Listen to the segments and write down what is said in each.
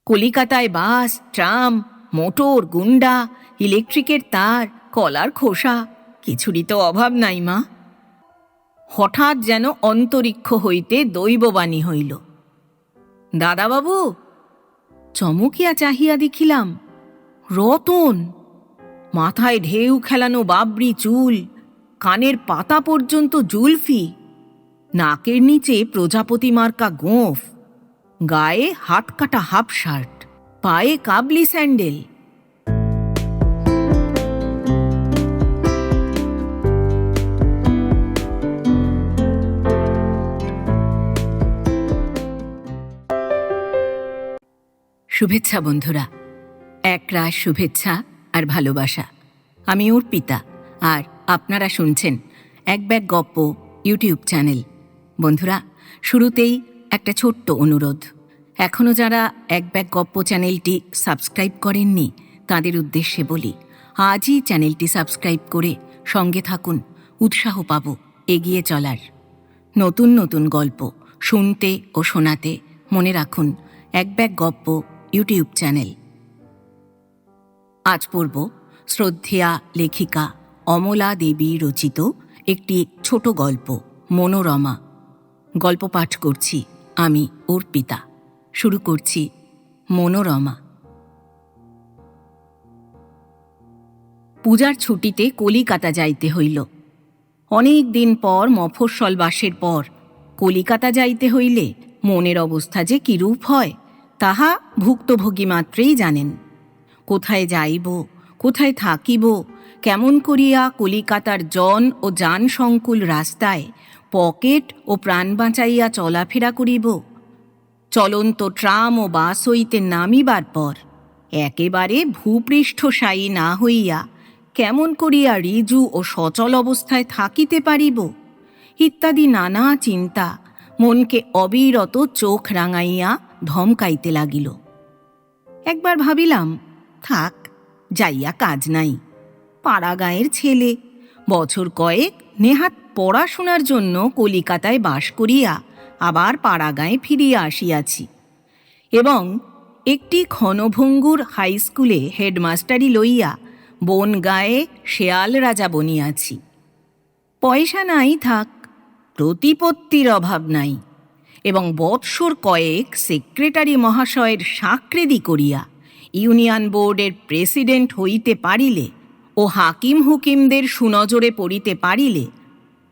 কলিকাতায় বাস, tram, motor, গুন্ডা, ইলেকট্রিকের তার, কলার খোসা, কিছুরই তো অভাব নাই মা। হঠাৎ যেন অন্তরিক্ষ হইতে দৈববাণী হইল, দাদাবাবু। চমকিয়া চাহিয়া দেখিলাম রতন। মাথায় ঢেউ খেলানো বাবরি চুল, কানের পাতা পর্যন্ত জুলফি, নাকের নিচে প্রজাপতি মার্কা গোঁফ, গায়ে হাতকাটা হাফ শার্ট, পায়ে কাবলি স্যান্ডেল। শুভেচ্ছা বন্ধুরা, একরাশ শুভেচ্ছা আর ভালোবাসা। আমি অর্পিতা, আর আপনারা শুনছেন এক ব্যাগ গপ্প ইউটিউব চ্যানেল। বন্ধুরা, শুরুতেই একটা ছোট্ট অনুরোধ। এখনও যারা এক ব্যাগ গপ্প চ্যানেলটি সাবস্ক্রাইব করেননি, তাদের উদ্দেশ্যে বলি, আজই চ্যানেলটি সাবস্ক্রাইব করে সঙ্গে থাকুন। উৎসাহ পাব এগিয়ে চলার। নতুন নতুন গল্প শুনতে ও শোনাতে মনে রাখুন এক ব্যাগ গপ্প ইউটিউব চ্যানেল। আজ পড়ব শ্রদ্ধেয়া লেখিকা অমলা দেবী রচিত একটি ছোট গল্প, মনোরমা। গল্প পাঠ করছি আমি অর্পিতা। শুরু করছি মনোরমা। পূজার ছুটিতে কলিকাতা যাইতে হইল। অনেক দিন পর মফস্বল বাসের পর কলিকাতা যাইতে হইলে মনের অবস্থা যে কিরূপ হয় তাহা ভুক্তভোগী মাত্রেই জানেন। কোথায় যাইব, কোথায় থাকিব, কেমন করিয়া কলিকাতার জন ও যান সংকুল রাস্তায় পকেট ও প্রাণ বাঁচাইয়া চলাফেরা করিব, চলন্ত ট্রাম ও বাস হইতে নামিবার পর একেবারে ভূপৃষ্ঠশায়ী না হইয়া কেমন করিয়া ঋজু ও সচল অবস্থায় থাকিতে পারিব, ইত্যাদি নানা চিন্তা মনকে অবিরত চোখ রাঙাইয়া ধমকাইতে লাগিল। একবার ভাবিলাম, থাক, যাইয়া কাজ নাই। পাড়াগাঁয়ের ছেলে, বছর কয়েক নেহাত পড়াশোনার জন্য কলিকাতায় বাস করিয়া আবার পাড়াগাঁয়ে ফিরিয়া আসিয়াছি, এবং একটি ক্ষণভঙ্গুর হাইস্কুলে হেডমাস্টারি লইয়া বনগাঁয়ে শেয়াল রাজা বনিয়াছি। পয়সা নাই থাক, প্রতিপত্তির অভাব নাই, এবং বৎসর কয়েক সেক্রেটারি মহাশয়ের সাকৃদি করিয়া ইউনিয়ন বোর্ডের প্রেসিডেন্ট হইতে পারিলে ও হাকিম হুকিমদের সুনজরে পড়িতে পারিলে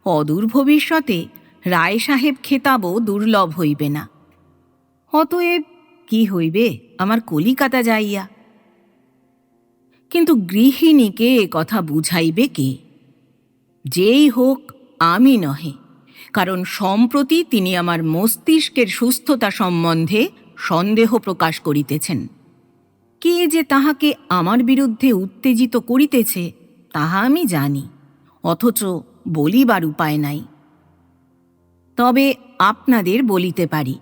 অদূর ভবিষ্যতে রায় সাহেব খেতাবও দুর্লভ হইবে না। অতএব কি হইবে আমার কলিকাতা যাইয়া? কিন্তু গৃহিণীকে এ কথা বুঝাইবে কে? যেই হোক, আমি নহে, কারণ সম্প্রতি তিনি আমার মস্তিষ্কের সুস্থতা সম্বন্ধে সন্দেহ প্রকাশ করিতেছেন। কে যে তাহাকে আমার বিরুদ্ধে উত্তেজিত করিতেছে তাহা আমি জানি, অথচ বলিবার উপায় নাই। তবে আপনাদের বলিতে পারি।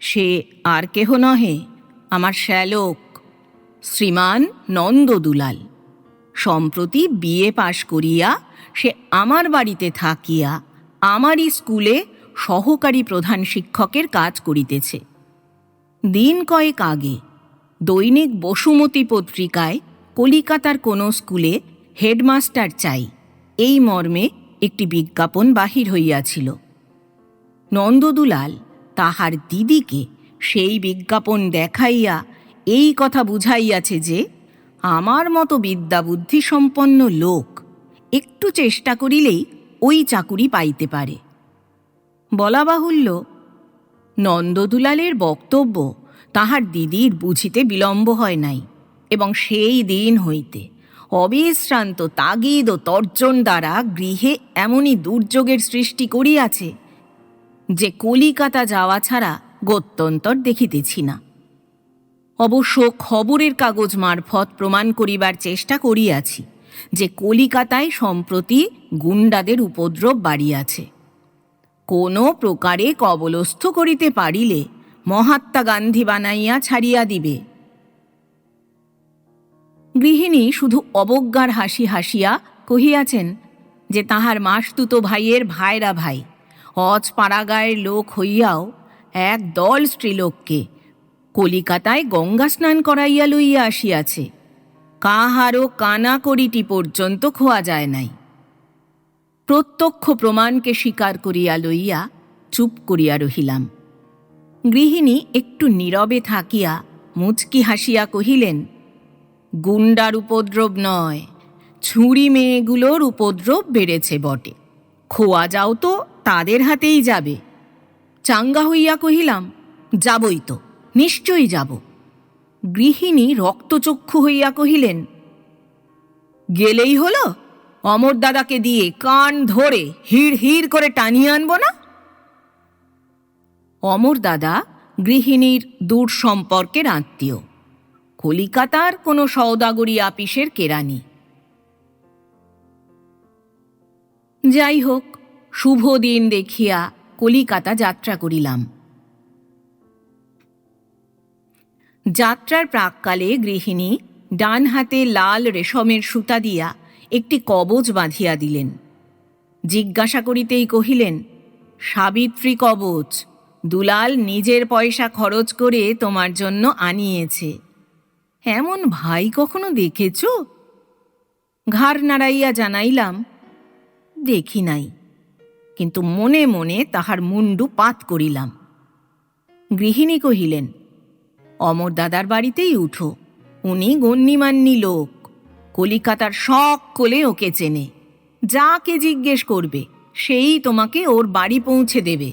সে আর কেহ নহে, আমার শ্যালক শ্রীমান নন্দদুলাল। সম্প্রতি বিএ পাশ করিয়া সে আমার বাড়িতে থাকিয়া আমারই স্কুলে সহকারী প্রধান শিক্ষকের কাজ করিতেছে। দিন কয়েক আগে দৈনিক বসুমতী পত্রিকায় কলিকাতার কোনো স্কুলে হেডমাস্টার চাই এই মর্মে একটি বিজ্ঞাপন বাহির হইয়াছিল। নন্দদুলাল তাহার দিদিকে সেই বিজ্ঞাপন দেখাইয়া এই কথা বুঝাইয়াছে যে আমার মতো বিদ্যাবুদ্ধি সম্পন্ন লোক একটু চেষ্টা করিলেই ওই চাকুরি পাইতে পারে। বলা বাহুল্য, নন্দদুলালের বক্তব্য তাহার দিদির বুঝিতে বিলম্ব হয় নাই, এবং সেই দিন হইতে অবিশ্রান্ত তাগিদ ও তর্জন দ্বারা গৃহে এমনই দুর্যোগের সৃষ্টি করিয়াছে যে কলিকাতা যাওয়া ছাড়া গত্যন্তর দেখিতেছি না। অবশ্য খবরের কাগজ মারফত প্রমাণ করিবার চেষ্টা করিয়াছি যে কলিকাতায় সম্প্রতি গুন্ডাদের উপদ্রব বাড়িয়াছে। কোনো প্রকারে কবলস্থ করিতে পারিলে মহাত্মা গান্ধী বানাইয়া ছাড়িয়া দিবে। গৃহিণী শুধু অবজ্ঞার হাসি হাসিয়া কহিয়াছেন যে তাহার মাসতুতো ভাইয়ের ভাইরা ভাই অজ পাড়াগাঁয়ের লোক হইয়াও এক দল স্ত্রীলোককে কলিকাতায় গঙ্গা স্নান করাইয়া লইয়া আসিয়াছে, কাহারও কানাকড়িটি পর্যন্ত খোয়া যায় নাই। প্রত্যক্ষ প্রমাণকে স্বীকার করিয়া লইয়া চুপ করিয়া রহিলাম। গৃহিণী একটু নীরবে থাকিয়া মুচকি হাসিয়া কহিলেন, গুন্ডার উপদ্রব নয়, ছুঁড়ি মেয়েগুলোর উপদ্রব বেড়েছে বটে। খোয়া যাও তো তাদের হাতেই যাবে। চাঙ্গা হইয়া কহিলাম, যাবই তো, নিশ্চয়ই যাব। গৃহিণী রক্তচক্ষু হইয়া কহিলেন, গেলেই হলো, অমর দাদাকে দিয়ে কান ধরে হিড় হিড় করে টানিয়ে আনব না? অমর দাদা গৃহিণীর দূর সম্পর্কের আত্মীয়, কলিকাতার কোনো সওদাগরি আপিসের কেরানি। যাই হোক, শুভ দিন দেখিয়া কলিকাতা যাত্রা করিলাম। যাত্রার প্রাক্কালে গৃহিণী ডান হাতে লাল রেশমের সুতা দিয়া একটি কবচ বাঁধিয়া দিলেন। জিজ্ঞাসা করিতেই কহিলেন, সাবিত্রী কবচ, দুলাল নিজের পয়সা খরচ করে তোমার জন্য আনিয়েছে। এমন ভাই কখনো দেখেছ? ঘাড় নাড়াইয়া জানাইলাম, দেখি নাই, কিন্তু মনে মনে তাহার মুন্ডু পাত করিলাম। গৃহিণী কহিলেন, অমর দাদার বাড়িতেই উঠো, উনি গণ্যমান্যী লোক, কলিকাতার সকলে ওকে চেনে। যাকে জিজ্ঞেস করবে সেই তোমাকে ওর বাড়ি পৌঁছে দেবে।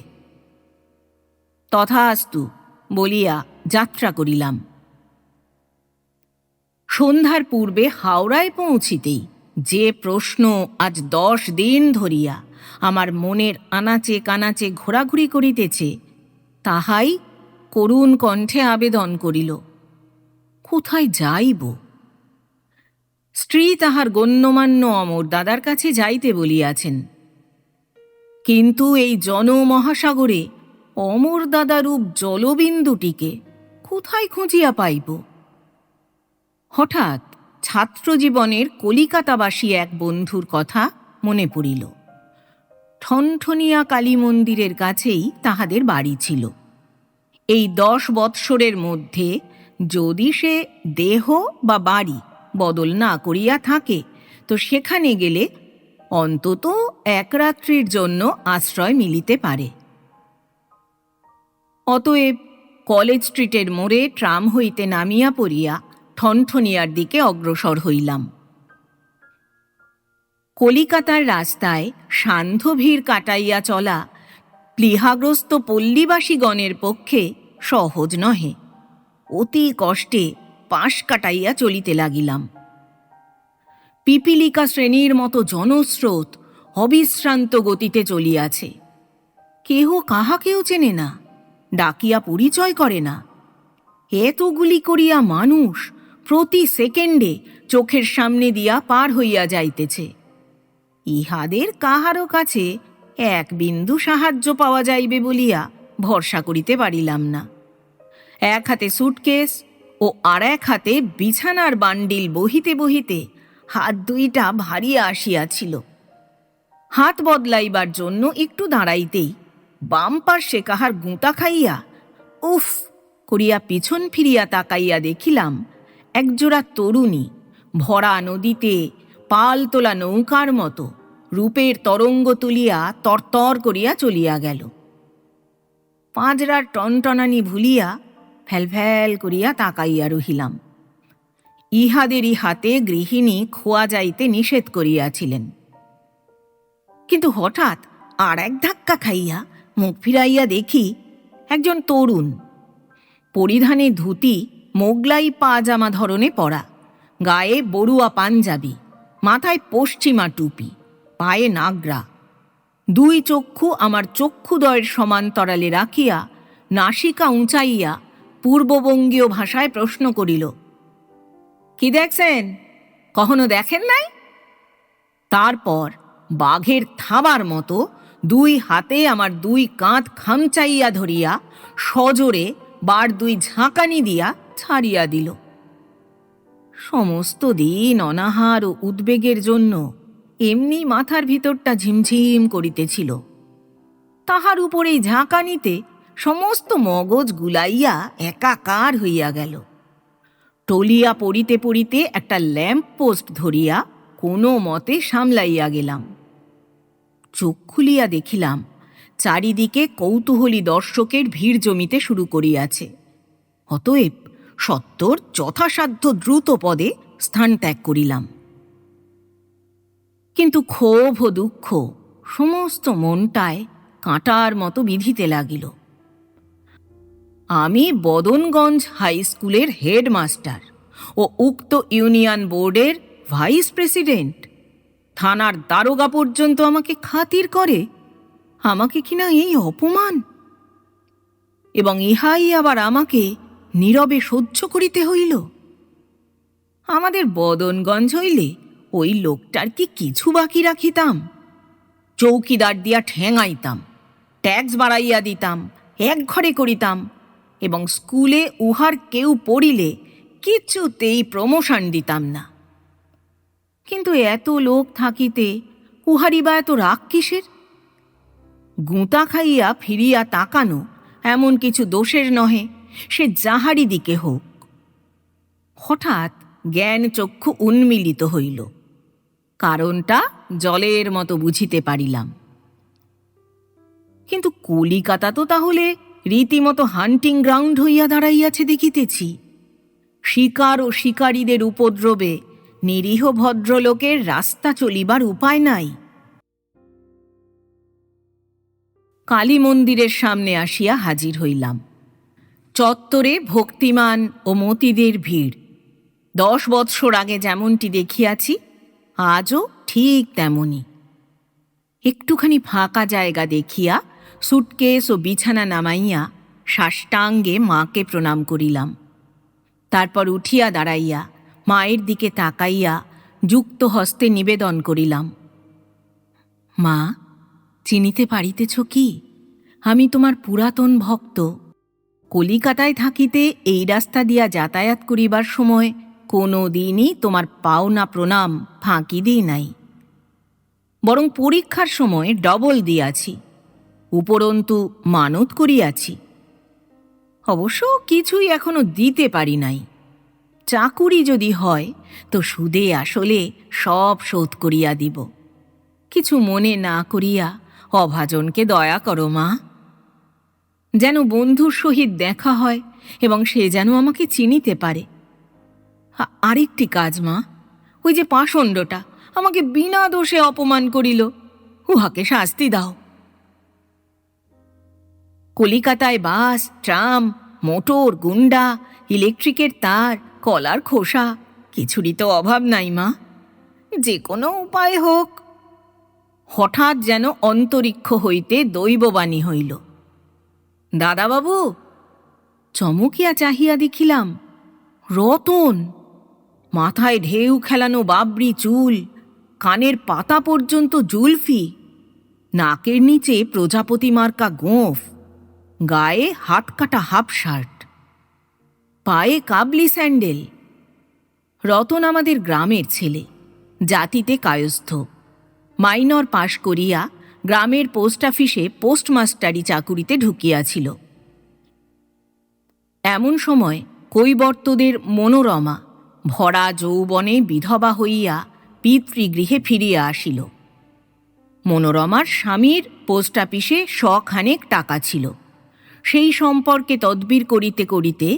তথাস্তু বলিয়া যাত্রা করিলাম। সন্ধ্যার পূর্বে হাওড়ায় পৌঁছিতেই যে প্রশ্ন আজ 10 দিন ধরিয়া আমার মনের আনাচে কানাচে ঘোরাঘুরি করিতেছে, তাহাই করুণ কণ্ঠে আবেদন করিল, কোথায় যাইব? স্ত্রী তাহার গণ্যমান্য অমর দাদার কাছে যাইতে বলিয়াছেন, কিন্তু এই জনমহাসাগরে অমর দাদারূপ জলবিন্দুটিকে কোথায় খুঁজিয়া পাইব? হঠাৎ ছাত্রজীবনের কলিকাতাবাসী এক বন্ধুর কথা মনে পড়িল। ঠনঠনিয়া কালী মন্দিরের কাছেই তাহাদের বাড়ি ছিল। এই 10 বৎসরের মধ্যে যদি সে দেহ বা বাড়ি বদল না করিয়া থাকে, তো সেখানে গেলে অন্তত এক রাত্রির জন্য আশ্রয় মিলিতে পারে। অতএব কলেজ স্ট্রিটের মোড়ে ট্রাম হইতে নামিয়া পড়িয়া ঠনঠনিয়ার দিকে অগ্রসর হইলাম। কলিকাতার রাস্তায় সান্ধ্য ভিড় কাটাইয়া চলা প্লীহাগ্রস্ত পল্লীবাসীগণের পক্ষে সহজ নহে। অতি কষ্টে পাশ কাটাইয়া চলিতে লাগিলাম। পিপীলিকা শ্রেণীর মতো জনস্রোত অবিশ্রান্ত গতিতে চলিয়াছে। কেহ কাহাকেও চেনে না, ডাকিয়া পরিচয় করে না। এতগুলি করিয়া মানুষ প্রতি সেকেন্ডে চোখের সামনে দিয়া পার হইয়া যাইতেছে। ইহাদের কাহারও কাছে এক বিন্দু সাহায্য পাওয়া যাইবে বলিয়া ভরসা করিতে পারিলাম না। এক হাতে সুটকেস ও আর এক হাতে বিছানার বান্ডিল বহিতে বহিতে হাত দুইটা ভারিয়া আসিয়াছিল। হাত বদলাইবার জন্য একটু দাঁড়াইতেই বাম পার্শ্বে কাহার গুঁতা খাইয়া উফ করিয়া পিছন ফিরিয়া তাকাইয়া দেখিলাম একজোড়া তরুণী ভরা নদীতে পাল তোলা নৌকার মতো রূপের তরঙ্গ তুলিয়া তরতর করিয়া চলিয়া গেল। পাঁজরার টনটনানি ভুলিয়া ফ্যালফ্যাল করিয়া তাকাইয়া রহিলাম। ইহাদেরই হাতে গৃহিণী খোয়া যাইতে নিষেধ করিয়াছিলেন। কিন্তু হঠাৎ আর এক ধাক্কা খাইয়া মুখ ফিরাইয়া দেখি একজন তরুণ, পরিধানে ধুতি মোগলাই পাজামা ধরনে পরা, গায়ে বড়ুয়া পাঞ্জাবি, মাথায় পশ্চিমা টুপি, পায়ে নাগরা, দুই চক্ষু আমার চক্ষুদ্বয়ের সমান্তরালে রাখিয়া নাসিকা উঁচাইয়া পূর্ববঙ্গীয় ভাষায় প্রশ্ন করিল, কি দেখছেন? কখনো দেখেন নাই? তারপর বাঘের থাবার মতো দুই হাতে আমার দুই কাঁধ খামচাইয়া ধরিয়া সজোরে বার দুই ঝাঁকানি দিয়া ছাড়িয়া দিল। সমস্ত দিন অনাহার ও উদ্বেগের জন্য এমনি মাথার ভিতরটা ঝিমঝিম করিতেছিল। তাহার উপর এই ঝাঁকানিতে সমস্ত মগজ গুলাইয়া একাকার হইয়া গেল। টলিয়া পড়িতে পড়িতে একটা ল্যাম্প পোস্ট ধরিয়া কোনো মতে সামলাইয়া গেলাম। চোখ খুলিয়া দেখিলাম চারিদিকে কৌতূহলী দর্শকের ভিড় জমিতে শুরু করিয়াছে। অতএব সত্বর যথাসাধ্য দ্রুত পদে স্থান ত্যাগ করিলাম। কিন্তু ক্ষোভ ও দুঃখ সমস্ত মনটায় কাঁটার মতো বিঁধিতে লাগিল। আমি বদনগঞ্জ হাই স্কুলের হেডমাস্টার ও উক্ত ইউনিয়ন বোর্ডের ভাইস প্রেসিডেন্ট। থানার দারোগা পর্যন্ত আমাকে খাতির করে, আমাকে কিনা এই অপমান! এবং ইহাই আবার আমাকে নীরবে সহ্য করিতে হইল। আমাদের বদনগঞ্জ হইলে ওই লোকটার কি কিছু বাকি রাখিতাম? চৌকিদার দিয়া ঠেঙাইতাম, ট্যাক্স বাড়াইয়া দিতাম, একঘরে করিতাম, এবং স্কুলে উহার কেউ পড়িলে কিছুতেই প্রমোশন দিতাম না। কিন্তু এত লোক থাকিতে উহারই বা এত রাগ কিসের? গুঁতা খাইয়া ফিরিয়া তাকানো এমন কিছু দোষের নহে, সে যাহারই দিকে হোক। হঠাৎ জ্ঞান চক্ষু উন্মিলিত হইল। কারণটা জলের মতো বুঝিতে পারিলাম। কিন্তু কলিকাতা তো তাহলে রীতিমতো হান্টিং গ্রাউন্ড হইয়া দাঁড়াইয়াছে দেখিতেছি। শিকার ও শিকারীদের উপদ্রবে নিরীহ ভদ্রলোকের রাস্তা চলিবার উপায় নাই। কালী মন্দিরের সামনে আসিয়া হাজির হইলাম। চত্বরে ভক্তিমান ও মতিদের ভিড়। 10 বৎসর আগে যেমনটি দেখিয়াছি, আজও ঠিক তেমনি। একটুখানি ফাঁকা জায়গা দেখিয়া সুটকেস ও বিছানা নামাইয়া সাষ্টাঙ্গে মাকে প্রণাম করিলাম। তারপর উঠিয়া দাঁড়াইয়া মায়ের দিকে তাকাইয়া যুক্ত হস্তে নিবেদন করিলাম, মা, চিনিতে পারিতেছ কি? আমি তোমার পুরাতন ভক্ত। কলিকাতায় থাকিতে এই রাস্তা দিয়া যাতায়াত করিবার সময় কোনো দিনই তোমার পাওনা প্রণাম ফাঁকি দিই নাই, বরং পরীক্ষার সময় ডবল দিয়াছি, উপরন্তু মানত করিয়াছি। অবশ্য কিছুই এখনো দিতে পারি নাই। চাকুরি যদি হয় তো সুদে আসলে সব শোধ করিয়া দিব। কিছু মনে না করিয়া অভাজনকে দয়া করো মা। যেন বন্ধুর সহিত দেখা হয় এবং সে যেন আমাকে চিনিতে পারে। আরেকটি কাজ মা, ওই যে পাষণ্ডটা আমাকে বিনা দোষে অপমান করিল, উহাকে শাস্তি দাও। কলিকাতায় বাস, ট্রাম, মোটর, গুন্ডা, ইলেকট্রিকের তার, কলার খোসা কিছুরই তো অভাব নাই মা। যে কোনো উপায় হোক। হঠাৎ যেন অন্তরিক্ষ হইতে দৈববাণী হইল, দাদাবাবু! চমকিয়া চাহিয়া দেখিলাম রতন। মাথায় ঢেউ খেলানো বাবরি চুল, কানের পাতা পর্যন্ত জুলফি, নাকের নিচে প্রজাপতি মার্কা গোঁফ, গায়ে হাত কাটা হাফ শার্ট, পায়ে কাবলি স্যান্ডেল। রতন আমাদের গ্রামের ছেলে, জাতিতে কায়স্থ। মাইনর পাশ করিয়া গ্রামের পোস্ট অফিসে পোস্টমাস্টারি চাকুরিতে ঢুকিয়াছিল। এমন সময় কৈবর্তদের মনোরমা ভরা যৌবনে বিধবা হইয়া পিতৃগৃহে ফিরিয়া আসিল। মনোরমার স্বামীর পোস্ট অফিসে শখানেক টাকা ছিল। সেই সম্পর্কে তদবির করিতে করিতে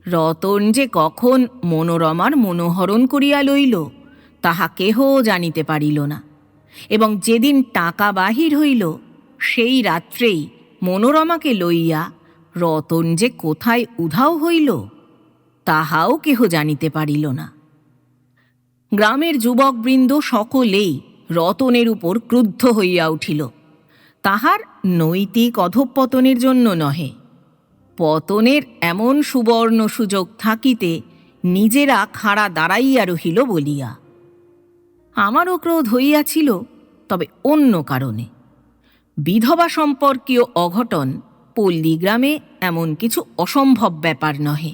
রতন যে কখন মনোরমার মনোহরণ করিয়া লইল তাহা কেহ জানিতে পারিল না, এবং যেদিন টাকা বাহির হইল সেই রাত্রেই মনোরমাকে লইয়া রতন যে কোথায় উধাও হইল তাহাও কেহ জানিতে পারিল না। গ্রামের যুবকবৃন্দ সকলেই রতনের উপর ক্রুদ্ধ হইয়া উঠিল। তাহার নৈতিক অধঃপতনের জন্য নহে, পতনের এমন সুবর্ণ সুযোগ থাকিতে নিজেরা খাড়া দাঁড়াইয়া রহিল বলিয়া। আমারও ক্রোধ হইয়াছিল, তবে অন্য কারণে। বিধবা সম্পর্কীয় অঘটন পল্লীগ্রামে এমন কিছু অসম্ভব ব্যাপার নহে।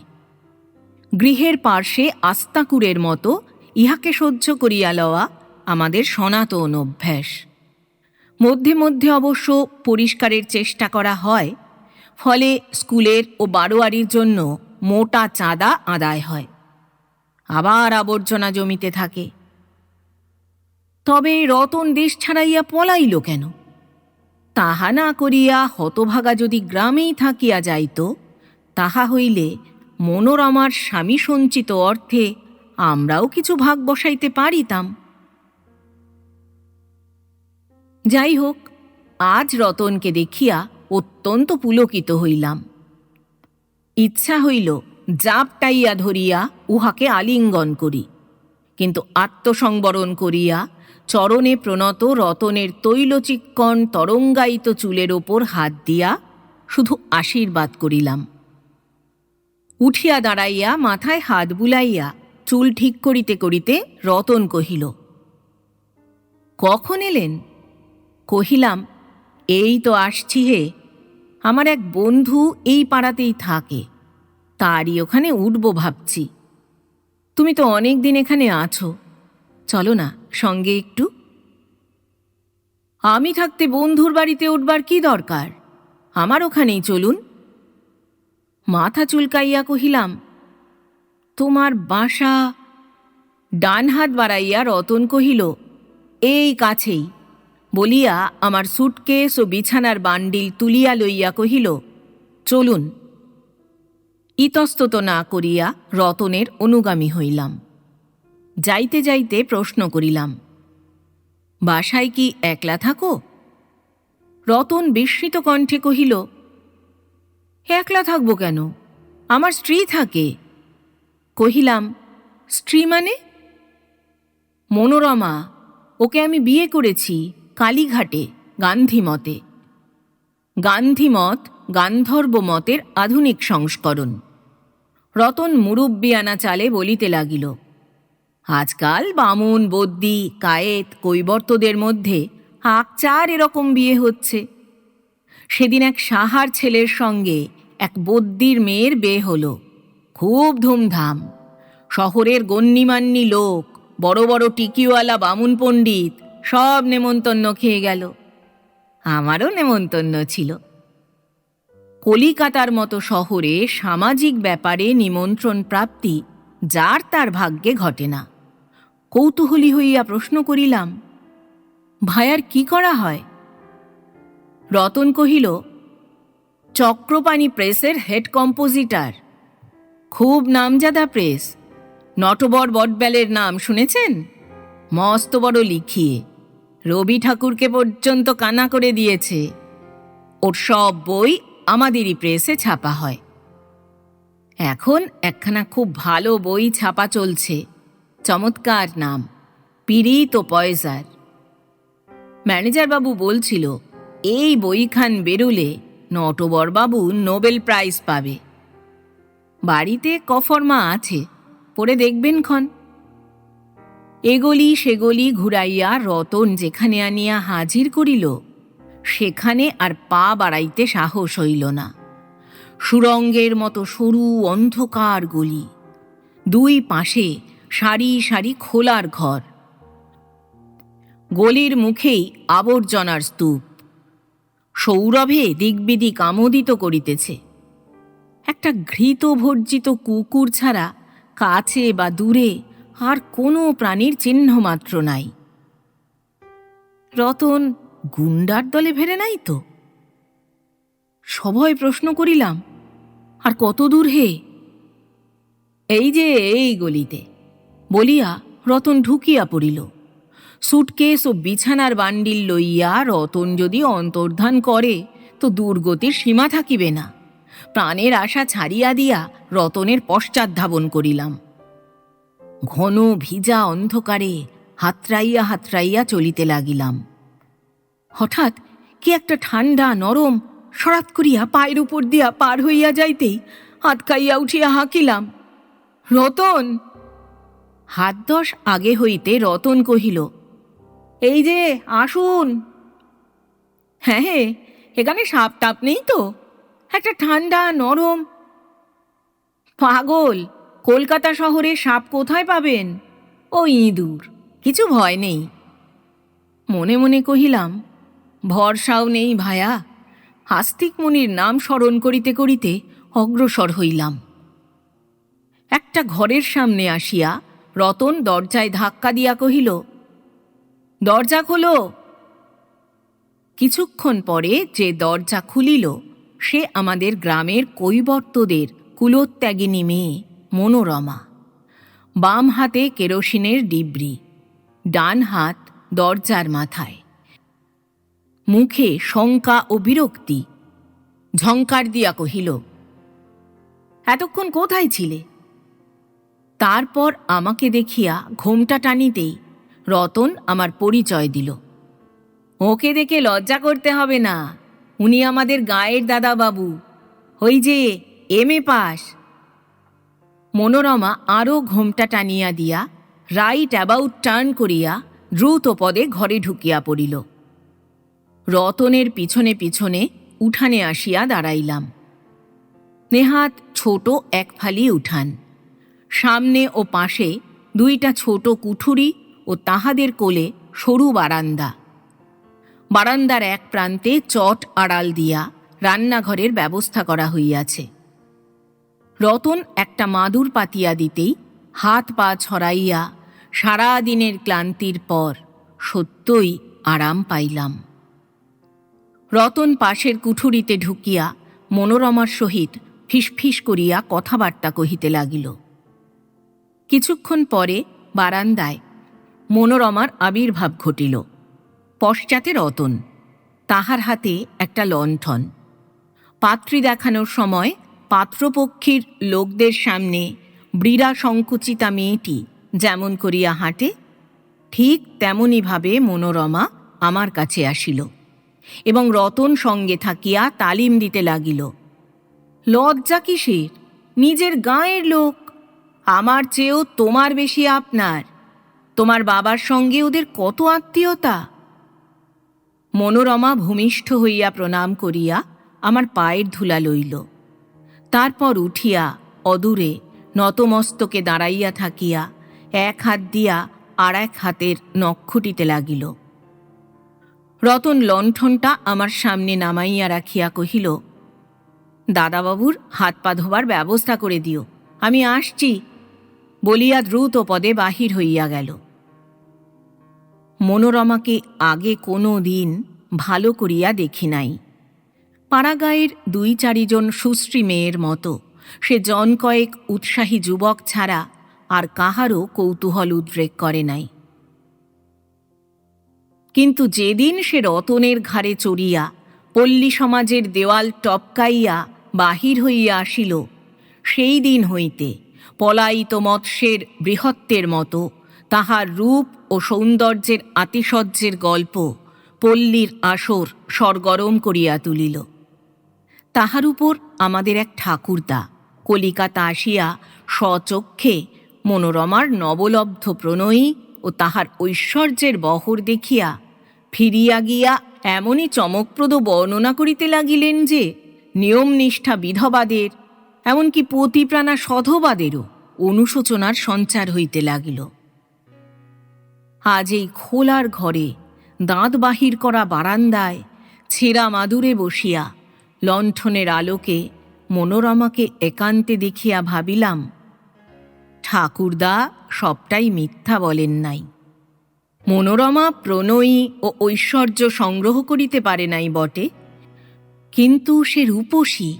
গৃহের পার্শ্বে আস্তাকুরের মতো ইহাকে সহ্য করিয়া লওয়া আমাদের সনাতন অভ্যাস। মধ্যে মধ্যে অবশ্য পরিষ্কারের চেষ্টা করা হয়, ফলে স্কুলের ও বারোয়ারির জন্য মোটা চাঁদা আদায় হয়। আবার আবর্জনা জমিতে থাকে। তবে রতন দেশ ছাড়াইয়া পলাইল কেন? তাহা না করিয়া হতভাগা যদি গ্রামেই থাকিয়া যাইত, তাহা হইলে মনোরমার স্বামী সঞ্চিত অর্থে আমরাও কিছু ভাগ বসাইতে পারিতাম। যাই হোক, আজ রতনকে দেখিয়া অত্যন্ত পুলকিত হইলাম। ইচ্ছা হইল জাপটাইয়া ধরিয়া উহাকে আলিঙ্গন করি, কিন্তু আত্মসংবরণ করিয়া চরণে প্রণত রতনের তৈলচিক্কণ তরঙ্গায়িত চুলের ওপর হাত দিয়া শুধু আশীর্বাদ করিলাম। উঠিয়া দাঁড়াইয়া মাথায় হাত বুলাইয়া চুল ঠিক করিতে করিতে রতন কহিল, কখন এলেন? কহিলাম, এই তো আসছি হে। আমার এক বন্ধু এই পাড়াতেই থাকে, তারই ওখানে উঠব ভাবছি। তুমি তো অনেক দিন এখানে আছো, চলো না সঙ্গে একটু। আমি থাকতে বন্ধুর বাড়িতে উঠবার কি দরকার? আমার ওখানেই চলুন। মাথা চুলকাইয়া কহিলাম, তোমার বাসা? ডান হাত বাড়াইয়া রতন কহিল, এই কাছেই, বলিয়া আমার সুটকেস ও বিছানার বান্ডিল তুলিয়া লইয়া কহিল, চলুন। ইতস্তত না করিয়া রতনের অনুগামী হইলাম। যাইতে যাইতে প্রশ্ন করিলাম, বাসায় কি একলা থাকো? রতন বিস্মিত কণ্ঠে কহিল, একলা থাকব কেন? আমার স্ত্রী থাকে। কহিলাম, স্ত্রী মানে? মনোরমা, ওকে আমি বিয়ে করেছি কালীঘাটে, গান্ধীমতে। গান্ধীমত গান্ধর্ব মতের আধুনিক সংস্করণ। রতন মুরব্বিয়ানা চালে বলিতে লাগিল, আজকাল বামুন, বদ্যি, কায়েত, কৈবর্তদের মধ্যে আকচার এরকম বিয়ে হচ্ছে। সেদিন এক সাহার ছেলের সঙ্গে এক বদ্যির মেয়ের বিয়ে হল, খুব ধুমধাম। শহরের গণ্যমান্য লোক, বড় বড় টিকিওয়ালা বামুন পণ্ডিত সব নেমন্তন্ন খেয়ে গেল। আমারও নেমন্তন্ন ছিল। কলিকাতার মতো শহরে সামাজিক ব্যাপারে নিমন্ত্রণ প্রাপ্তি যার তার ভাগ্যে ঘটে না। কৌতূহলী হইয়া প্রশ্ন করিলাম, ভায়ার কি করা হয়? রতন কহিল, চক্রপাণি প্রেসের হেড কম্পোজিটার। খুব নামজাদা প্রেস। নটবর বটবেলের নাম শুনেছেন? মস্ত বড় লিখিয়ে রবি ঠাকুরকে পর্যন্ত কানা করে দিয়েছে। ওর সব বই আমাদেরই প্রেসে ছাপা হয়। এখন একখানা খুব ভালো বই ছাপা চলছে, চমৎকার নাম, পীড়িত ও পয়সার। ম্যানেজারবাবু বলছিল, এই বইখান বেরুলে নটবরবাবু নোবেল প্রাইজ পাবে। বাড়িতে কফরমা আছে, পড়ে দেখবেন ক্ষণ। এগলি সেগলি ঘুরাইয়া রতন যেখানে আনিয়া হাজির করিল, সেখানে আর পা বাড়াইতে সাহস হইল না। সুরঙ্গের মতো সরু অন্ধকার গলি, দুই পাশে সারি সারি খোলার ঘর, গলির মুখেই আবর্জনার স্তূপ। সৌরভে দিকবিদিক আমোদিত করিতেছে। একটা ঘৃত ভর্জিত কুকুর ছাড়া কাছে বা দূরে আর কোনো প্রাণীর চিহ্ন মাত্র নাই। রতন গুন্ডার দলে ভেড়ে নাই তো? সভয় প্রশ্ন করিলাম, আর কত দূর হে? এই যে এই গলিতে, বলিয়া রতন ঢুকিয়া পড়িল। সুটকেস ও বিছানার বান্ডিল লইয়া রতন যদি অন্তর্ধান করে তো দুর্গতির সীমা থাকিবে না। প্রাণের আশা ছাড়িয়া দিয়া রতনের পশ্চাৎ ধাবন করিলাম। ঘন ভিজা অন্ধকারে হাতড়াইয়া হাতড়াইয়া চলিতে লাগিলাম। হঠাৎ কি একটা ঠান্ডা নরম সরাত করিয়া পায়ের উপর দিয়া পার হইয়া যাইতেই আটকাইয়া উঠিয়া হাঁকিলাম, রতন! হাত 10 আগে হইতে রতন কহিল, এই যে আসুন। হ্যাঁ হ্যাঁ, এখানে সাপ টাপ নেই তো? একটা ঠান্ডা নরম। পাগল, কলকাতা শহরে সাপ কোথায় পাবেন? ও ইঁদুর, কিছু ভয় নেই। মনে মনে কহিলাম, ভরসাও নেই ভায়া, আস্তিক মুনির নাম স্মরণ করিতে করিতে অগ্রসর হইলাম। একটা ঘরের সামনে আসিয়া রতন দরজায় ধাক্কা দিয়া কহিল, দরজা খোলো। কিছুক্ষণ পরে যে দরজা খুলিল সে আমাদের গ্রামের কৈবর্তদের কুলোত্যাগিনী মেয়ে মনোরমা। বাম হাতে কেরোসিনের ডিবরি, ডান হাত দরজার মাথায়, মুখে শঙ্কা ও বিরক্তি। ঝঙ্কার দিয়া কহিল, এতক্ষণ কোথায় ছিলে? তারপর আমাকে দেখিয়া ঘোমটা টানিতেই রতন আমার পরিচয় দিল। ওকে দেখে লজ্জা করতে হবে না, উনি আমাদের গায়ের দাদাবাবু, ওই যে এমএ পাস। মনোরমা আরও ঘোমটা টানিয়া দিয়া রাইট অ্যাবাউট টার্ন করিয়া দ্রুত পদে ঘরে ঢুকিয়া পড়িল। রতনের পিছনে পিছনে উঠানে আসিয়া দাঁড়াইলাম। নেহাত ছোট এক ফালি উঠান, সামনে ও পাশে দুইটা ছোট কুঠুরি ও তাহাদের কোলে সরু বারান্দা। বারান্দার এক প্রান্তে চট আড়াল দিয়া রান্নাঘরের ব্যবস্থা করা হইয়াছে। রতন একটা মাদুর পাতিয়া দিতেই হাত পা ছড়াইয়া সারা দিনের ক্লান্তির পর সত্যই আরাম পাইলাম। রতন পাশের কুঠুরিতে ঢুকিয়া মনোরমার সহিত ফিসফিস করিয়া কথাবার্তা কহিতে লাগিল। কিছুক্ষণ পরে বারান্দায় মনোরমার আবির্ভাব ঘটিল। পশ্চাতে রতন, তাহার হাতে একটা লণ্ঠন। পাত্রী দেখানোর সময় পাত্রপক্ষীর লোকদের সামনে ব্রীড়া সংকুচিতা মেয়েটি যেমন করিয়া হাঁটে, ঠিক তেমনিভাবে মনোরমা আমার কাছে আসিল এবং রতন সঙ্গে থাকিয়া তালিম দিতে লাগিল। লজ্জা কিসের? নিজের গাঁয়ের লোক, আমার চেয়েও তোমার বেশি আপনার। তোমার বাবার সঙ্গে ওদের কত আত্মীয়তা। মনোরমা ভূমিষ্ঠ হইয়া প্রণাম করিয়া আমার পায়ের ধুলা লইল। তারপর উঠিয়া অদূরে নতমস্তকে দাঁড়াইয়া থাকিয়া এক হাত দিয়া আর এক হাতের নখ খুঁটিতে লাগিল। রতন লণ্ঠনটা আমার সামনে নামাইয়া রাখিয়া কহিল, দাদাবাবুর হাত পা ধোবার ব্যবস্থা করে দিও, আমি আসছি, বলিয়া দ্রুত পদে বাহির হইয়া গেল। মনোরমাকে আগে কোনো দিন ভালো করিয়া দেখি নাই। পাড়াগাঁয়ের ২-৪ সুশ্রী মেয়ের মতো সে জন কয়েক উৎসাহী যুবক ছাড়া আর কাহারও কৌতূহল উদ্রেক করে নাই। কিন্তু যেদিন সে রতনের ঘাড়ে চড়িয়া পল্লী সমাজের দেওয়াল টপকাইয়া বাহির হইয়া আসিল, সেই দিন হইতে পলায়িত মৎস্যের বৃহত্তের মতো তাহার রূপ ও সৌন্দর্যের আতিশয্যের গল্প পল্লীর আসর সরগরম করিয়া তুলিল। তাহার উপর আমাদের এক ঠাকুরদা কলিকাতা আসিয়া স্বচক্ষে মনোরমার নবলব্ধ প্রণয়ী ও তাহার ঐশ্বর্যের বহর দেখিয়া ফিরিয়া গিয়া এমনই চমকপ্রদ বর্ণনা করিতে লাগিলেন যে নিয়মনিষ্ঠা বিধবাদের, এমনকি পতিপ্রাণা সধবাদেরও অনুশোচনার সঞ্চার হইতে লাগিল। আজ এই খোলার ঘরে দাঁত বাহির করা বারান্দায় ছেঁড়া মাদুরে বসিয়া লণ্ঠনের আলোকে মনোরমাকে একান্তে দেখিয়া ভাবিলাম, ঠাকুরদা সবটাই মিথ্যা বলেন নাই। মনোরমা প্রণয়ী ও ঐশ্বর্য সংগ্রহ করিতে পারে নাই বটে, কিন্তু সে রূপসী।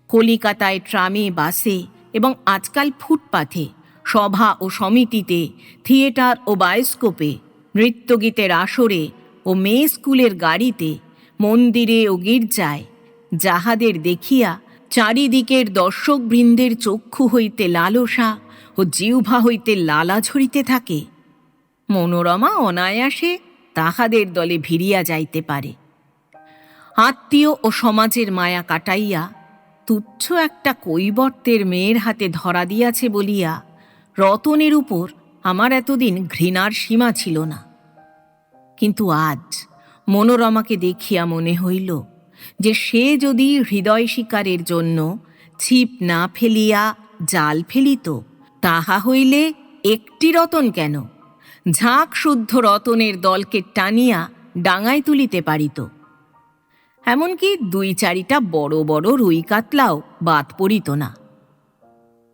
কলিকাতায় ট্রামে, বাসে এবং আজকাল ফুটপাথে, সভা ও সমিতিতে, থিয়েটার ও বায়োস্কোপে, নৃত্যগীতের আসরে ও মেয়ে স্কুলের গাড়িতে, মন্দিরে ও গির্জায় যাহাদের দেখিয়া চারিদিকের দর্শকবৃন্দের চক্ষু হইতে লালসা ও জিহ্বা হইতে লালা ঝরিতে থাকে, মনোরমা অনায়াসে তাহাদের দলে ভিড়িয়া যাইতে পারে। আত্মীয় ও সমাজের মায়া কাটাইয়া তুচ্ছ একটা কৈবর্তের মেয়ের হাতে ধরা দিয়াছে বলিয়া রতনের উপর আমার এতদিন ঘৃণার সীমা ছিল না। কিন্তু আজ মনোরমাকে দেখিয়া মনে হইল যে সে যদি হৃদয় শিকারের জন্য ছিপ না ফেলিয়া জাল ফেলিত, তাহা হইলে একটি রতন কেন, ঝাঁক শুদ্ধ রতনের দলকে টানিয়া ডাঙায় তুলিতে পারিত। এমনকি 2-4টা বড় বড় রুই কাতলাও বাদ পড়িত না।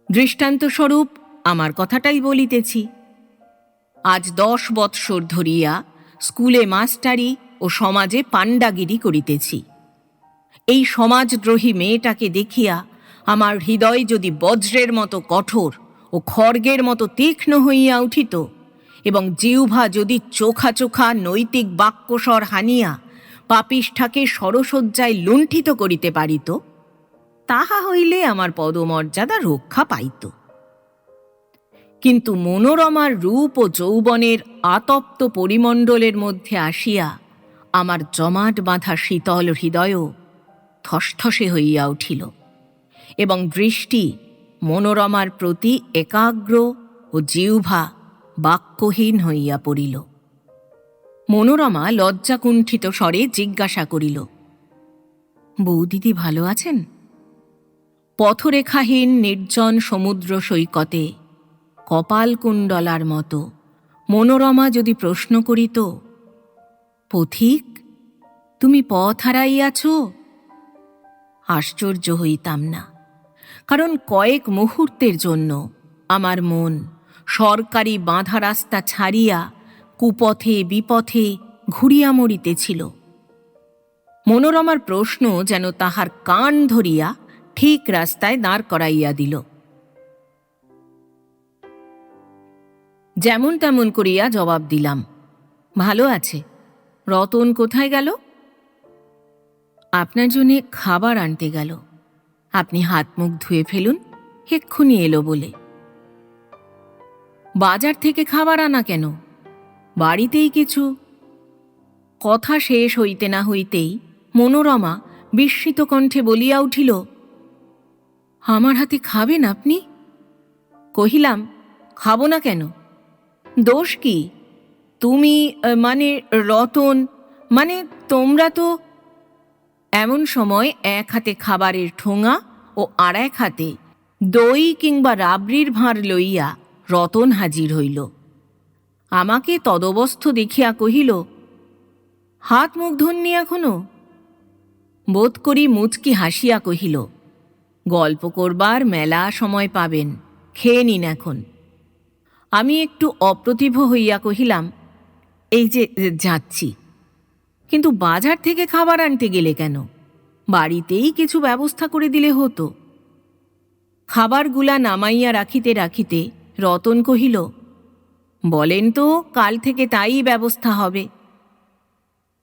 দৃষ্টান্তস্বরূপ আমার কথাটাই বলিতেছি। আজ 10 বৎসর ধরিয়া স্কুলে মাস্টারি ও সমাজে পাণ্ডাগিরি করিতেছি। এই সমাজদ্রোহী মেয়েটাকে দেখিয়া আমার হৃদয় যদি বজ্রের মতো কঠোর ও খড়গের মতো তীক্ষ্ণ হইয়া উঠিত, এবং জিহ্বা যদি চোখা চোখা নৈতিক বাক্যস্বর হানিয়া পাপিষ্ঠাকে সরসজ্জায় লুণ্ঠিত করিতে পারিত, তাহা হইলে আমার পদমর্যাদা রক্ষা পাইত। কিন্তু মনোরমার রূপ ও যৌবনের আতপ্ত পরিমণ্ডলের মধ্যে আসিয়া আমার জমাট বাঁধা শীতল হৃদয়ও থসথসে হইয়া উঠিল, এবং দৃষ্টি মনোরমার প্রতি একাগ্র ও জিহ্বা বাক্যহীন হইয়া পড়িল। মনোরমা লজ্জাকুণ্ঠিত স্বরে জিজ্ঞাসা করিল, বৌদিদি ভালো আছেন? পথরেখাহীন নির্জন সমুদ্র সৈকতে কপালকুণ্ডলার মতো মনোরমা যদি প্রশ্ন করিত, পথিক, তুমি পথ হারাইয়াছ? আশ্চর্য হইতাম না, কারণ কয়েক মুহূর্তের জন্য আমার মন সরকারি বাঁধা রাস্তা ছাড়িয়া কুপথে বিপথে ঘুরিয়া মরিতেছিল। মনোরমার প্রশ্ন যেন তাহার কান ধরিয়া ঠিক রাস্তায় দাঁড় করাইয়া দিল। যেমন তেমন করিয়া জবাব দিলাম, ভালো আছে। রতন কোথায় গেল? আপনার জন্যে খাবার আনতে গেল। আপনি হাত মুখ ধুয়ে ফেলুন, এক্ষুনি এলো বলে। বাজার থেকে খাবার আনা কেন? বাড়িতেই কিছু। কথা শেষ হইতে না হইতেই মনোরমা বিস্মিত কণ্ঠে বলিয়া উঠিল, আমার হাতে খাবেন আপনি? কহিলাম, খাব না কেন? দোষ কি? তুমি মানে রতন, মানে তোমরা তো। এমন সময় এক হাতে খাবারের ঠোঙা ও আর এক হাতে দই কিংবা রাবড়ির ভাঁড় লইয়া রতন হাজির হইল। আমাকে তদবস্থ দেখিয়া কহিল, হাত মুখ ধননি এখনো? বোধ করি মুচকি হাসিয়া কহিল, গল্প করবার মেলা সময় পাবেন, খেয়ে নিন এখন। আমি একটু অপ্রতিভ হইয়া কহিলাম, এই যে যাচ্ছি। কিন্তু বাজার থেকে খাবার আনতে গেলে কেন? বাড়িতেই কিছু ব্যবস্থা করে দিলে হতো। খাবারগুলা নামাইয়া রাখিতে রাখিতে রতন কহিল, বলেন তো, কাল থেকে তাই ব্যবস্থা হবে।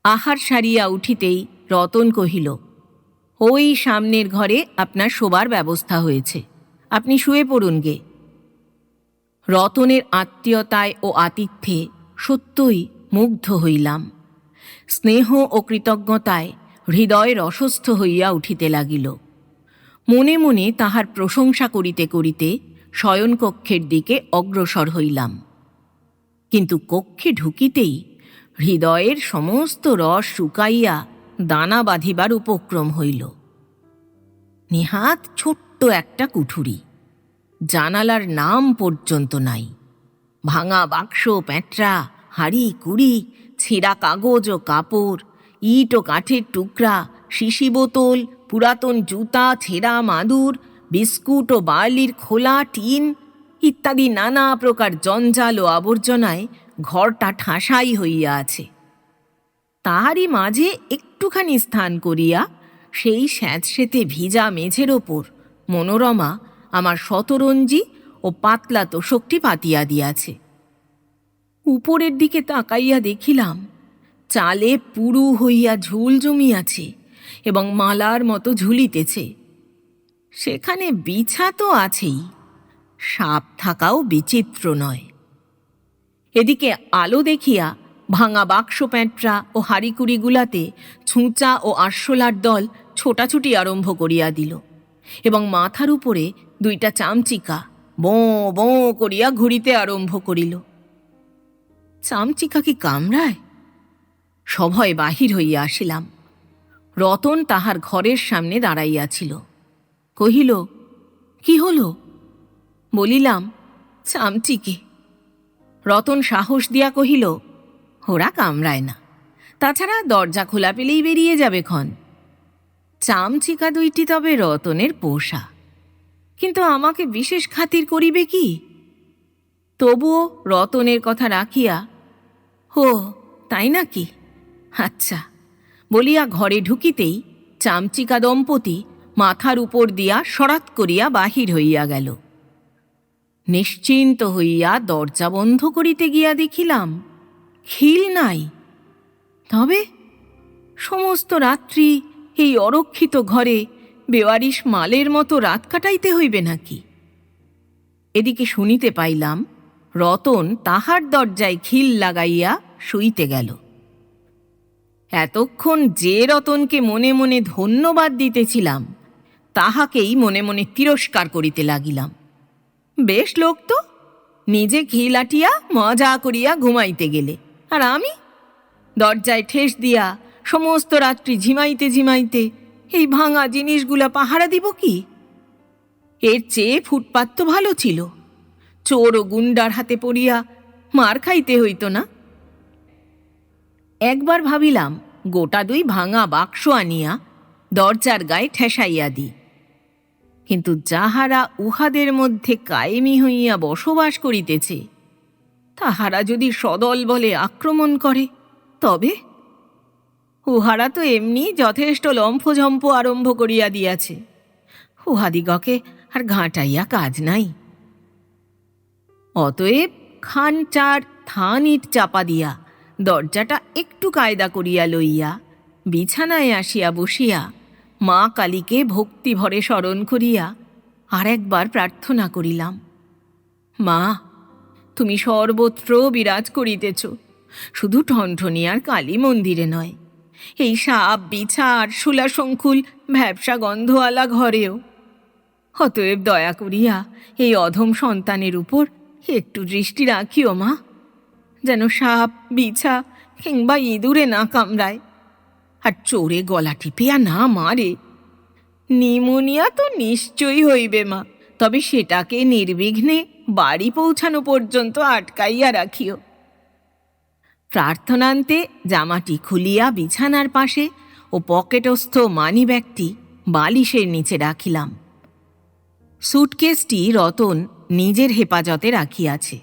আহার সারিয়া উঠিতেই রতন কহিল, ওই সামনের ঘরে আপনার শোবার ব্যবস্থা হয়েছে, আপনি শুয়ে পড়ুন গে। রতনের আত্মীয়তায় ও আতিথ্যে সত্যই মুগ্ধ হইলাম। স্নেহ ও কৃতজ্ঞতায় হৃদয় রসস্থ হইয়া উঠিতে লাগিল। মনে মনে তাহার প্রশংসা করিতে করিতে শয়নকক্ষের দিকে অগ্রসর হইলাম। কিন্তু কক্ষে ঢুকিতেই হৃদয়ের সমস্ত রস শুকাইয়া দানা বাঁধিবার উপক্রম হইল। নেহাত ছোট্ট একটা কুঠুরি, জানালার নাম পর্যন্ত নাই। ভাঙা বাক্স, প্যাঁটরা, হাঁড়ি কুড়ি, ছেঁড়া কাগজ ও কাপড়, ইট ও কাঠের টুকরা, শিশি বোতল, পুরাতন জুতা, ছেঁড়া মাদুর, বিস্কুট ও বার্লির খোলা টিন ইত্যাদি নানা প্রকার জঞ্জাল ও আবর্জনায় ঘরটা ঠাসাই হইয়া আছে। তাহারই মাঝে একটুখানি স্থান করিয়া সেই স্যাঁতসেঁতে ভিজা মেঝের ওপর মনোরমা আমার শতরঞ্জি ও পাতলা তোশকটি পাতিয়া দিয়াছে। উপরের দিকে তাকাইয়া দেখিলাম, চালে পুরু হইয়া ঝুল জমিয়াছে এবং মালার মতো ঝুলিতেছে। সেখানে বিছা তো আছেই, সাপ থাকাও বিচিত্র নয়। এদিকে আলো দেখিয়া ভাঙা বাক্স, প্যাঁটরা ও হাঁড়িকুড়িগুলাতে ছুঁচা ও আরশোলার দল ছোটাছুটি আরম্ভ করিয়া দিল, এবং মাথার উপরে 2টা চামচিকা বোঁ বোঁ করিয়া ঘুরিতে আরম্ভ করিল। চামচিকা কি কামড়ায়? সভয়ে বাহির হইয়া আসিলাম। রতন তাহার ঘরের সামনে দাঁড়াইয়াছিল। কহিল, কি হল? বলিলাম, চামচিকে। রতন সাহস দিয়া কহিল, ওরা কামড়ায় না, তাছাড়া দরজা খোলা পেলেই বেরিয়ে যাবে ক্ষণ। চামচিকা দুইটি তবে রতনের পোষা, কিন্তু আমাকে বিশেষ খাতির করিবে কি? তবুও রতনের কথা রাখিয়া, হো তাই নাকি, আচ্ছা বলিয়া ঘরে ঢুকিতেই চামচিকা দম্পতি মাথার উপর দিয়া সরাত করিয়া বাহির হইয়া গেল। নিশ্চিন্ত হইয়া দরজা বন্ধ করিতে গিয়া দেখিলাম খিল নাই। তবে সমস্ত রাত্রি এই অরক্ষিত ঘরে বেওয়ারিশ মালের মতো রাত কাটাইতে হইবে নাকি? এদিকে শুনিতে পাইলাম রতন তাহার দরজায় খিল লাগাইয়া শুইতে গেল। এতক্ষণ যে রতনকে মনে মনে ধন্যবাদ দিতেছিলাম, তাহাকেই মনে মনে তিরস্কার করিতে লাগিলাম। বেশ লোক তো, নিজে খিল আটিয়া মজা করিয়া ঘুমাইতে গেলে, আর আমি দরজায় ঠেস দিয়া সমস্ত রাত্রি ঝিমাইতে ঝিমাইতে এই ভাঙা জিনিসগুলা পাহারা দিব কি? এর চেয়ে ফুটপাত তো ভালো ছিল, চোর ও গুন্ডার হাতে পড়িয়া মার খাইতে হইত না। একবার ভাবিলাম গোটা দুই ভাঙা বাক্স আনিয়া দরজার গায়ে ঠেসাইয়া দিই, কিন্তু যাহারা উহাদের মধ্যে কায়েমি হইয়া বসবাস করিতেছে, তাহারা যদি সদল বলে আক্রমণ করে, তবে উহারা তো এমনি যথেষ্ট লম্ফঝম্প আরম্ভ করিয়া দিয়াছে, উহাদিগকে আর ঘাঁটাইয়া কাজ নাই। অতএব খান চার থান ইট চাপা দিয়া দরজাটা একটু কায়দা করিয়া লইয়া বিছানায় আসিয়া বসিয়া মা কালীকে ভক্তি ভরে স্মরণ করিয়া আর একবার প্রার্থনা করিলাম, মা তুমি সর্বত্র বিরাজ করিতেছ, শুধু ঠনঠনিয়ার কালী মন্দিরে নয়, এই সাপ বিছা আরশোলা শঙ্কুল ভ্যাবসা গন্ধওয়ালা ঘরেও। অতএব দয়া করিয়া এই অধম সন্তানের উপর একটু দৃষ্টি রাখিও মা, যেন সাপ বিছা কিংবা ইঁদুরে না কামড়ায়, আর চোরে গলা টিপিয়া না মারে। নিমোনিয়া তো নিশ্চয়ই হইবে মা, তবে সেটাকে নির্বিঘ্নে বাড়ি পৌঁছানো পর্যন্ত আটকাইয়া রাখিও। প্রার্থনান্তে জামাটি খুলিয়া বিছানার পাশে ও পকেটস্থ মানিব্যাগটি বালিশের নিচে রাখিলাম। সুটকেসটি রতন নিজের হেফাজতে রাখিয়াছে।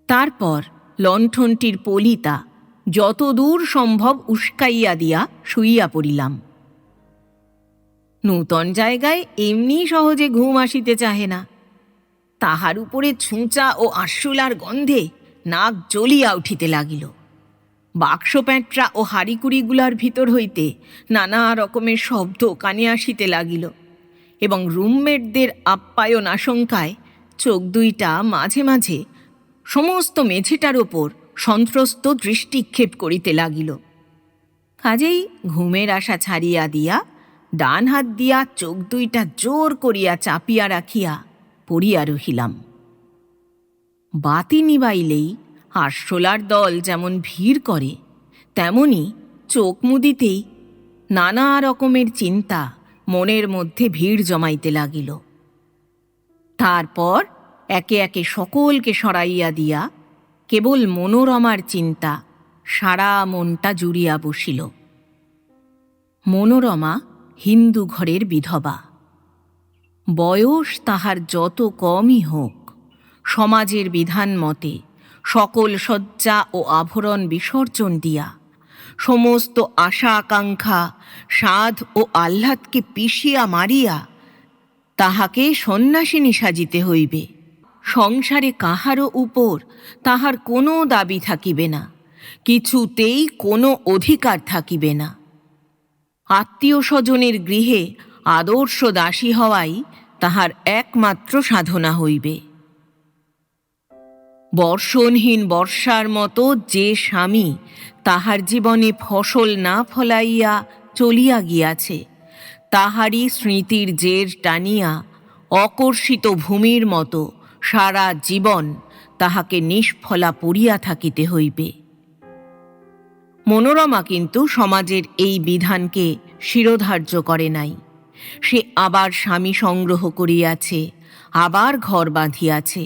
তারপর লণ্ঠনটির পলিতা যত দূর সম্ভব উস্কাইয়া দিয়া শুইয়া পড়িলাম। নূতন জায়গায় এমনি সহজে ঘুম আসিতে চাহে না, তাহার উপরে ছুঁচা ও আরশোলার গন্ধে নাক জ্বলিয়া উঠিতে লাগিল। বাক্স প্যাঁটরা ও হাঁড়িকুড়িগুলার ভিতর হইতে নানা রকমের শব্দ কানে আসিতে লাগিল, এবং রুমমেটদের আপ্যায়ন আশঙ্কায় চোখ দুইটা মাঝে মাঝে সমস্ত মেঝেটার ওপর সন্ত্রস্ত দৃষ্টিক্ষেপ করিতে লাগিল। কাজেই ঘুমের আশা ছাড়িয়া দিয়া ডান হাত দিয়া চোখ দুইটা জোর করিয়া চাপিয়া রাখিয়া পড়িয়া রহিলাম। বাতি নিবাইলেই আরশোলার দল যেমন ভিড় করে, তেমনি চোখ মুদিতেই নানা রকমের চিন্তা মনের মধ্যে ভিড় জমাইতে লাগিল। তারপর একে একে সকলকে সরাইয়া দিয়া কেবল মনোরমার চিন্তা সারা মনটা জুড়িয়া বসিল। মনোরমা হিন্দু ঘরের বিধবা। বয়স তাহার যত কমই হোক, সমাজের বিধান মতে সকল সজ্জা ও আভরণ বিসর্জন দিয়া সমস্ত আশা আকাঙ্ক্ষা সাধ ও আহ্লাদকে পিষিয়া মারিয়া তাহাকে সন্ন্যাসিনী সাজিতে হইবে। সংসারে কাহারও উপর তাহার কোনো দাবি থাকিবে না, কিছুতেই কোনো অধিকার থাকিবে না। আত্মীয় স্বজনের গৃহে আদর্শ দাসী হওয়াই তাহার একমাত্র সাধনা হইবে। বর্ষণহীন বর্ষার মতো যে স্বামী তাহার জীবনে ফসল না ফলাইয়া চলিয়া গিয়াছে, তাহারই স্মৃতির জের টানিয়া অকর্ষিত ভূমির মতো সারা জীবন তাহাকে নিষ্ফলা পড়িয়া থাকিতে হইবে। মনোরমা কিন্তু সমাজের এই বিধানকে শিরোধার্য করে নাই। সে আবার স্বামী সংগ্রহ করিয়াছে, আবার ঘর বাঁধিয়াছে,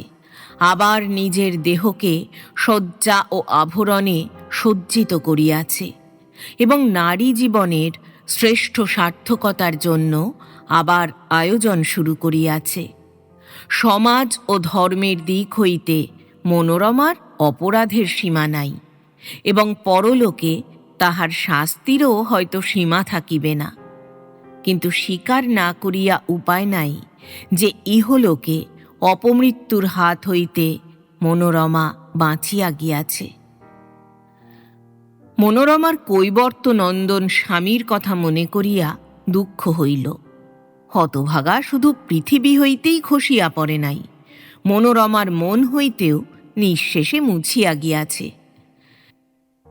আবার নিজের দেহকে সজ্জা ও আভরণে সজ্জিত করিয়াছে, এবং নারী জীবনের শ্রেষ্ঠ সার্থকতার জন্য আবার আয়োজন শুরু করিয়াছে। সমাজ ও ধর্মের দিক হইতে মনোরমার অপরাধের সীমা নাই, এবং পরলোকে তাহার শাস্তিরও হয়তো সীমা থাকিবে না। কিন্তু স্বীকার না করিয়া উপায় নাই যে ইহলোকে অপমৃত্যুর হাত হইতে মনোরমা বাঁচিয়া গিয়াছে। মনোরমার কৈবর্ত নন্দন স্বামীর কথা মনে করিয়া দুঃখ হইল। হতভাগা শুধু পৃথিবী হইতেই খসিয়া পড়ে নাই, মনোরমার মন হইতেও নিঃশেষে মুছিয়া গিয়াছে।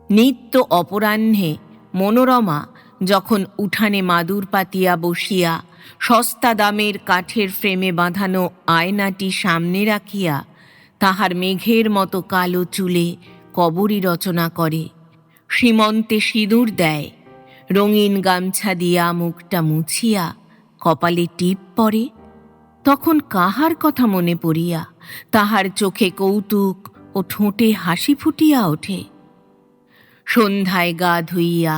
নিত্য অপরাহ্নে মনোরমা যখন উঠানে মাদুর পাতিয়া বসিয়া সস্তা দামের কাঠের ফ্রেমে বাঁধানো আয়নাটি সামনে রাখিয়া তাহার মেঘের মতো কালো চুলে কবরী রচনা করে, সীমন্তে সিঁদুর দেয়, রঙিন গামছা দিয়া মুখটা মুছিয়া কপালে টিপ পরে, তখন কাহার কথা মনে পড়িয়া তাহার চোখে কৌতুক ও ঠোঁটে হাসি ফুটিয়া ওঠে। সন্ধ্যায় গা ধুইয়া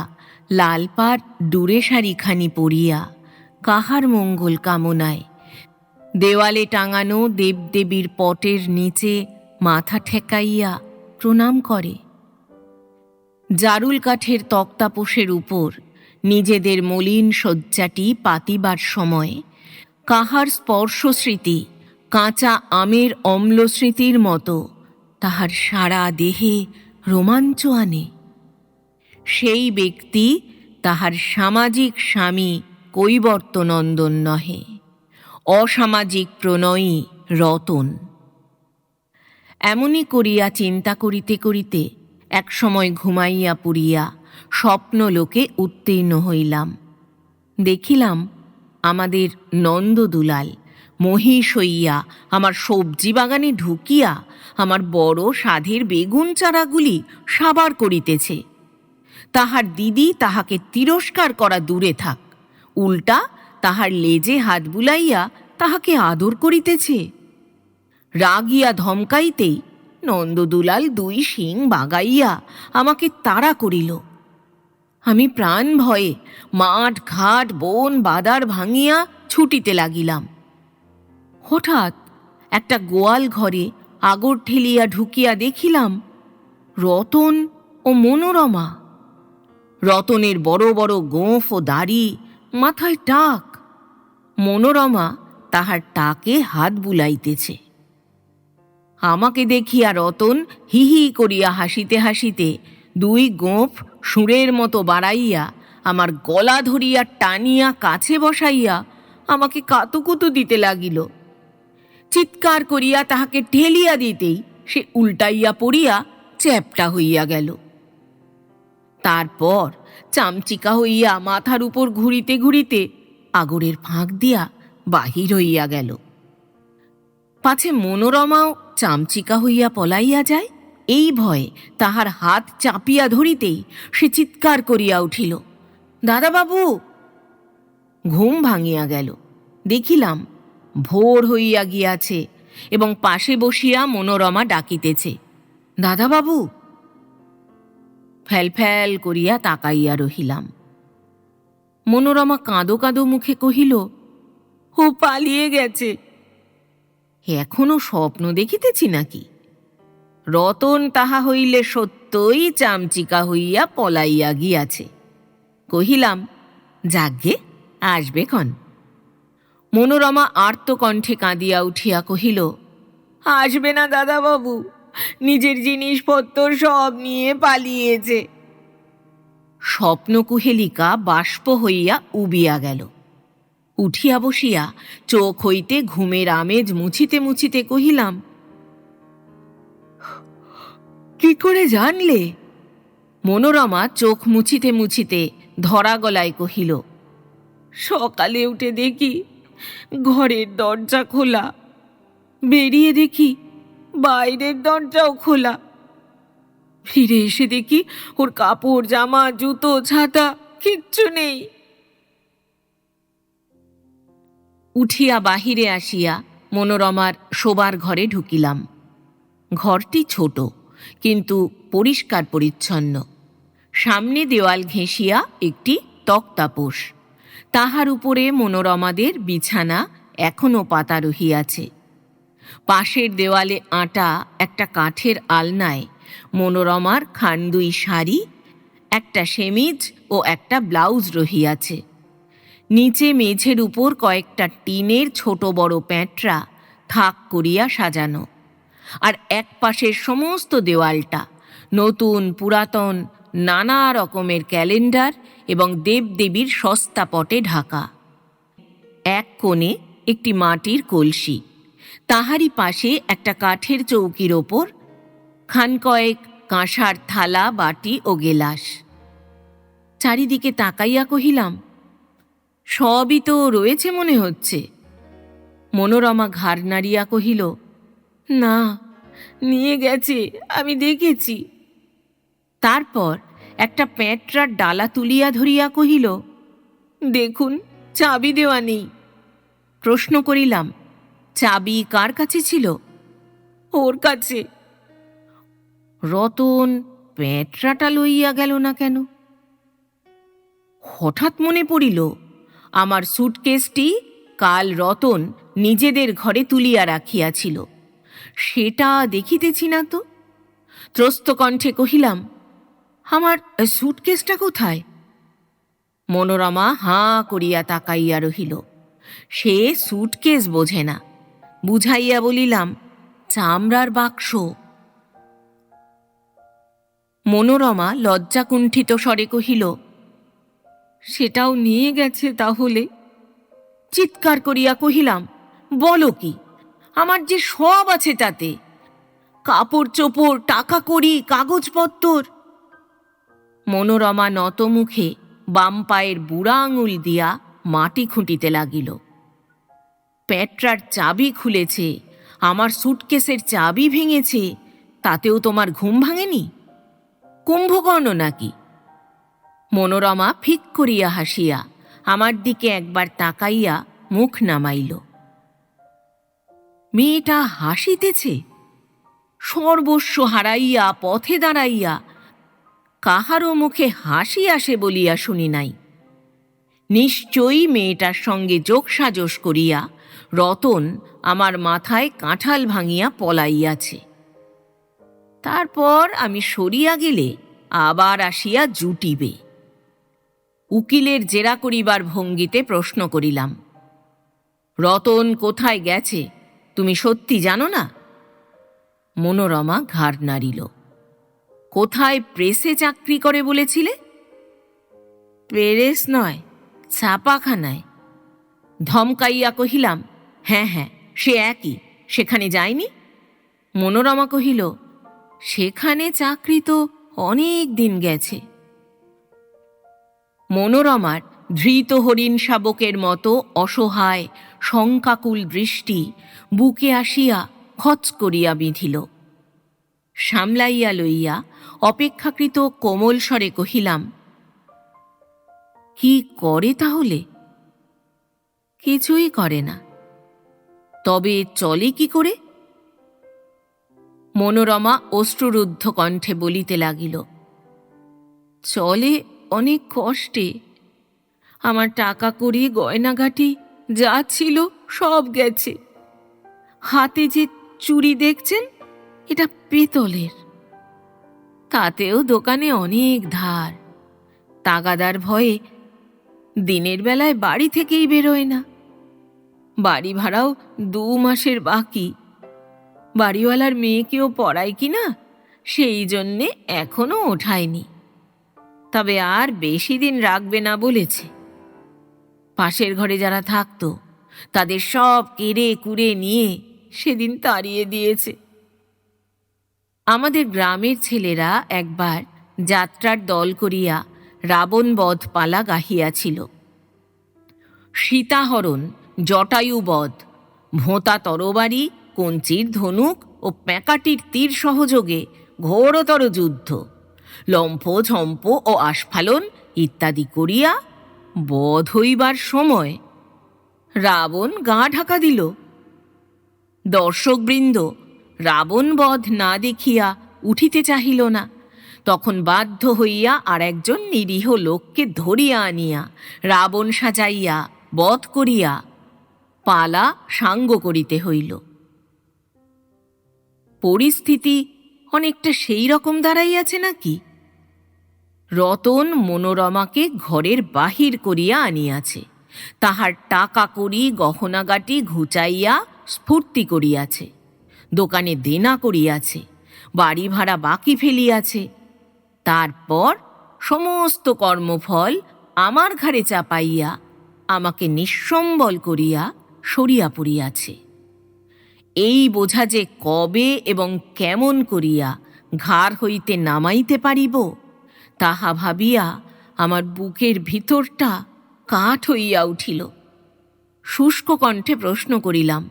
লাল পাড় ডুরে শাড়িখানি পরিয়া কাহার মঙ্গল কামনায় দেওয়ালে টাঙানো দেবদেবীর পটের নিচে মাথা ঠেকাইয়া প্রণাম করে। জারুল কাঠের তক্তাপোষের উপর নিজেদের মলিন শয্যাটি পাতিবার সময় কাহার স্পর্শস্মৃতি কাঁচা আমের অম্লস্মৃতির মতো তাহার সারা দেহে রোমাঞ্চ আনে। সেই ব্যক্তি তাহার সামাজিক স্বামী কৈবর্তনন্দন নহে, অসামাজিক প্রণয়ী রতন। এমনি করিয়া চিন্তা করিতে করিতে একসময় ঘুমাইয়া পড়িয়া স্বপ্নলোকে উত্তীর্ণ হইলাম। দেখিলাম আমাদের নন্দদুলাল মহিষ হইয়া আমার সবজি বাগানে ঢুকিয়া আমার বড় সাধের বেগুন চারাগুলি সাবার করিতেছে। তাহার দিদি তাহাকে তিরস্কার করা দূরে থাক, উল্টা তাহার লেজে হাত বুলাইয়া তাহাকে আদর করিতেছে। রাগিয়া ধমকাইতেই নন্দদুলাল দুই শিং বাগাইয়া আমাকে তাড়া করিল। আমি প্রাণ ভয়ে মাঠ ঘাট বন বাদার ভাঙিয়া ছুটিতে লাগিলাম। হঠাৎ একটা গোয়াল ঘরে আগর ঠেলিয়া ঢুকিয়া দেখিলাম রতন ও মনোরমা। রতনের বড় বড় গোঁফ ও দাড়ি, মাথায় টাক। মনোরমা তাহার টাকে হাত বুলাইতেছে। আমাকে দেখিয়া রতন হি হি করিয়া হাসিতে হাসিতে দুই গোঁফ সুরের মতো বাড়াইয়া আমার গলা ধরিয়া টানিয়া কাছে বসাইয়া আমাকে কাতুকুতু দিতে লাগিল। চিৎকার করিয়া তাহাকে ঠেলিয়া দিতেই সে উল্টাইয়া পড়িয়া চ্যাপ্টা হইয়া গেল। তারপর চামচিকা হইয়া মাথার উপর ঘুরিতে ঘুরিতে আগরের ফাঁক দিয়া বাহির হইয়া গেল। পাছে মনোরমাও চামচিকা হইয়া পলাইয়া যায়, এই ভয়ে তাহার হাত চাপিয়া ধরিতেই সে চিৎকার করিয়া উঠিল, দাদাবাবু! ঘুম ভাঙিয়া গেল। দেখিলাম ভোর হইয়া গিয়াছে এবং পাশে বসিয়া মনোরমা ডাকিতেছে, দাদাবাবু! ফ্যাল ফ্যাল করিয়া তাকাইয়া রহিলাম। মনোরমা কাঁদো কাঁদো মুখে কহিল, ও পালিয়ে গেছে। এখনো স্বপ্ন দেখিতেছি নাকি? রতন তাহা হইলে সত্যই চামচিকা হইয়া পলাইয়া গিয়াছে। কহিলাম, যাগ্গে, আসবে ক্ষণ। মনোরমা আর্তকণ্ঠে কাঁদিয়া উঠিয়া কহিল, আসবে না দাদাবাবু, নিজের জিনিসপত্র সব নিয়ে পালিয়েছে। স্বপ্নকুহেলিকা বাষ্প হইয়া উবিয়া গেল। উঠিয়া বসিয়া চোখ হইতে ঘুমের আমেজ মুছিতে মুছিতে কহিলাম, কি করে জানলে? মনোরমা চোখ মুছিতে মুছিতে ধরা গলায় কহিল, সকালে উঠে দেখি ঘরের দরজা খোলা, বেরিয়ে দেখি বাইরের দরজাও খোলা, ফিরে এসে দেখি ওর কাপড় জামা জুতো ছাতা কিচ্ছু নেই। উঠিয়া বাহিরে আসিয়া মনোরমার শোবার ঘরে ঢুকিলাম। ঘরটি ছোট, কিন্তু পরিষ্কার পরিচ্ছন্ন। সামনে দেওয়াল ঘেঁষিয়া একটি তক্তাপোষ, তাহার উপরে মনোরমাদের বিছানা এখনো পাতা রহিয়াছে। পাশের দেওয়ালে আঁটা একটা কাঠের আলনায় মনোরমার খান্ডুই শাড়ি, একটা সেমিজ ও একটা ব্লাউজ রহিয়াছে। নিচে মেঝের উপর কয়েকটা টিনের ছোট বড় প্যাঁটরা থাক করিয়া সাজানো, আর এক পাশের সমস্ত দেওয়ালটা নতুন পুরাতন নানা রকমের ক্যালেন্ডার এবং দেবদেবীর সস্তা পটে ঢাকা। এক কোণে একটি মাটির কলসি, তাহারই পাশে একটা কাঠের চৌকির ওপর খানকয়েক কাঁসার থালা, বাটি ও গেলাস। চারিদিকে তাকাইয়া কহিলাম, সবই তো রয়েছে মনে হচ্ছে। মনোরমা ঘাড় নাড়িয়া কহিল, না, নিয়ে গেছে, আমি দেখেছি। তারপর একটা প্যাঁটরার ডালা তুলিয়া ধরিয়া কহিল, দেখুন, চাবি দেওয়া নেই। প্রশ্ন করিলাম, চাবি কার কাছে ছিল? ওর কাছে। রতন প্যাঁটরাটা লইয়া গেল না কেন? হঠাৎ মনে পড়িল, আমার সুটকেসটি কাল রতন নিজেদের ঘরে তুলিয়া রাখিয়াছিল, সেটা দেখিতেছি না তো। ত্রস্ত কণ্ঠে কহিলাম, আমার সুটকেসটা কোথায়? মনোরমা হাঁ করিয়া তাকাইয়া রহিল। সে সুটকেস বোঝে না। বুঝাইয়া বলিলাম, চামড়ার বাক্স। মনোরমা লজ্জাকুণ্ঠিত স্বরে কহিল, সেটাও নিয়ে গেছে তাহলে? চিৎকার করিয়া কহিলাম, বলো কি? আমার যে সব আছে তাতে, কাপড় চোপড়, টাকা কড়ি, কাগজপত্তর। মনোরমা নত মুখে বাম পায়ের বুড়া আঙুল দিয়া মাটি খুঁটিতে লাগিল। প্যাঁটরার চাবি খুলেছে, আমার সুটকেসের চাবি ভেঙেছে, তাতেও তোমার ঘুম ভাঙেনি? কুম্ভকর্ণ নাকি? মনোরমা ফিক করিয়া হাসিয়া আমার দিকে একবার তাকাইয়া মুখ নামাইল। মেয়েটা হাসিতেছে। সর্বস্ব হারাইয়া পথে দাঁড়াইয়া কাহারও মুখে হাসি আসে বলিয়া শুনি নাই। নিশ্চয়ই মেয়েটার সঙ্গে যোগসাজশ করিয়া রতন আমার মাথায় কাঁঠাল ভাঙিয়া পলাইয়াছে। তারপর আমি সরিয়া গেলে আবার আসিয়া জুটিবে। উকিলের জেরা করিবার ভঙ্গিতে প্রশ্ন করিলাম, রতন কোথায় গেছে তুমি সত্যি জানো না? মনোরমা ঘাড় নাড়িল। কোথায় প্রেসে চাকরি করে বলেছিলে? প্রেস নয়, ছাপাখানায়। ধমকাইয়া কহিলাম, হ্যাঁ হ্যাঁ, সে একই, সেখানে যায়নি? মনোরমা কহিল, সেখানে চাকরি তো অনেক দিন গেছে। মনোরমার ধৃত হরিণ শাবকের মতো অসহায় শঙ্কাকুল দৃষ্টি বুকে আসিয়া খচ করিয়া বিঁধিল। সামলাইয়া লইয়া অপেক্ষাকৃত কোমল স্বরে কহিলাম, কি করে তাহলে? কিছুই করে না। তবে চলে কি করে? মনোরমা অশ্রুরুদ্ধ কণ্ঠে বলিতে লাগিল, চলে অনেক কষ্টে। আমার টাকা কড়ি, গয়নাগাটি যা ছিল সব গেছে। হাতে যে চুড়ি দেখছেন, এটা পেতলের। তাতেও দোকানে অনেক ধার। তাগাদার ভয়ে দিনের বেলায় বাড়ি থেকেই বেরোয় না। বাড়ি ভাড়াও 2 মাসের বাকি। বাড়িওয়ালার মেয়েকেও পড়ায় কিনা, সেই জন্যে এখনো ওঠায়নি। তবে আর বেশি দিন রাখবে না বলেছে। পাশের ঘরে যারা থাকতো তাদের সব কেড়ে কুড়ে নিয়ে সেদিন তাড়িয়ে দিয়েছে। আমাদের গ্রামের ছেলেরা একবার যাত্রার দল করিয়া রাবণ বধ পালা গাহিয়াছিল। সীতাহরণ, জটায়ু বধ, ভোঁতা তরবারি, কঞ্চির ধনুক ও প্যাঁকাটির তীর সহযোগে ঘোরতর যুদ্ধ, লম্ফ ঝম্প ও আস্ফালন ইত্যাদি করিয়া বধ হইবার সময় রাবণ গা ঢাকা দিল। দর্শকবৃন্দ রাবণ বধ না দেখিয়া উঠিতে চাহিল না, তখন বাধ্য হইয়া আর একজন নিরীহ লোককে ধরিয়া আনিয়া রাবণ সাজাইয়া বধ করিয়া পালা সাঙ্গ করিতে হইল। পরিস্থিতি অনেকটা সেই রকম দাঁড়াইয়াছে নাকি? রতন মনোরমাকে ঘরের বাহির করিয়া আনিয়াছে, তাহার টাকা কড়ি গহনাগাটি ঘুচাইয়া স্ফূর্তি করিয়াছে, দোকানে দেনা করিয়াছে, বাড়ি ভাড়া বাকি ফেলিয়াছে। তারপর সমস্ত কর্মফল আমার ঘাড়ে চাপাইয়া আমাকে নিঃসম্বল করিয়া সরিয়া পড়িয়াছে। এই বোঝা যে কবে এবং কেমন করিয়া ঘাড় হইতে নামাইতে পারিব, তাহা ভাবিয়া আমার বুকের ভিতরটা কাঠ হইয়া উঠিল। শুষ্ক কণ্ঠে প্রশ্ন করিলাম,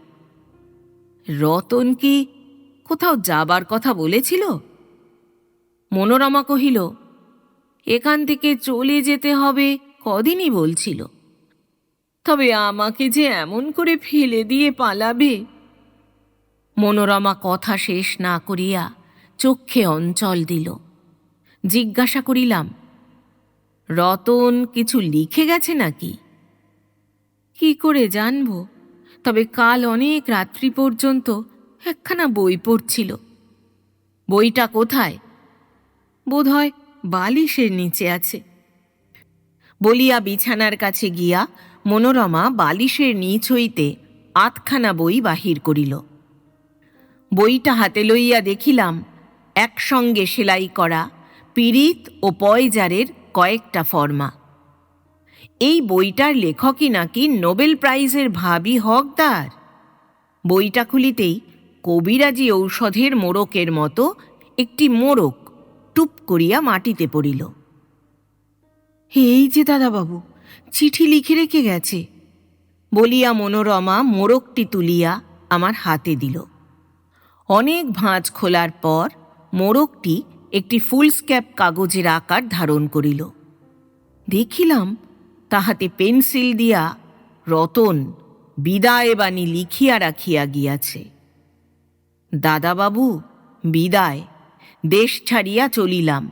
রতন কি কোথাও যাবার কথা বলেছিল? মনোরমা কহিল, এখান থেকে চলে যেতে হবে কদিনই বলছিল, তবে আমাকে যে এমন করে ফেলে দিয়ে পালাবে। মনোরমা কথা শেষ না করিয়া চক্ষে অঞ্চল দিল। জিজ্ঞাসা করিলাম, রতন কিছু লিখে গেছে নাকি? কি করে জানব, তবে কাল অনেক রাত্রি পর্যন্ত একখানা বই পড়ছিল। বইটা কোথায়? বোধহয় বালিশের নিচে আছে। বলিয়া বিছানার কাছে গিয়া মনোরমা বালিশের নিচ হইতে আধখানা বই বাহির করিল। বইটা হাতে লইয়া দেখিলাম একসঙ্গে সেলাই করা পীড়িত ও পয়জারের কয়েকটা ফর্মা। এই বইটার লেখকই নাকি নোবেল প্রাইজের ভাবি হকদার। বইটা খুলিতেই কবিরাজি ঔষধের মোড়কের মতো একটি মোড়ক টুপ করিয়া মাটিতে পড়িল। এই যে দাদাবাবু, চিঠি লিখে রেখে গেছে, বলিয়া মনোরমা মোড়কটি তুলিয়া আমার হাতে দিল। অনেক ভাঁজ খোলার পর মোড়কটি একটি ফুলস্ক্যাপ কাগজের আকার ধারণ করিল। দেখিলাম তাহাতে পেন্সিল দিয়া রতন বিদায় বাণী লিখিয়া রাখিয়া গিয়াছে। দাদাবাবু, বিদায়, দেশ ছাড়িয়া চলিলাম,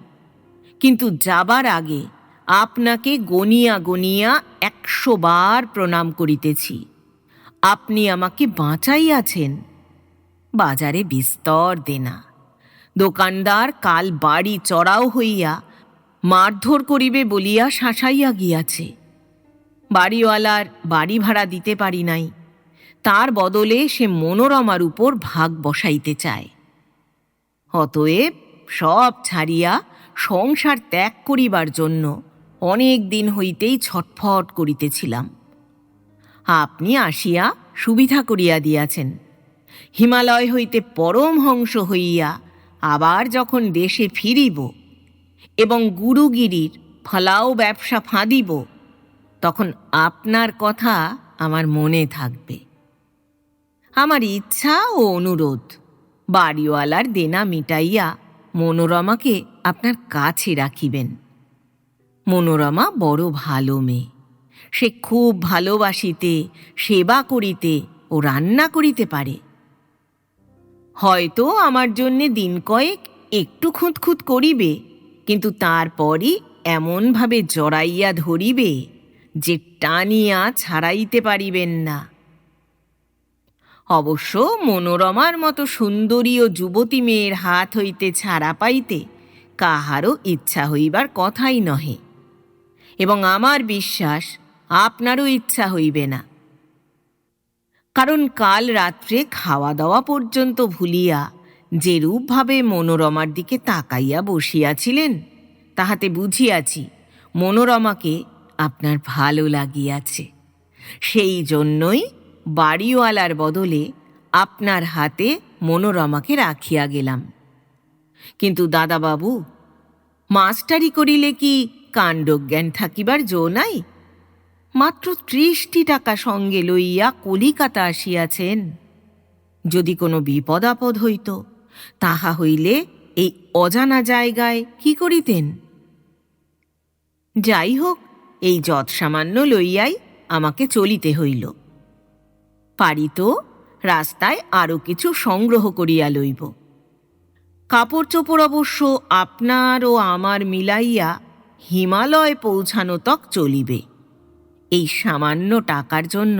কিন্তু যাবার আগে আপনাকে গনিয়া গনিয়া 100 বার প্রণাম করিতেছি। আপনি আমাকে বাঁচাইয়াছেন। বাজারে বিস্তর দেনা, দোকানদার কাল বাড়ি চড়াও হইয়া মারধর করিবে বলিয়া শাসাইয়া গিয়াছে। বাড়িওয়ালার বাড়ি ভাড়া দিতে পারি নাই, তার বদলে সে মনোরমার উপর ভাগ বসাইতে চায়। অতএব সব ছাড়িয়া সংসার ত্যাগ করিবার জন্য অনেক দিন হইতেই ছটফট করিতেছিলাম। আপনি আসিয়া সুবিধা করিয়া দিয়াছেন। হিমালয় হইতে পরমহংস হইয়া আবার যখন দেশে ফিরিব এবং গুরুগিরির ফলাও ব্যবসা ফাঁদিব, তখন আপনার কথা আমার মনে থাকবে। আমার ইচ্ছা ও অনুরোধ, বাড়িওয়ালার দেনা মিটাইয়া মনোরমাকে আপনার কাছে রাখিবেন। মনোরমা বড় ভালো মেয়ে, সে খুব ভালোবাসিতে, সেবা করিতে ও রান্না করিতে পারে। হয়তো আমার জন্যে দিন কয়েক একটু খুঁতখুত করিবে, কিন্তু তারপরই এমনভাবে জড়াইয়া ধরিবে যে টানিয়া ছাড়াইতে পারিবেন না। অবশ্য মনোরমার মতো সুন্দরী ও যুবতী মেয়ের হাত হইতে ছাড়া পাইতে কাহারও ইচ্ছা হইবার কথাই নহে, এবং আমার বিশ্বাস আপনারও ইচ্ছা হইবে না। কারণ কাল রাত্রে খাওয়া দাওয়া পর্যন্ত ভুলিয়া যেরূপভাবে মনোরমার দিকে তাকাইয়া বসিয়াছিলেন, তাহাতে বুঝিয়াছি মনোরমাকে আপনার ভালো লাগিয়াছে। সেই জন্যই বাড়িওয়ালার বদলে আপনার হাতে মনোরমাকে রাখিয়া গেলাম। কিন্তু দাদাবাবু, মাস্টারি করিলে কি কাণ্ডজ্ঞান থাকিবার জো নাই? মাত্র 30টি টাকা সঙ্গে লইয়া কলিকাতা আসিয়াছেন। যদি কোনো বিপদ আপদ হইত, তাহা হইলে এই অজানা জায়গায় কি করিতেন? যাই হোক, এই যৎসামান্য লইয়াই আমাকে চলিতে হইল। পারিত রাস্তায় আরও কিছু সংগ্রহ করিয়া লইব। কাপড় চোপড় অবশ্য আপনার ও আমার মিলাইয়া হিমালয় পৌঁছানো তক চলিবে। এই সামান্য টাকার জন্য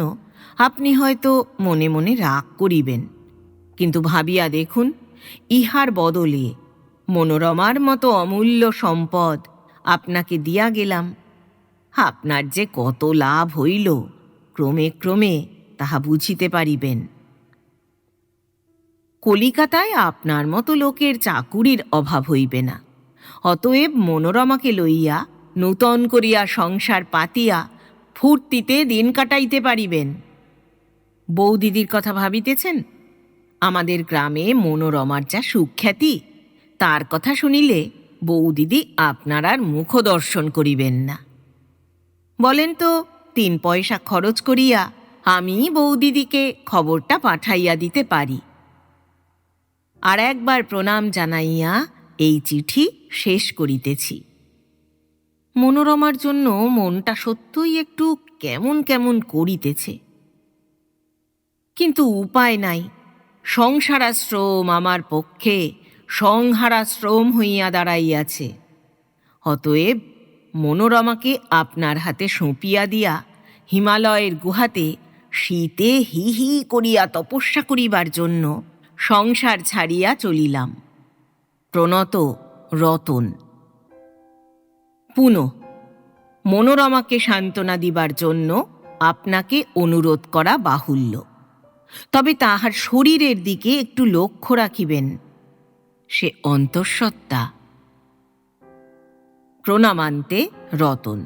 আপনি হয়তো মনে মনে রাগ করিবেন, কিন্তু ভাবিয়া দেখুন, ইহার বদলে মনোরমার মতো অমূল্য সম্পদ আপনাকে দিয়া গেলাম। আপনার যে কত লাভ হইল ক্রমে ক্রমে তাহা বুঝিতে পারিবেন। কলিকাতায় আপনার মতো লোকের চাকুরির অভাব হইবে না। অতএব মনোরমাকে লইয়া নূতন করিয়া সংসার পাতিয়া ফুর্তিতে দিন কাটাইতে পারিবেন। বৌদিদির কথা ভাবিতেছেন? আমাদের গ্রামে মনোরমার যা সুখ্যাতি, তার কথা শুনিলে বৌদিদি আপনার আর মুখ দর্শন করিবেন না। বলেন তো, 3 পয়সা খরচ করিয়া আমি বৌদিদিকে খবরটা পাঠাইয়া দিতে পারি। আর একবার প্রণাম জানাইয়া এই চিঠি শেষ করিতেছি। মনোরমার জন্য মনটা সত্যই একটু কেমন কেমন করিতেছে, কিন্তু উপায় নাই। সংসারাশ্রম আমার পক্ষে সংহারাশ্রম হইয়া দাঁড়াইয়াছে। অতএব মনোরমাকে আপনার হাতে সঁপিয়া দিয়া হিমালয়ের গুহাতে শীতে হি হি করিয়া তপস্যা করিবার জন্য সংসার ছাড়িয়া চলিলাম। প্রণত, রতন। পুনঃ মনোরমাকে সান্ত্বনা দিবার জন্য আপনাকে অনুরোধ করা বাহুল্য, তবে তাহার শরীরের দিকে একটু লক্ষ্য রাখিবেন। সে অন্তঃসত্ত্বা। প্রণামান্তে, রতন।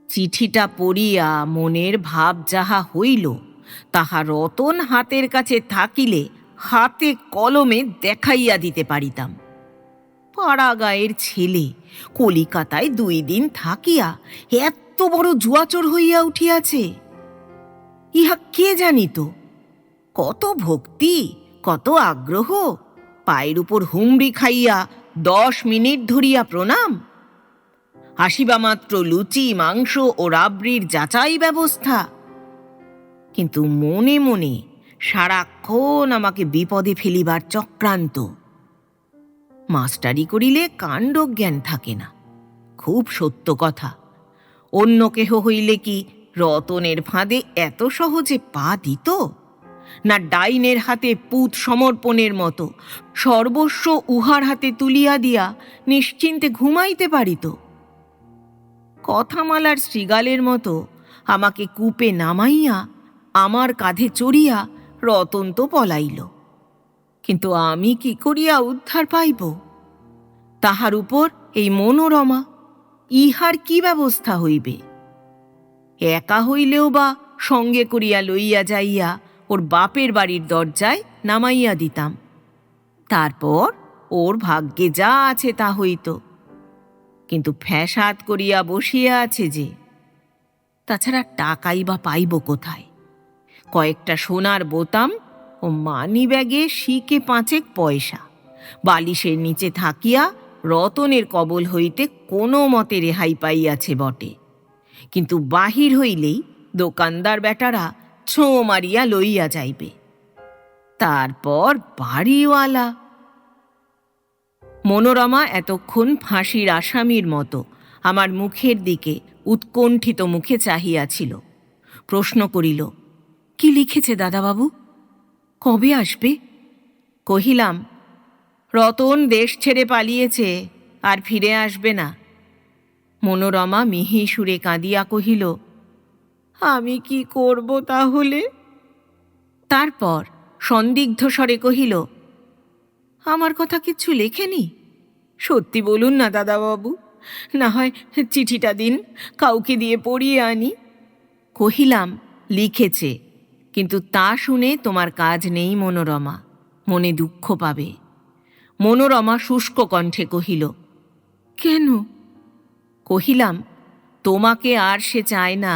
চিঠিটা পড়িয়া মনের ভাব যাহা হইল তাহা রতন হাতের কাছে থাকিলে হাতে কলমে দেখাইয়া দিতে পারিতাম। পাড়াগাঁয়ের ছেলে কলিকাতায় 2 দিন থাকিয়া এত বড় জুয়াচোর হইয়া উঠিয়াছে, ইহা কে জানিত? কত ভক্তি, কত আগ্রহ! পায়ের উপর হুমড়ি খাইয়া 10 মিনিট ধরিয়া প্রণাম। আসিবা মাত্র লুচি, মাংস ও রাবড়ির যাচাই ব্যবস্থা। কিন্তু মনে মনে সারাক্ষণ আমাকে বিপদে ফেলিবার চক্রান্ত। মাস্টারি করিলে কাণ্ডজ্ঞান থাকে না, খুব সত্য কথা। অন্য কেহ হইলে কি রতনের ফাঁদে এত সহজে পা দিত? না ডাইনের হাতে পুত সমর্পণের মতো সর্বস্ব উহার হাতে তুলিয়া দিয়া নিশ্চিন্তে ঘুমাইতে পারিত? কথামালার শৃগালের মতো আমাকে কূপে নামাইয়া আমার কাঁধে চড়িয়া রতন তো পলাইল, কিন্তু আমি কি করিয়া উদ্ধার পাইব? তাহার উপর এই মনোরমা, ইহার কি ব্যবস্থা হইবে? একা হইলেও বা সঙ্গে করিয়া লইয়া যাইয়া ওর বাপের বাড়ির দরজায় নামাইয়া দিতাম। তারপর ওর ভাগ্যে যা আছে তা হইত। কিন্তু ফ্যাসাদ করিয়া বসিয়া আছে যে। তাছাড়া টাকাই বা পাইব কোথায়? কয়েকটা সোনার বোতাম ও মানি ব্যাগে শিকে 5 পয়সা বালিশের নিচে থাকিয়া রতনের কবল হইতে কোনো মতে রেহাই পাইয়াছে বটে, কিন্তু বাহির হইলেই দোকানদার বেটারা ছোঁ মারিয়া লইয়া যাইবে। তারপর বাড়িওয়ালা। মনোরমা এতক্ষণ ফাঁসির আসামির মতো আমার মুখের দিকে উৎকণ্ঠিত মুখে চাহিয়াছিল। প্রশ্ন করিল, কি লিখেছে দাদাবাবু? কবে আসবে? কহিলাম, রতন দেশ ছেড়ে পালিয়েছে, আর ফিরে আসবে না। মনোরমা মিহি সুরে কাঁদিয়া কহিল, আমি কি করব তাহলে? তারপর সন্দিগ্ধ স্বরে কহিল, আমার কথা কিচ্ছু লেখেনি? সত্যি বলুন না দাদাবাবু, না হয় চিঠিটা দিন, কাউকে দিয়ে পড়িয়ে আনি। কহিলাম, লিখেছে, কিন্তু তা শুনে তোমার কাজ নেই মনোরমা, মনে দুঃখ পাবে। মনোরমা শুষ্ক কণ্ঠে কহিল, কেন? কহিলাম, তোমাকে আর সে চায় না,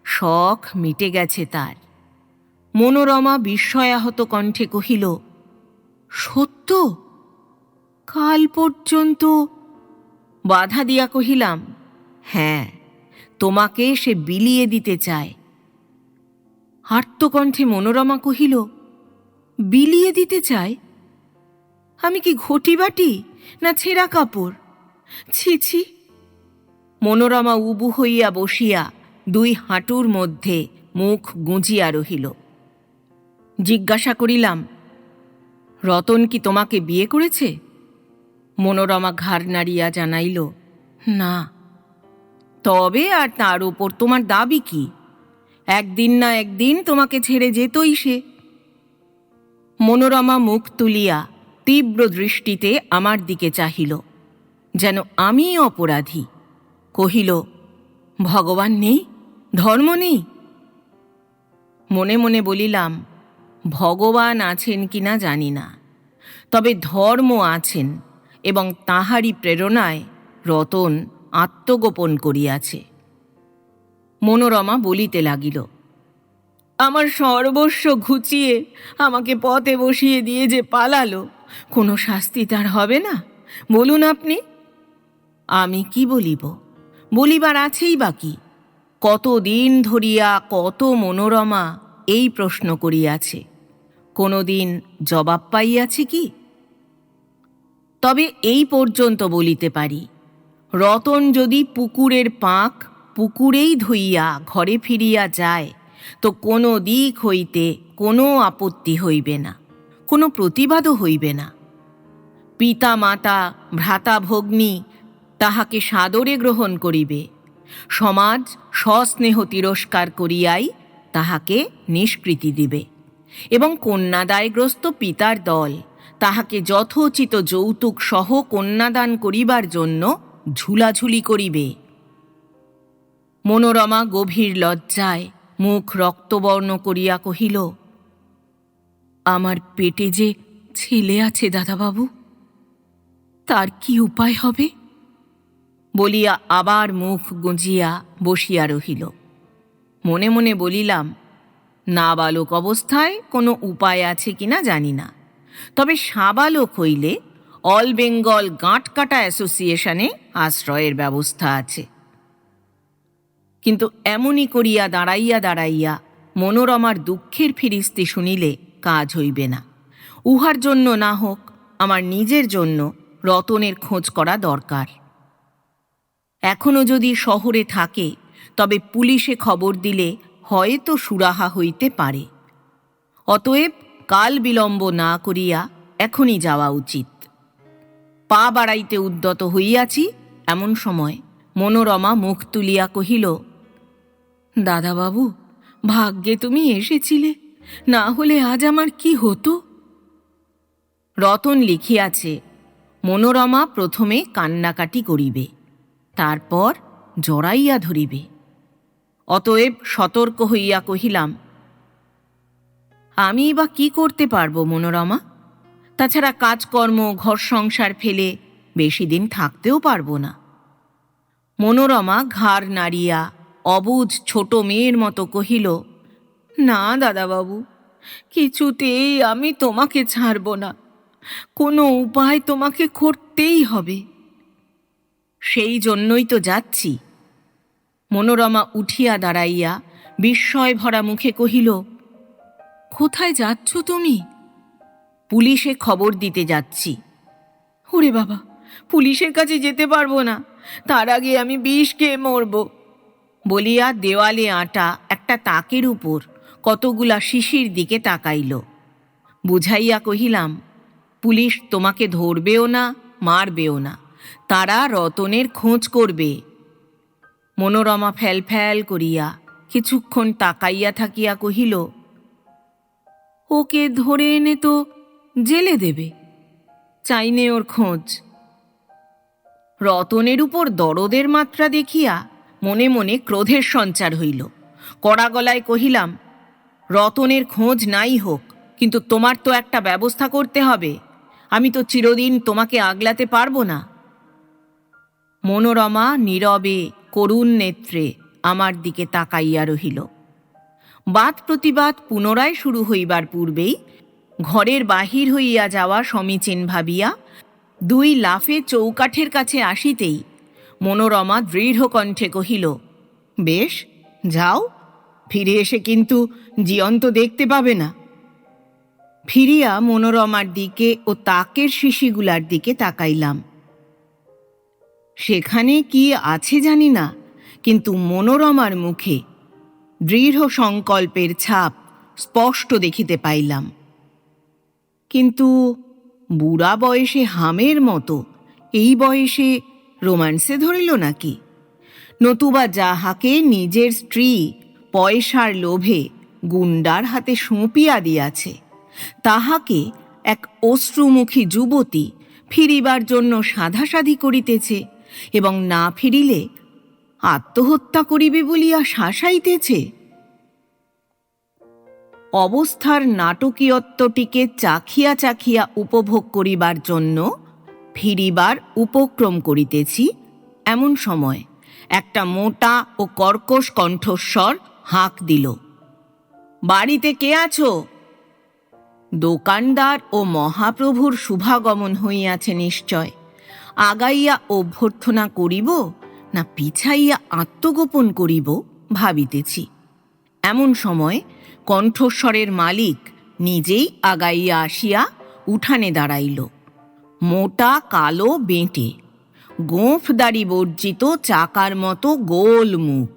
শখ মিটে গেছে তার। মনোরমা বিস্ময়াহত কণ্ঠে কহিল, সত্য? কাল পর্যন্ত? বাধা দিয়া কহিলাম, হ্যাঁ, তোমাকে সে বিলিয়ে দিতে চায়। আর্তকণ্ঠে মনোরমা কহিল, বিলিয়ে দিতে চায়? আমি কি ঘটি বাটি না ছেঁড়া কাপড়? ছি ছি। মনোরমা উবু হইয়া বসিয়া দুই হাঁটুর মধ্যে মুখ গুঁজিয়া রহিল। জিজ্ঞাসা করিলাম, রতন কি তোমাকে বিয়ে করেছে? মনোরমা ঘাড় নাড়িয়া জানাইল, না। তবে আর তার উপর তোমার দাবি কি? একদিন না একদিন তোমাকে ছেড়ে যেতই সে। মনোরমা মুখ তুলিয়া তীব্র দৃষ্টিতে আমার দিকে চাহিল, যেন আমি অপরাধী। কহিল, ভগবান নেই, ধর্ম নেই? মনে মনে বলিলাম, ভগবান আছেন কিনা জানি না, তবে ধর্ম আছেন, এবং তাহারই প্রেরণায় রতন আত্মগোপন করিয়াছে। মনোরমা বলিতে লাগিল, আমার সর্বস্ব ঘুচিয়ে আমাকে পথে বসিয়ে দিয়ে যে পালালো, কোনো শাস্তি তার হবে না? বলুন আপনি। আমি কি বলিব? বলিবার আছেই বাকি। কতদিন ধরিয়া কত মনোরমা এই প্রশ্ন করিয়াছে, কোনোদিন জবাব পাইয়াছি কি? তবে এই পর্যন্ত বলিতে পারি, রতন যদি পুকুরের পাঁক পুকুরেই ধুইয়া ঘরে ফিরিয়া যায়, তো কোনো দিক হইতে কোনো আপত্তি হইবে না, কোনো প্রতিবাদও হইবে না। পিতা মাতা ভ্রাতা ভগ্নী তাহাকে সাদরে গ্রহণ করিবে, সমাজ সস্নেহ তিরস্কার করিয়াই তাহাকে নিষ্কৃতি দিবে, এবং কন্যাদায়গ্রস্ত পিতার দল তাহাকে যথোচিত যৌতুক সহ কন্যাদান করিবার জন্য ঝুলাঝুলি করিবে। মনোরমা গভীর লজ্জায় মুখ রক্তবর্ণ করিয়া কহিল, আমার পেটে যে ছেলে আছে দাদাবাবু, তার কি উপায় হবে? বলিয়া আবার মুখ গুঁজিয়া বসিয়া রহিল। মনে মনে বলিলাম, নাবালক অবস্থায় কোনো উপায় আছে কিনা জানি না, তবে সাবালক হইলে অল বেঙ্গল গাঁটকাটা অ্যাসোসিয়েশনে আশ্রয়ের ব্যবস্থা আছে। কিন্তু এমনি করিয়া দাঁড়াইয়া দাঁড়াইয়া মনোরমার দুঃখের ফিরিস্তি শুনিলে কাজ হইবে না। উহার জন্য না হোক, আমার নিজের জন্য রতনের খোঁজ করা দরকার। এখনো যদি শহরে থাকে, তবে পুলিশে খবর দিলে হয়তো সুরাহা হইতে পারে। অতএব কাল বিলম্ব না করিয়া এখনই যাওয়া উচিত। পা বাড়াইতে উদ্যত হইয়াছি, এমন সময় মনোরমা মুখ তুলিয়া কহিল, দাদাবাবু, ভাগ্যে তুমি এসেছিলে, না হলে আজ আমার কি হতো? রতন লিখিয়াছে, মনোরমা প্রথমে কান্নাকাটি করিবে, তারপর জড়াইয়া ধরিবে। অতএব সতর্ক হইয়া কহিলাম, আমি বা কি করতে পারব মনোরমা? তাছাড়া কাজকর্ম ঘর সংসার ফেলে বেশি দিন থাকতেও পারব না। মনোরমা ঘাড় নাড়িয়া অবুঝ ছোট মেয়ের মতো কহিল, না দাদাবাবু, কিছুতেই আমি তোমাকে ছাড়ব না, কোনো উপায় তোমাকে করতেই হবে। সেই জন্যই তো যাচ্ছি। মনোরমা উঠিয়া দাঁড়াইয়া বিস্ময় ভরা মুখে কহিল, কোথায় যাচ্ছ তুমি? পুলিশে খবর দিতে যাচ্ছি। ওরে বাবা, পুলিশের কাছে যেতে পারবো না, তার আগে আমি বিষ খেয়ে মরব। বলিয়া দেওয়ালে আঁটা একটা তাকের উপর কতগুলা শিশির দিকে তাকাইল। বুঝাইয়া কহিলাম, পুলিশ তোমাকে ধরবেও না, মারবেও না, তারা রতনের খোঁজ করবে। মনোরমা ফ্যাল ফ্যাল করিয়া কিছুক্ষণ তাকাইয়া থাকিয়া কহিল, ওকে ধরে এনে তো জেলে দেবে, চাইনে ওর খোঁজ। রতনের উপর দরদের মাত্রা দেখিয়া মনে মনে ক্রোধের সঞ্চার হইল। কড়া গলায় কহিলাম, রতনের খোঁজ নাই হোক, কিন্তু তোমার তো একটা ব্যবস্থা করতে হবে। আমি তো চিরদিন তোমাকে আগলাতে পারবো না। মনোরমা নীরবে করুণ নেত্রে আমার দিকে তাকাইয়া রহিল। বাদ প্রতিবাদ পুনরায় শুরু হইবার পূর্বেই ঘরের বাহির হইয়া যাওয়া সমীচীন ভাবিয়া দুই লাফে চৌকাঠের কাছে আসিতেই মনোরমা দৃঢ় কণ্ঠে কহিল, বেশ, যাও, ফিরে এসে কিন্তু জীয়ন্ত দেখতে পাবে না। ফিরিয়া মনোরমার দিকে ও তাকের শিশিগুলার দিকে তাকাইলাম। সেখানে কি আছে জানি না, কিন্তু মনোরমার মুখে দৃঢ় সংকল্পের ছাপ স্পষ্ট দেখিতে পাইলাম। কিন্তু বুড়া বয়সে হামের মতো এই বয়সে রোম্যান্সে ধরিল নাকি? নতুবা যাহাকে নিজের স্ত্রী পয়সার লোভে গুন্ডার হাতে সঁপিয়া দিয়াছে, তাহাকে এক অশ্রুমুখী যুবতী ফিরিবার জন্য সাধাসাধি করিতেছে এবং না ফিরিলে আত্মহত্যা করিবে বলিয়া শাসাইতেছে। অবস্থার নাটকীয়ত্বটিকে চাখিয়া চাখিয়া উপভোগ করিবার জন্য ফিরিবার উপক্রম করিতেছি, এমন সময় একটা মোটা ও কর্কশ কণ্ঠস্বর হাঁক দিল, বাড়িতে কে আছো? দোকানদার ও মহাপ্রভুর শুভাগমন হইয়াছে নিশ্চয়। আগাইয়া অভ্যর্থনা করিব না পিছাইয়া আত্মগোপন করিব ভাবিতেছি। এমন সময় কণ্ঠস্বরের মালিক নিজেই আগাইয়া আসিয়া উঠানে দাঁড়াইল। মোটা কালো বেঁটে, গোঁফদাড়ি বর্জিত চাকার মতো গোল মুখ,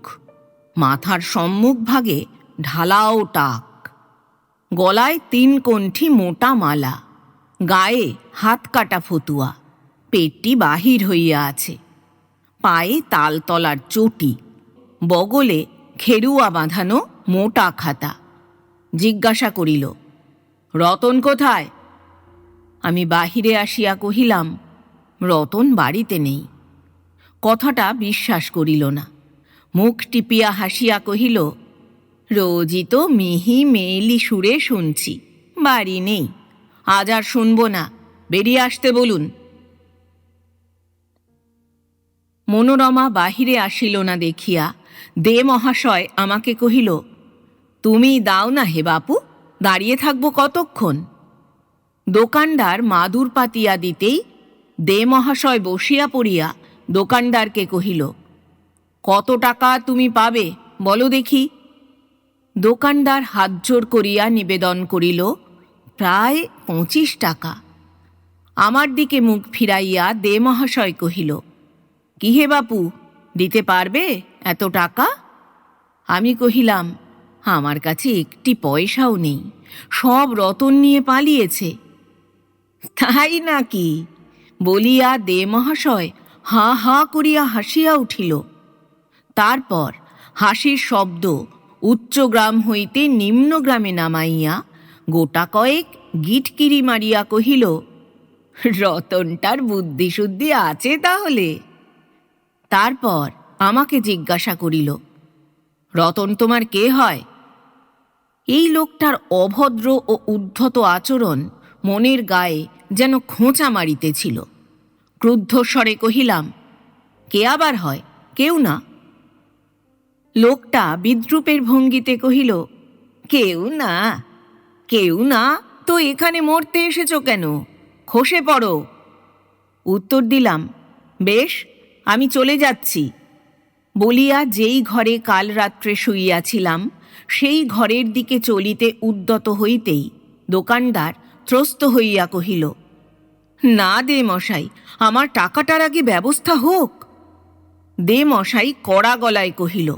মাথার সম্মুখ ভাগে ঢালাও টাক, গলায় 3 কণ্ঠি মোটা মালা, গায়ে হাত কাটা ফতুয়া, পেটটি বাহির হইয়া আছে, পায়ে তালতলার চটি, বগলে খেরুয়া বাঁধানো মোটা খাতা। জিজ্ঞাসা করিল, রতন কোথায়? আমি বাহিরে আসিয়া কহিলাম, রতন বাড়িতে নেই। কথাটা বিশ্বাস করিল না। মুখ টিপিয়া হাসিয়া কহিল, রোজই তো মিহি মেয়েলি সুরে শুনছি, বাড়ি নেই। আজ আর শুনব না, বেরিয়ে আসতে বলুন। মনোরমা বাহিরে আসিল না দেখিয়া দে মহাশয় আমাকে কহিল, তুমি দাও না হে বাপু, দাঁড়িয়ে থাকবো কতক্ষণ? দোকানদার মাদুর পাতিয়া দিতেই দে মহাশয় বসিয়া পড়িয়া দোকানদারকে কহিল, কত টাকা তুমি পাবে বলো দেখি। দোকানদার হাতজোর করিয়া নিবেদন করিল, প্রায় 25 টাকা। আমার দিকে মুখ ফিরাইয়া দে মহাশয় কহিল, কি হে বাপু, দিতে পারবে এত টাকা? আমি কহিলাম, আমার কাছে একটি পয়সাও নেই, সব রতন নিয়ে পালিয়েছে। তাই নাকি বলিয়া দে মহাশয় হা হা করিয়া হাসিয়া উঠিল। তারপর হাসির শব্দ উচ্চগ্রাম হইতে নিম্নগ্রামে নামাইয়া গোটা কয়েক গিটকিরি মারিয়া কহিল, রতনটার বুদ্ধিশুদ্ধি আছে তাহলে। তারপর আমাকে জিজ্ঞাসা করিল, রতন তোমার কে হয়? এই লোকটার অভদ্র ও উদ্ধত আচরণ মনের গায়ে যেন খোঁচা মারিতেছিল। ক্রুদ্ধস্বরে কহিলাম, কে আবার হয়? কেউ না। লোকটা বিদ্রূপের ভঙ্গিতে কহিল, কেউ না? কেউ না তো এখানে মরতে এসেছ কেন? খসে পড়ো। উত্তর দিলাম, বেশ, আমি চলে যাচ্ছি। বলিয়া যেই ঘরে কাল রাত্রে শুইয়াছিলাম সেই ঘরের দিকে চলিতে উদ্যত হইতেই দোকানদার ত্রস্ত হইয়া কহিল, না দে মশাই, আমার টাকাটার আগে ব্যবস্থা হোক। দে মশাই কড়া গলায় কহিল,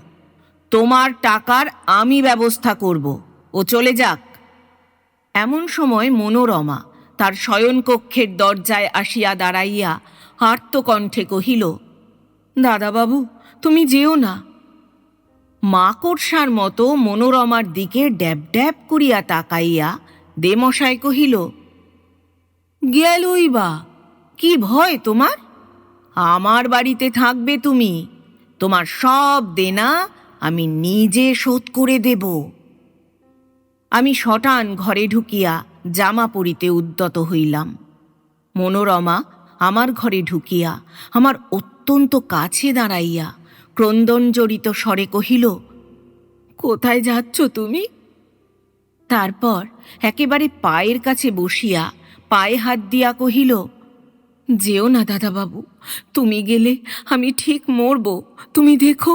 তোমার টাকার আমি ব্যবস্থা করব, ও চলে যাক। এমন সময় মনোরমা তার শয়নকক্ষের দরজায় আসিয়া দাঁড়াইয়া আর্তকণ্ঠে কহিল, দাদাবাবু, তুমি যেও না। মাকড়সার মতো মনোরমার দিকে ড্যাব ড্যাব করিয়া তাকাইয়া দেমশাই কহিল, গেলই বা, কি ভয় তোমার? আমার বাড়িতে থাকবে তুমি, তোমার সব দেনা আমি নিজে শোধ করে দেব। আমি শটান ঘরে ঢুকিয়া জামা পরিতে উদ্যত হইলাম। মনোরমা আমার ঘরে ঢুকিয়া আমার অত্যন্ত কাছে দাঁড়াইয়া ক্রন্দনজড়িত স্বরে কহিল, কোথায় যাচ্ছ তুমি? তারপর একেবারে পায়ের কাছে বসিয়া পায়ে হাত দিয়া কহিল, যেও না দাদাবাবু, তুমি গেলে আমি ঠিক মরব, তুমি দেখো।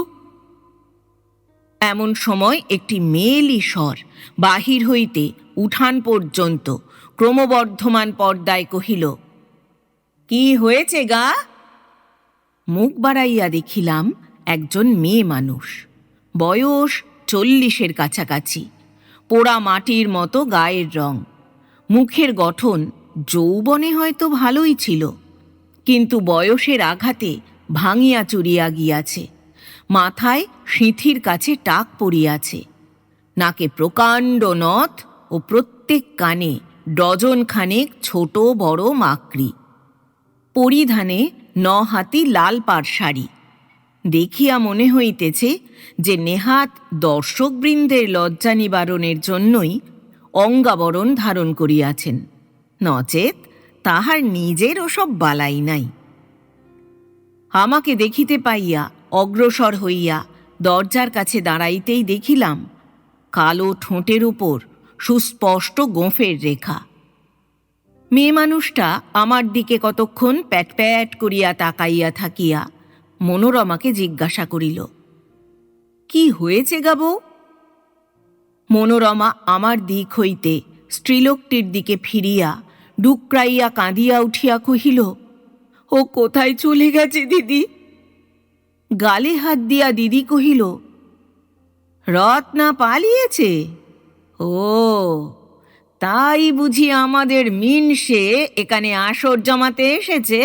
এমন সময় একটি মেয়েলি স্বর বাহির হইতে উঠান পর্যন্ত ক্রমবর্ধমান পর্দায় কহিল, কি হয়েছে গা? মুখ বাড়াইয়া দেখিলাম একজন মেয়ে মানুষ, বয়স 40-এর কাছাকাছি, পোড়া মাটির মতো গায়ের রং, মুখের গঠন যৌবনে হয়তো ভালোই ছিল, কিন্তু বয়সের আঘাতে ভাঙিয়া চুরিয়া গিয়াছে। মাথায় সিঁথির কাছে টাক পড়িয়াছে, নাকে প্রকাণ্ড নথ ও প্রত্যেক কানে ডজনখানেক ছোট বড় মাকড়ি। পরিধানে 9 হাতি লাল পাড় শাড়ি। দেখিয়া মনে হইতেছে যে নেহাত দর্শকবৃন্দের লজ্জা নিবারণের জন্যই অঙ্গাবরণ ধারণ করিয়াছেন, নচেত তাহার নিজের ওসব বালাই নাই। আমাকে দেখিতে পাইয়া অগ্রসর হইয়া দরজার কাছে দাঁড়াইতেই দেখিলাম কালো ঠোঁটের উপর সুস্পষ্ট গোঁফের রেখা। মেয়ে মানুষটা আমার দিকে কতক্ষণ প্যাট প্যাট করিয়া তাকাইয়া থাকিয়া মনোরমাকে জিজ্ঞাসা করিল, কি হয়েছে গা বৌ? মনোরমা আমার দিক হইতে স্ত্রীলোকটির দিকে ফিরিয়া ডুকরাইয়া কাঁদিয়া উঠিয়া কহিল, ও কোথায় চলে গেছে দিদি? গালে হাত দিয়া দিদি কহিল, রত্না পালিয়েছে? ও, তাই বুঝি আমাদের মিনসে এখানে আসর জমাতে এসেছে?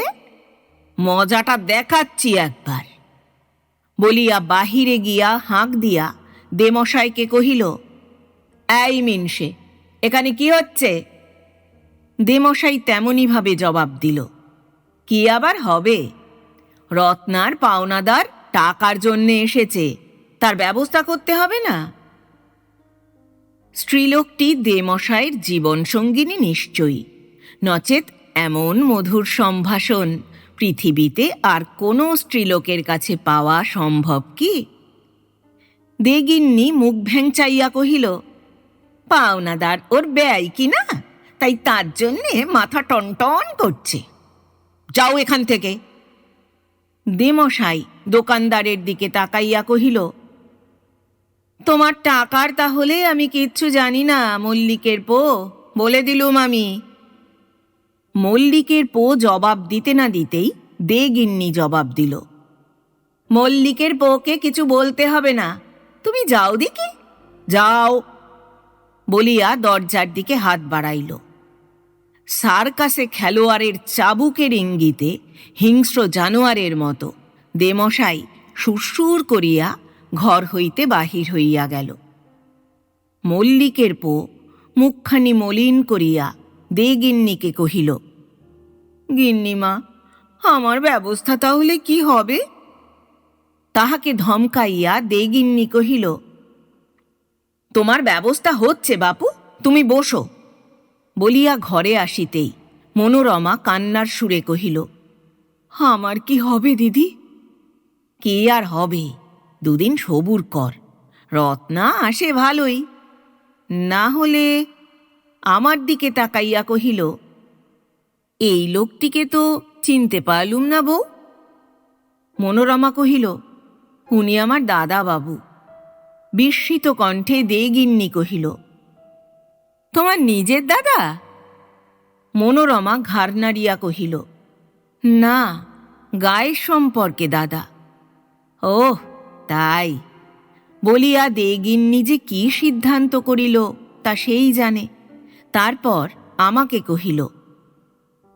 মজাটা দেখাচ্ছি একবার, বলিয়া বাহিরে গিয়া হাঁক দিয়া দেমশাইকে কহিল, এই মিনসে, এখানে কি হচ্ছে? দেমশাই তেমনিভাবে জবাব দিল, কি আবার হবে? রত্নার পাওনাদার টাকার জন্যে এসেছে, তার ব্যবস্থা করতে হবে না? স্ত্রীলোকটি দেমশাইয়ের জীবনসঙ্গিনী নিশ্চয়ই, নচেত এমন মধুর সম্ভাষণ পৃথিবীতে আর কোনো স্ত্রীলোকের কাছে পাওয়া সম্ভব কি? দেগিন্নি মুখ ভ্যাংচাইয়া কহিল, পাওনাদার ওর ব্যয় কি না, তাই তার জন্যে মাথা টনটন করছে। যাও এখান থেকে। দেমশাই দোকানদারের দিকে তাকাইয়া কহিল, তোমার টাকার তাহলে আমি কিচ্ছু জানি না মল্লিকের পো, বলে দিলুম আমি। মল্লিকের পো জবাব দিতে না দিতেই দেগিন্নি জবাব দিল, মল্লিকের পোকে কিছু বলতে হবে না, তুমি যাও দেখি, যাও, বলিয়া দরজার দিকে হাত বাড়াইল। সার্কাসে খেলোয়াড়ের চাবুকের ইঙ্গিতে হিংস্র জানোয়ারের মতো দেমশাই সুরসুর করিয়া ঘর হইতে বাহির হইয়া গেল। মল্লিকের পো মুখখানি মলিন করিয়া দেগিন্নিকে কহিল, গিন্নিমা, আমার ব্যবস্থা তাহলে কি হবে? তাহাকে ধমকাইয়া দেগিন্নি কহিল, তোমার ব্যবস্থা হচ্ছে বাপু, তুমি বসো। বলিয়া ঘরে আসিতেই মনোরমা কান্নার সুরে কহিল, আমার কি হবে দিদি? কি আর হবে, দুদিন সবুর কর, রত্না আসে ভালোই, না হলে। আমার দিকে তাকাইয়া কহিল, এই লোকটিকে তো চিনতে পারলুম না বউ। মনোরমা কহিল, উনি আমার দাদা বাবু। বিস্মিত কণ্ঠে দেগিন্নি কহিল, তোমার নিজের দাদা? মনোরমা ঘাড় নাড়িয়া কহিল, না, গায়ের সম্পর্কে দাদা। ওহ, তাই? বলিয়া দেগিন্নি যে কি সিদ্ধান্ত করিল তা সেই জানে। তারপর আমাকে কহিল,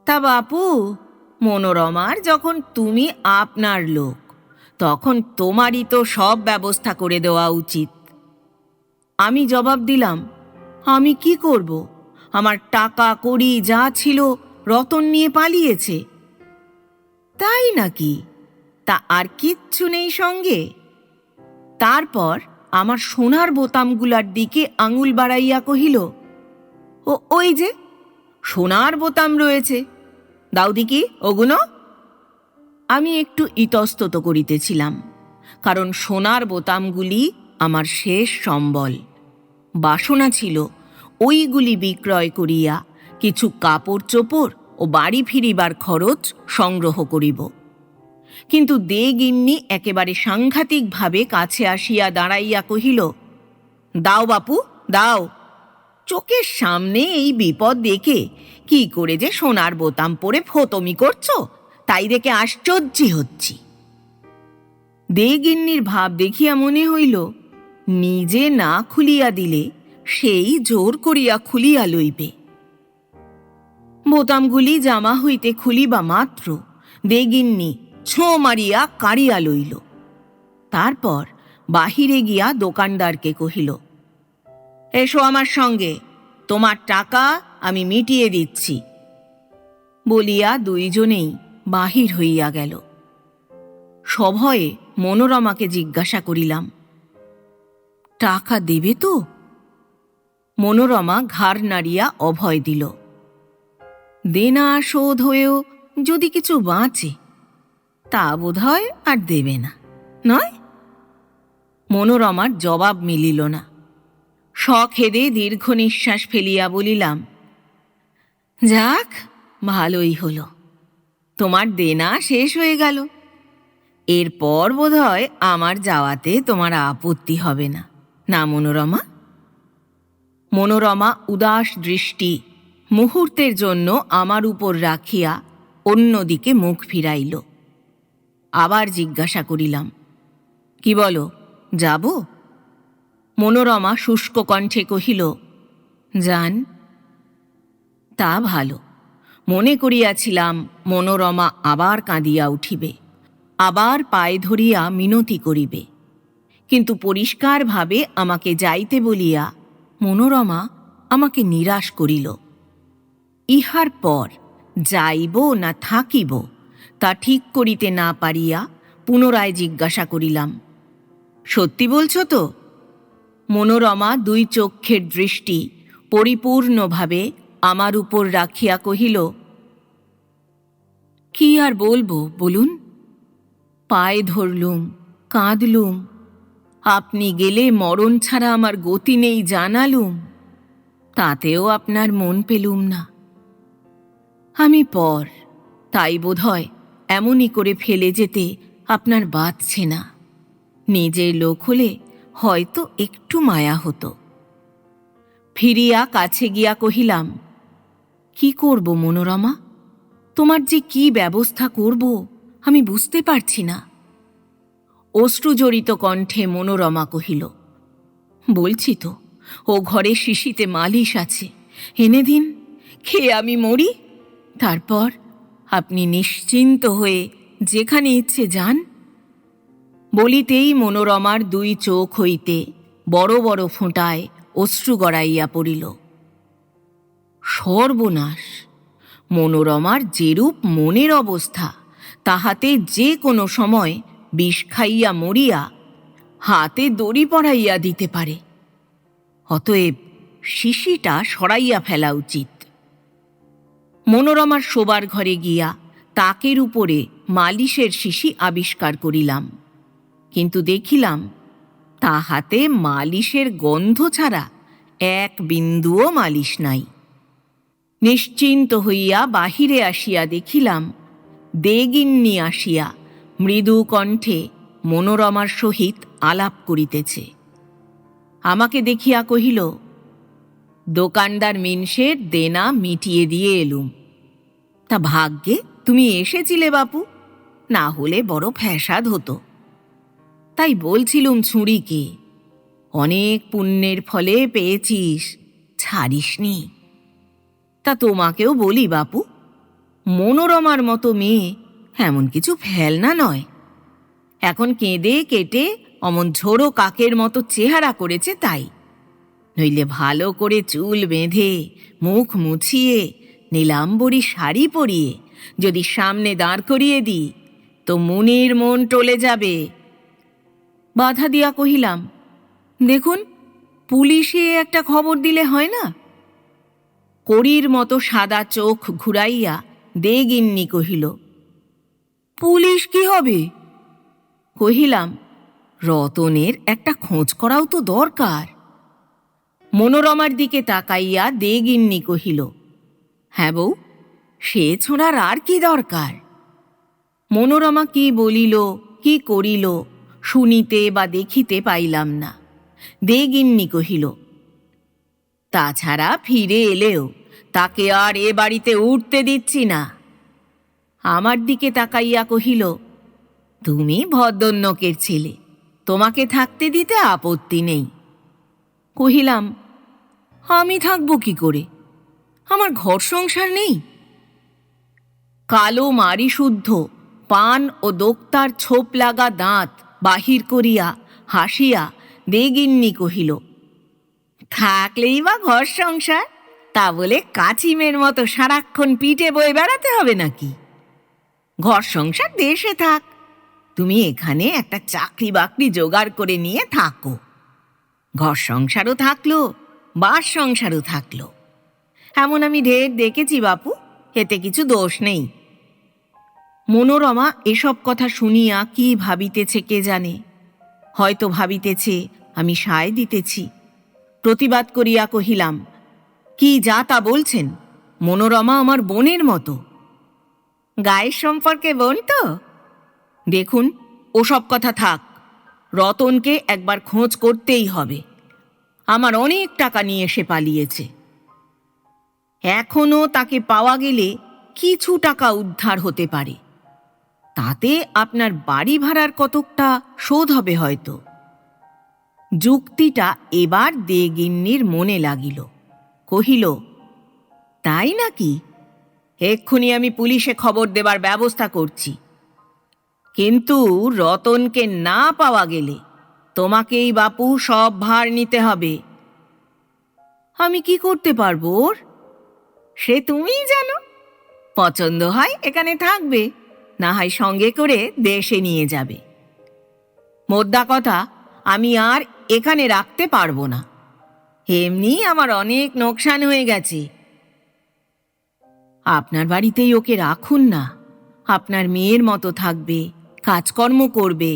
তা বাপু, মনোরমার যখন তুমি আপনার লোক, তখন তোমারই তো সব ব্যবস্থা করে দেওয়া উচিত। আমি জবাব দিলাম, আমি কি করব? আমার টাকা কড়ি যা ছিল রতন নিয়ে পালিয়েছে। তাই নাকি? তা আর কিচ্ছু নেই সঙ্গে? তারপর আমার সোনার বোতামগুলার দিকে আঙুল বাড়াইয়া কহিল, ওই যে সোনার বোতাম রয়েছে, দাও দেখি ওগুলো। আমি একটু ইতস্তত করিতেছিলাম, কারণ সোনার বোতামগুলি আমার শেষ সম্বল। বাসনা ছিল ওইগুলি বিক্রয় করিয়া কিছু কাপড় চোপড় ও বাড়ি ফিরিবার খরচ সংগ্রহ করিব। কিন্তু দেগিন্নি একেবারে সাংঘাতিকভাবে কাছে আসিয়া দাঁড়াইয়া কহিল, দাও বাপু, দাও, চোখের সামনে এই বিপদ দেখে কি করে যে সোনার বোতাম পরে ফতমি করছো তাই দেখে আশ্চর্য হচ্ছি। দেগিন্নির ভাব দেখিয়া মনে হইল নিজে না খুলিয়া দিলে সেই জোর করিয়া খুলিয়া লইবে। বোতামগুলি জামা হইতে খুলিবা মাত্র দেগিন্নি ছোঁ মারিয়া কাড়িয়া লইল। তারপর বাহিরে গিয়া দোকানদারকে কহিল, এসো আমার সঙ্গে, তোমার টাকা আমি মিটিয়ে দিচ্ছি। বলিয়া দুইজনেই বাহির হইয়া গেল। সভয়ে মনোরমাকে জিজ্ঞাসা করিলাম, টাকা দেবে তো? মনোরমা ঘাড় নাড়িয়া অভয় দিল। দেনা শোধ হয়েও যদি কিছু বাঁচে তা বোধহয় আর দেবে না, নয়? মনোরমার জবাব মিলিল না। সখেদে দীর্ঘ নিঃশ্বাস ফেলিয়া বলিলাম, যাক, ভালোই হলো, তোমার দেনা শেষ হয়ে গেল। এরপর বোধহয় আমার যাওয়াতে তোমার আপত্তি হবে না, না মনোরমা? মনোরমা উদাস দৃষ্টি মুহূর্তের জন্য আমার উপর রাখিয়া অন্যদিকে মুখ ফিরাইল। আবার জিজ্ঞাসা করিলাম, কি বলো, যাব? মনোরমা শুষ্ক কণ্ঠে কহিল, যান। তা ভালো। মনে করিয়াছিলাম মনোরমা আবার কাঁদিয়া উঠিবে, আবার পায়ে ধরিয়া মিনতি করিবে, কিন্তু পরিষ্কারভাবে আমাকে যাইতে বলিয়া মনোরমা আমাকে নিরাশ করিল। ইহার পর যাইব না থাকিব তা ঠিক করিতে না পারিয়া পুনরায় জিজ্ঞাসা করিলাম, সত্যি বলছো তো? মনোরমা দুই চক্ষের দৃষ্টি পরিপূর্ণভাবে আমার উপর রাখিয়া কহিল, কি আর বলবো বলুন? পায়ে ধরলুম, কাঁদলুম, আপনি গেলে মরণ ছাড়া আমার গতি নেই জানালুম, তাতেও আপনার মন পেলুম না। আমি পর, তাই বোধহয় এমনই করে ফেলে যেতে আপনার বাধছে না। নিজের লোক হলে হয়তো একটু মায়া হতো। ফিরিয়া কাছে গিয়া কহিলাম, কি করব মনোরমা? তোমার যে কি ব্যবস্থা করব আমি বুঝতে পারছি না। অশ্রুজড়িত কণ্ঠে মনোরমা কহিল, বলছি তো, ও ঘরে শিশিতে মালিশ আছে, এনে দিন, খেয়ে আমি মরি। তারপর আপনি নিশ্চিন্ত হয়ে যেখানে ইচ্ছে যান। বলিতেই মনোরমার দুই চোখ হইতে বড় বড় ফোঁটায় অশ্রু গড়াইয়া পড়িল। সর্বনাশ! মনোরমার যেরূপ মনের অবস্থা তাহাতে যে কোনো সময় বিষ খাইয়া মরিয়া হাতে দড়ি পরাইয়া দিতে পারে। অতএব শিশিটা সরাইয়া ফেলা উচিত। মনোরমার শোবার ঘরে গিয়া তাকের উপরে মালিশের শিশি আবিষ্কার করিলাম, কিন্তু দেখিলাম তাহাতে মালিশের গন্ধ ছাড়া এক বিন্দুও মালিশ নাই। নিশ্চিন্ত হইয়া বাহিরে আসিয়া দেখিলাম দেগিন্নি আসিয়া মৃদু কণ্ঠে মনোরমার সহিত আলাপ করিতেছে। আমাকে দেখিয়া কহিল, দোকানদার মিনসের দেনা মিটিয়ে দিয়ে এলুম। তা ভাগ্যে তুমি এসেছিলে বাপু, না হলে বড় ফ্যাসাদ হতো। তাই বলছিলুম ছুঁড়িকে, অনেক পুণ্যের ফলে পেয়েছিস, ছাড়িসনি। তা তোমাকেও বলি বাপু, মনোরমার মতো মেয়ে এমন কিছু ফেলনা নয়। এখন কেঁদে কেটে অমন ঝোড়ো কাকের মতো চেহারা করেছে তাই, নইলে ভালো করে চুল বেঁধে মুখ মুছিয়ে নীলাম্বরী শাড়ি পরিয়ে যদি সামনে দাঁড় করিয়ে দিই তো মুনির মন টলে যাবে। বাধা দিয়া কহিলাম, দেখুন, পুলিশে একটা খবর দিলে হয় না? কড়ির মতো সাদা চোখ ঘুরাইয়া দেগিন্নি কহিল, পুলিশ কি হবে? কহিলাম, রতনের একটা খোঁজ করাও তো দরকার। মনোরমার দিকে তাকাইয়া দেগিন্নি কহিল, হ্যাঁ বউ, সে ছোঁড়ার আর কি দরকার? মনোরমা কি বলিল কি করিল শুনিতে বা দেখিতে পাইলাম না। দেগিন্নি কহিল, তাছাড়া ফিরে এলেও তাকে আর এ বাড়িতে উঠতে দিচ্ছি না। আমার দিকে তাকাইয়া কহিল, তুমি ভদ্রলোকের ছেলে, তোমাকে থাকতে দিতে আপত্তি নেই। কহিলাম, আমি থাকবো কি করে? আমার ঘর সংসার নেই? কালো মারি শুদ্ধ পান ও দোক্তার ছোপ লাগা দাঁত বাহির করিয়া হাসিয়া দেগিন্নি কহিল, থাকলেই বা ঘর সংসার, তা বলে কাচিমের মতো সারাক্ষণ পিঠে বয়ে বেড়াতে হবে নাকি? ঘর সংসার দেশে থাক, তুমি এখানে একটা চাকরি বাকরি জোগাড় করে নিয়ে থাকো। ঘর সংসারও থাকলো, বাস সংসারও থাকলো। এমন আমি ঢের দেখেছি বাপু, এতে কিছু দোষ নেই। মনোরমা এসব কথা শুনিয়া কি ভাবিতেছে কে জানে। হয়তো ভাবিতেছে আমি সায় দিতেছি। প্রতিবাদ করিয়া কহিলাম, কি যা তা বলছেন? মনোরমা আমার বোনের মতো। গায়ের সম্পর্কে বোন তো? দেখুন, ওসব কথা থাক। রতনকে একবার খোঁজ করতেই হবে। আমার অনেক টাকা নিয়ে সে পালিয়েছে। এখনো তাকে পাওয়া গেলে কিছু টাকা উদ্ধার হতে পারে। তাতে আপনার বাড়ি ভাড়ার কতকটা শোধ হবে হয়তো। যুক্তিটা এবার দেগিন্নির মনে লাগিল। কহিল, তাই নাকি? এক্ষুনি আমি পুলিশে খবর দেবার ব্যবস্থা করছি। কিন্তু রতনকে না পাওয়া গেলে তোমাকেই বাপু সব ভার নিতে হবে। আমি কি করতে পারবো ওর? সে তুমিই জানো। পছন্দ হয় এখানে থাকবে, না হয় সঙ্গে করে দেশে নিয়ে যাবে। মোদ্দা কথা, আমি আর এখানে রাখতে পারবো না। এমনি আমার অনেক নোকসান হয়ে গেছে। আপনার বাড়িতেই ওকে রাখুন না। আপনার মেয়ের মতো থাকবে, কাজকর্ম করবে।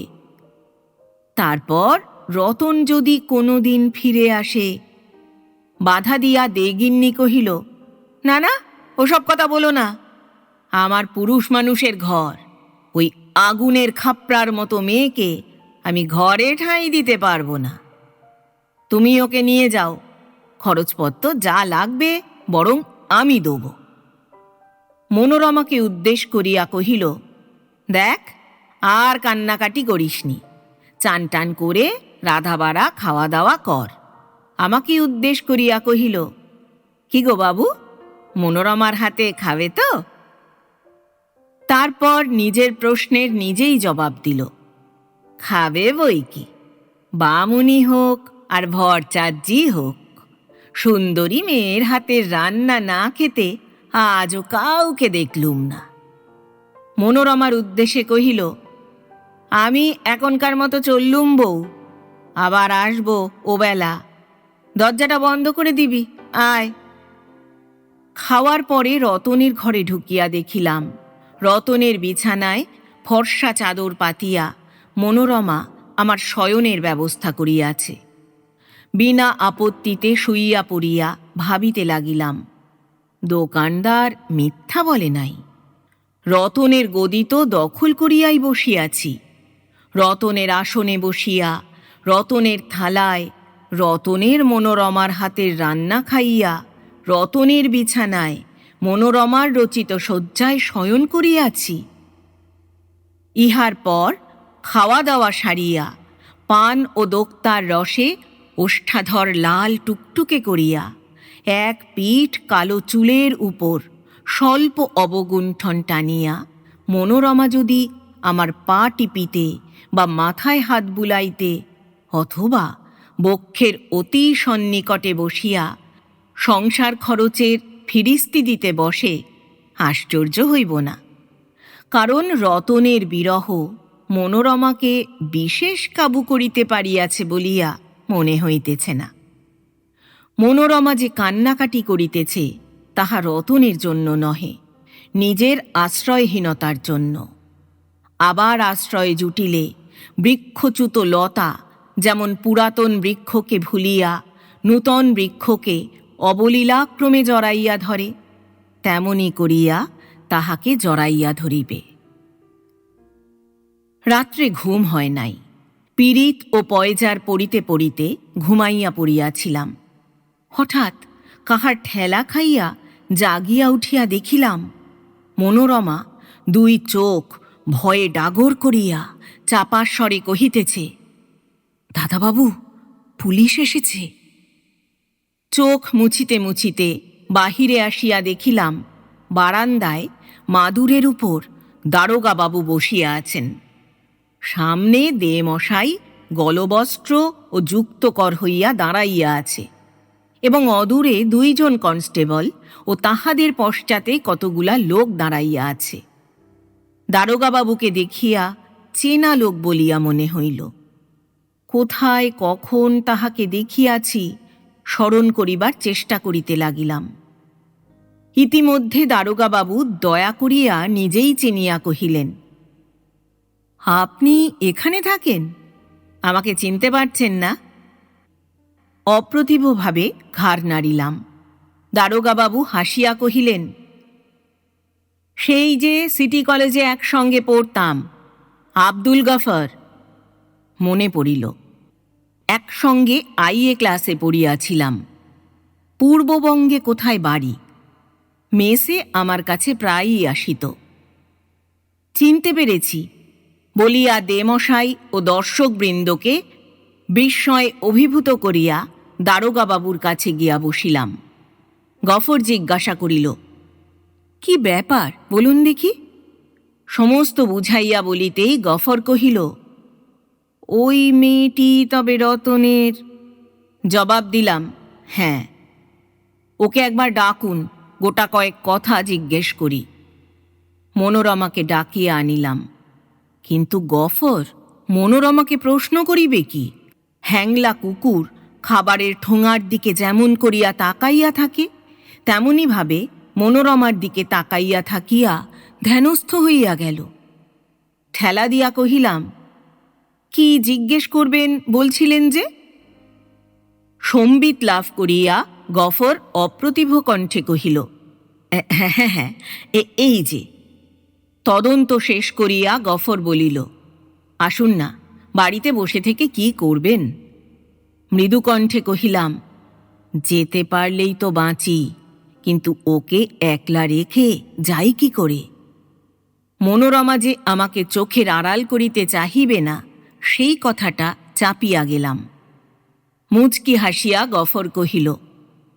তারপর রতন যদি কোনোদিন ফিরে আসে। বাধা দিয়া দেগিন্নি কহিল, না না, ওসব কথা বলো না। আমার পুরুষ মানুষের ঘর, ওই আগুনের খাপড়ার মতো মেয়েকে আমি ঘরে ঠাঁই দিতে পারবো না। তুমি ওকে নিয়ে যাও, খরচপত্র যা লাগবে বরং আমি দেব। মনোরমাকে উদ্দেশ করিয়া কহিল, দেখ, আর কান্নাকাটি করিসনি। চান টান করে রাধাবাড়া খাওয়া দাওয়া কর। আমাকে উদ্দেশ করিয়া কহিল, কি গো বাবু, মনোরমার হাতে খাবে তো? তারপর নিজের প্রশ্নের নিজেই জবাব দিল, খাবে বই কি। বামুনি হোক আর ভরচার্জি হোক, সুন্দরী মেয়ের হাতের রান্না না খেতে আজও কাউকে দেখলুম না। মনোরমার উদ্দেশ্যে কহিল, আমি এখনকার মতো চললুম বউ, আবার আসবো ওবেলা। দরজাটা বন্ধ করে দিবি, আয়। খাওয়ার পরে রতনের ঘরে ঢুকিয়া দেখিলাম রতনের বিছানায় ফর্সা চাদর পাতিয়া মনোরমা আমার শয়নের ব্যবস্থা করিয়াছে। বিনা আপত্তিতে শুইয়া পড়িয়া ভাবিতে লাগিলাম, দোকানদার মিথ্যা বলে নাই। রতনের গদি তো দখল করিয়াই বসিয়াছি। রতনের আসনে বসিয়া, রতনের থালায়, রতনের মনোরমার হাতের রান্না খাইয়া, রতনের বিছানায় মনোরমার রচিত শয্যায় শয়ন করিয়াছি। ইহার পর খাওয়া দাওয়া সারিয়া পান ও দোক্তার রসে ওষ্ঠাধর লাল টুকটুকে করিয়া এক পিঠ কালো চুলের উপর স্বল্প অবগুণ্ঠন টানিয়া মনোরমা যদি আমার পা টিপিতে বা মাথায় হাত বুলাইতে অথবা বক্ষের অতি সন্নিকটে বসিয়া সংসার খরচের ফিরিস্তি দিতে বসে, আশ্চর্য হইব না। কারণ রতনের বিরহ মনোরমাকে বিশেষ কাবু করিতে পারিয়াছে বলিয়া মনে হইতেছে না। মনোরমা যে কান্নাকাটি করিতেছে তাহা রতনের জন্য নহে, নিজের আশ্রয়হীনতার জন্য। আবার আশ্রয়ে জুটিলে বৃক্ষচ্যুত লতা যেমন পুরাতন বৃক্ষকে ভুলিয়া নূতন বৃক্ষকে অবলীলাক্রমে জড়াইয়া ধরে, তেমনি করিয়া তাহাকে জড়াইয়া ধরিবে। রাত্রে ঘুম হয় নাই। পীড়িত ও পয়জার পড়িতে পড়িতে ঘুমাইয়া পড়িয়াছিলাম। হঠাৎ কাহার ঠেলা খাইয়া জাগিয়া উঠিয়া দেখিলাম মনোরমা দুই চোখ ভয়ে ডাগর করিয়া চাপার স্বরে কহিতেছে, দাদাবাবু, পুলিশ এসেছে। চোখ মুছিতে মুছিতে বাহিরে আসিয়া দেখিলাম বারান্দায় মাদুরের উপর দারোগাবাবু বসিয়া আছেন। সামনে দে মশাই গলবস্ত্র ও যুক্তকর হইয়া দাঁড়াইয়া আছে এবং অদূরে দুইজন কনস্টেবল ও তাহাদের পশ্চাতে কতগুলা লোক দাঁড়াইয়া আছে। দারোগাবাবুকে দেখিয়া চেনা লোক বলিয়া মনে হইল। কোথায় কখন তাহাকে দেখিয়াছি স্মরণ করিবার চেষ্টা করিতে লাগিলাম। ইতিমধ্যে দারোগাবাবু দয়া করিয়া নিজেই চিনিয়া কহিলেন, আপনি এখানে থাকেন? আমাকে চিনতে পারছেন না? অপ্রতিভভাবে ঘাড় নাড়িলাম। দারোগাবাবু হাসিয়া কহিলেন, সেই যে সিটি কলেজে একসঙ্গে পড়তাম, আব্দুল গফর। মনে পড়িল, একসঙ্গে আইএ ক্লাসে পড়িয়াছিলাম। পূর্ববঙ্গে কোথায় বাড়ি। মেসে আমার কাছে প্রায়ই আসিত। চিনতে পেরেছি বলিয়া দেমশাই ও দর্শকবৃন্দকে বিস্ময়ে অভিভূত করিয়া দারোগাবাবুর কাছে গিয়া বসিলাম। গফর জিজ্ঞাসা করিল, কি ব্যাপার বলুন দেখি। সমস্ত বুঝাইয়া বলিতেই গফর কহিল, ওই মেয়েটি তবে রতনের। জবাব দিলাম, হ্যাঁ। ওকে একবার ডাকুন, গোটা কয়েক কথা জিজ্ঞেস করি। মনোরমাকে ডাকিয়া আনিলাম। কিন্তু গফর মনোরমাকে প্রশ্ন করিবে কি? হ্যাংলা কুকুর খাবারের ঠোঙার দিকে যেমন করিয়া তাকাইয়া থাকে, তেমনি ভাবে মনোরমার দিকে তাকাইয়া থাকিয়া ধ্যানস্থ হইয়া গেল। ঠেলা দিয়া কহিলাম, কি জিজ্ঞেস করবেন বলছিলেন যে? সম্বিত লাভ করিয়া গফর অপ্রতিভ কণ্ঠে কহিল, হ্যাঁ হ্যাঁ হ্যাঁ, এই যে। তদন্ত শেষ করিয়া গফর বলিল, আসুন না, বাড়িতে বসে থেকে কি করবেন? মৃদুকণ্ঠে কহিলাম, যেতে পারলেই তো বাঁচি, কিন্তু ওকে একলা রেখে যাই কি করে? মনোরমা যে আমাকে চোখের আড়াল করিতে চাহিবে না, সেই কথাটা চাপিয়া গেলাম। মুচকি হাসিয়া গফর কহিল,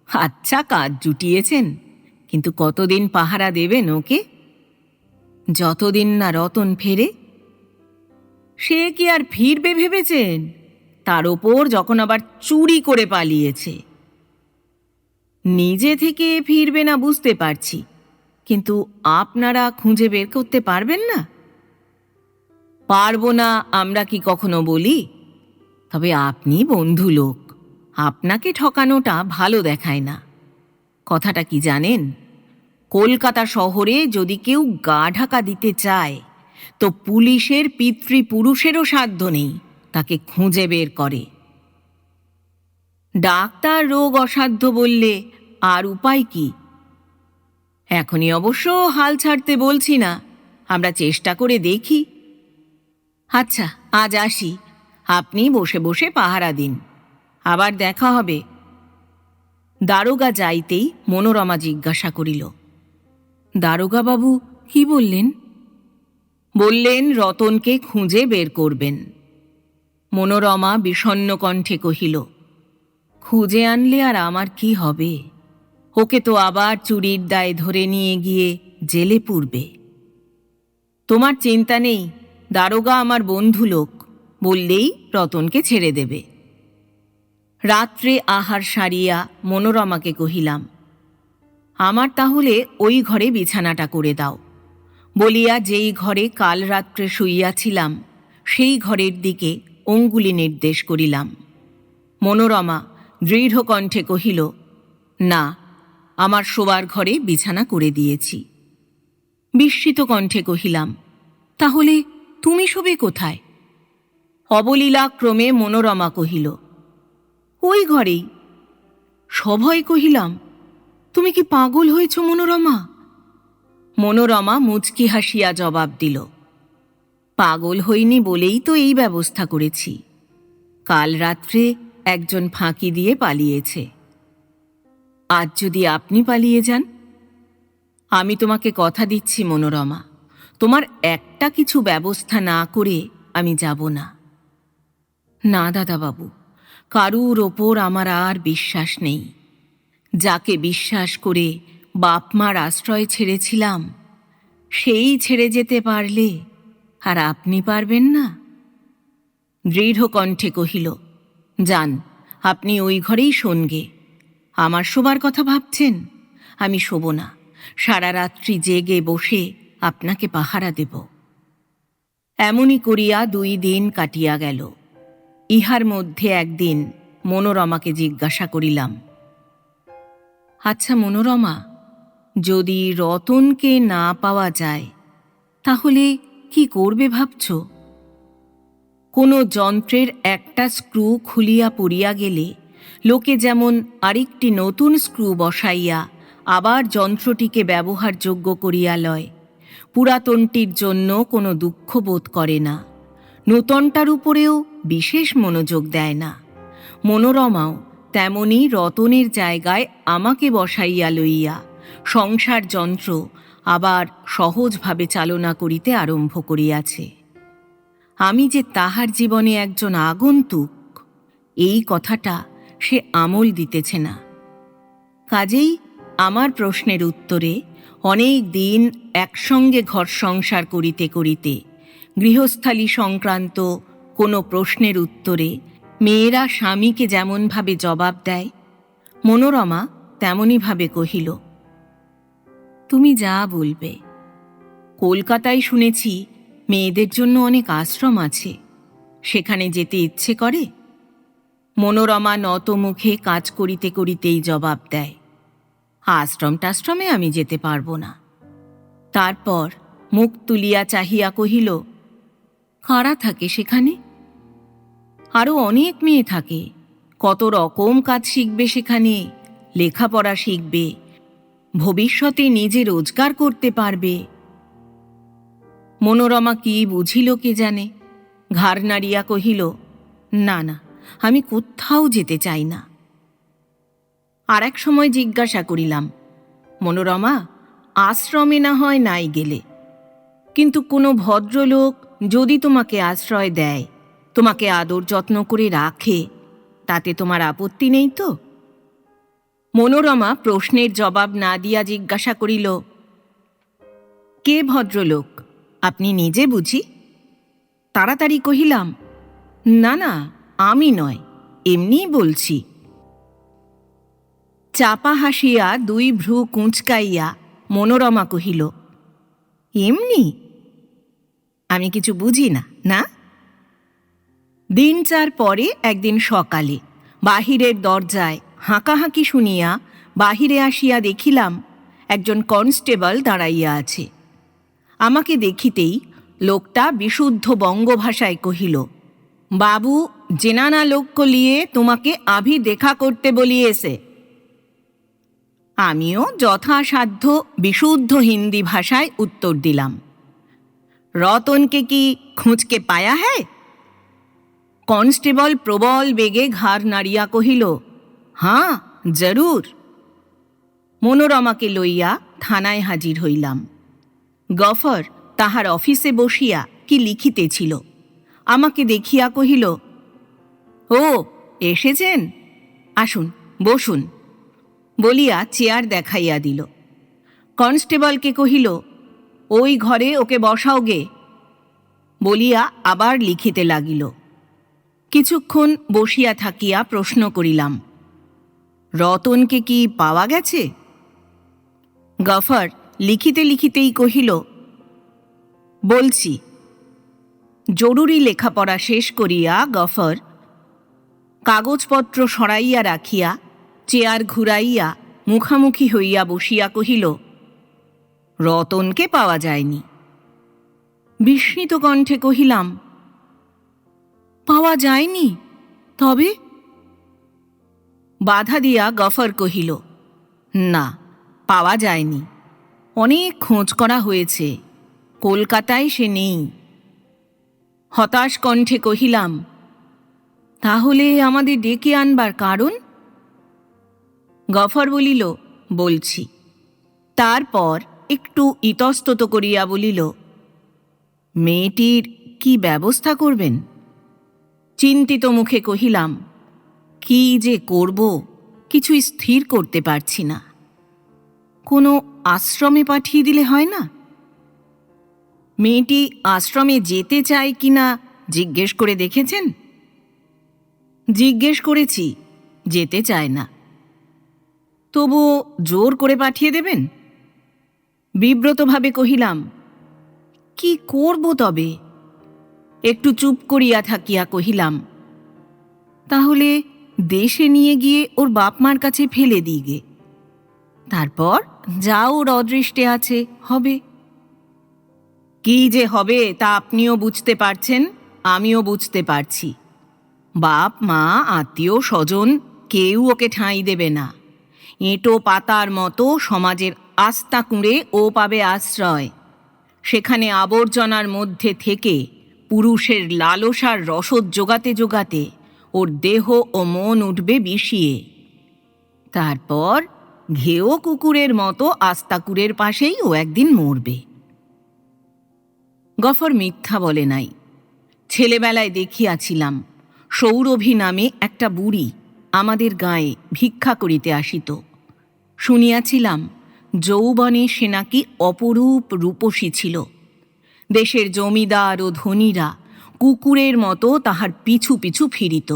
আচ্ছা, কাজ জুটিয়েছেন, কিন্তু কতদিন পাহারা দেবেন ওকে? যতদিন না রতন ফেরে। সে কি আর ফিরবে ভেবেছেন? তার ওপর যখন আবার চুরি করে পালিয়েছে। নিজে থেকে ফিরবে না বুঝতে পারছি, কিন্তু আপনারা খুঁজে বের করতে পারবেন না? পারবো না আমরা কি কখনো বলি? তবে আপনি বন্ধু লোক, আপনাকে ঠকানোটা ভালো দেখায় না। কথাটা কি জানেন? কলকাতা শহরে যদি কেউ গা ঢাকা দিতে চায়, তো পুলিশের পিতৃপুরুষেরও সাধ্য নেই তাকে খুঁজে বের করে। ডাক্তার রোগ অসাধ্য বললে আর উপায় কি? এখনই অবশ্য হাল ছাড়তে বলছি না, আমরা চেষ্টা করে দেখি। আচ্ছা, আজ আসি, আপনি বসে বসে পাহারা দিন, আবার দেখা হবে। দারোগা যাইতেই মনোরমা জিজ্ঞাসা করিল, দারোগাবাবু কি বললেন? বললেন রতনকে খুঁজে বের করবেন। মনোরমা বিষণ্ণ কণ্ঠে কহিল, খুঁজে আনলে আর আমার কি হবে? ওকে তো আবার চুরির দায়ে ধরে নিয়ে গিয়ে জেলে পুরবে। তোমার চিন্তা নেই, দারোগা আমার বন্ধু লোক, বললেই রতনকে ছেড়ে দেবে। রাত্রে আহার সারিয়া মনোরমাকে কহিলাম, আমার তাহলে ওই ঘরে বিছানাটা করে দাও। বলিয়া যেই ঘরে কাল রাত্রে শুইয়াছিলাম সেই ঘরের দিকে অঙ্গুলি নির্দেশ করিলাম। মনোরমা দৃঢ় কণ্ঠে কহিল, না, আমার শোবার ঘরে বিছানা করে দিয়েছি। বিস্মিত কণ্ঠে কহিলাম, তাহলে তুমি শোবে কোথায়? অবলীলাক্রমে মনোরমা কহিল, ওই ঘরেই। সভয় কহিলাম, তুমি কি পাগল হয়েছ মনোরমা? মনোরমা মুচকি হাসিয়া জবাব দিল, পাগল হইনি বলেই তো এই ব্যবস্থা করেছি। কাল রাত্রে একজন ফাঁকি দিয়ে পালিয়েছে। আজ যদি আপনি পালিয়ে যান? আমি তোমাকে কথা দিচ্ছি মনোরমা, তোমার একটা কিছু ব্যবস্থা না করে আমি যাব না। না দাদাবাবু, কারুর ওপর আমার আর বিশ্বাস নেই। যাকে বিশ্বাস করে বাপ মার আশ্রয় ছেড়েছিলাম, সেই ছেড়ে যেতে পারলে আর আপনি পারবেন না? দৃঢ় কণ্ঠে কহিল, যান, আপনি ওই ঘরেই শোনগে। আমার শোবার কথা ভাবছেন? আমি শোব না, সারা রাত্রি জেগে বসে আপনাকে পাহারা দেব। এমনি করিয়া 2 দিন কাটিয়া গেল। ইহার মধ্যে একদিন মনোরমাকে জিজ্ঞাসা করিলাম, আচ্ছা মনোরমা, যদি রতনকে না পাওয়া যায় তাহলে কি করবে ভাবছ? কোনো যন্ত্রের একটা স্ক্রু খুলিয়া পড়িয়া গেলে লোকে যেমন আরেকটি নতুন স্ক্রু বসাইয়া আবার যন্ত্রটিকে ব্যবহারযোগ্য করিয়া লয়, পুরাতনটির জন্য কোনো দুঃখ বোধ করে না, নূতনটার উপরেও বিশেষ মনোযোগ দেয় না, মনোরমাও তেমনি রতনের জায়গায় আমাকে বসাইয়া লইয়া সংসার যন্ত্র আবার সহজভাবে চালনা করিতে আরম্ভ করিয়াছে। আমি যে তাহার জীবনে একজন আগন্তুক, এই কথাটা সে আমল দিতেছে না। কাজেই আমার প্রশ্নের উত্তরে অনেক দিন একসঙ্গে ঘর সংসার করিতে করিতে গৃহস্থালী সংক্রান্ত কোনো প্রশ্নের উত্তরে মেয়েরা স্বামীকে যেমনভাবে জবাব দেয়, মনোরমা তেমনিভাবে কহিল, তুমি যা বলবে। কলকাতায় শুনেছি মেয়েদের জন্য অনেক আশ্রম আছে, সেখানে যেতে ইচ্ছে করে? মনোরমা নত মুখে কাজ করিতে করিতেই জবাব দেয়, আশ্রম টাশ্রমে আমি যেতে পারব না। তারপর মুখ তুলিয়া চাহিয়া কহিল, কারা থাকে সেখানে? আরও অনেক মেয়ে থাকে, কত রকম কাজ শিখবে সেখানে, লেখাপড়া শিখবে, ভবিষ্যতে নিজে রোজগার করতে পারবে। মনোরমা কি বুঝিল কে জানে, ঘাড় নাড়িয়া কহিল, না না, আমি কোথাও যেতে চাই না। আর এক সময় জিজ্ঞাসা করিলাম, মনোরমা, আশ্রমে না হয় নাই গেলে, কিন্তু কোনো ভদ্রলোক যদি তোমাকে আশ্রয় দেয়, তোমাকে আদর যত্ন করে রাখে, তাতে তোমার আপত্তি নেই তো? মনোরমা প্রশ্নের জবাব না দিয়া জিজ্ঞাসা করিল, কে ভদ্রলোক? আপনি নিজে বুঝি? তাড়াতাড়ি কহিলাম, না না, আমি নয়, এমনিই বলছি। চাপা হাসিয়া 2 ভ্রু কুঁচকাইয়া মনোরমা কহিল, এমনি? আমি কিছু বুঝি না, না? 3-4 পরে একদিন সকালে বাহিরের দরজায় হাঁকাহাঁকি শুনিয়া বাহিরে আসিয়া দেখিলাম একজন কনস্টেবল দাঁড়াইয়া আছে। আমাকে দেখিতেই লোকটা বিশুদ্ধ বঙ্গভাষায় কহিল, বাবু জেনানা লোককে লিয়ে তোমাকে আভি দেখা করতে বলিয়েছে। আমিও যথাসাধ্য বিশুদ্ধ হিন্দি ভাষায় উত্তর দিলাম, রতনকে কি খুঁজকে পায়া হ্যায়? কনস্টেবল প্রবল বেগে ঘাড় নাড়িয়া কহিল, হাঁ জরুর। মনোরমাকে লইয়া থানায় হাজির হইলাম। গফর তাহার অফিসে বসিয়া কি লিখিতেছিল, আমাকে দেখিয়া কহিল, ও এসেছেন, আসুন বসুন, বলিয়া চেয়ার দেখাইয়া দিল। কনস্টেবলকে কহিল, ওই ঘরে ওকে বসাও গে, বলিয়া আবার লিখিতে লাগিল। কিছুক্ষণ বসিয়া থাকিয়া প্রশ্ন করিলাম, রতনকে কি পাওয়া গেছে? গফর লিখিতে লিখিতেই কহিল, বলছি। জরুরি লেখাপড়া শেষ করিয়া গফর কাগজপত্র সরাইয়া রাখিয়া চেয়ার ঘুরাইয়া মুখামুখি হইয়া বসিয়া কহিল, রতনকে পাওয়া যায়নি। বিস্মিত কণ্ঠে কহিলাম, পাওয়া যায়নি? তবে? বাধা দিয়া গফর কহিল, না, পাওয়া যায়নি, অনেক খোঁজ করা হয়েছে, কলকাতায় সে নেই। হতাশ কণ্ঠে কহিলাম, তাহলে আমাদের ডেকে আনবার কারণ? গফর বলিল, বলছি। তারপর একটু ইতস্তত করিয়া বলিল, মেয়েটির কি ব্যবস্থা করবেন? চিন্তিত মুখে কহিলাম, কি যে করব কিছুই স্থির করতে পারছি না। কোনো আশ্রমে পাঠিয়ে দিলে হয় না? মেয়েটি আশ্রমে যেতে চায় কিনা জিজ্ঞেস করে দেখেছেন? জিজ্ঞেস করেছি, যেতে চায় না। তবু জোর করে পাঠিয়ে দেবেন? বিব্রতভাবে কহিলাম, কি করব তবে? একটু চুপ করিয়া থাকিয়া কহিলাম, তাহলে দেশে নিয়ে গিয়ে ওর বাপ মার কাছে ফেলে দিগে, তারপর যা ওর অদৃষ্টে আছে হবে। কি যে হবে তা আপনিও বুঝতে পারছেন, আমিও বুঝতে পারছি। বাপ মা আত্মীয় স্বজন কেউ ওকে ঠাঁই দেবে না। এঁটো পাতার মতো সমাজের আস্থা কুঁড়ে ও পাবে আশ্রয়। সেখানে আবর্জনার মধ্যে থেকে পুরুষের লালসার রসদ জোগাতে জোগাতে ওর দেহ ও মন উঠবে বিষিয়ে। তারপর ঘেও কুকুরের মতো আস্তাকুরের পাশেই ও একদিন মরবে। গফর মিথ্যা বলে নাই। ছেলেবেলায় দেখিয়াছিলাম সৌরভী নামে একটা বুড়ি আমাদের গাঁয়ে ভিক্ষা করিতে আসিত। শুনিয়াছিলাম যৌবনে সে নাকি অপরূপ রূপসী ছিল। দেশের জমিদার ও ধনীরা কুকুরের মতো তাহার পিছু পিছু ফিরিত।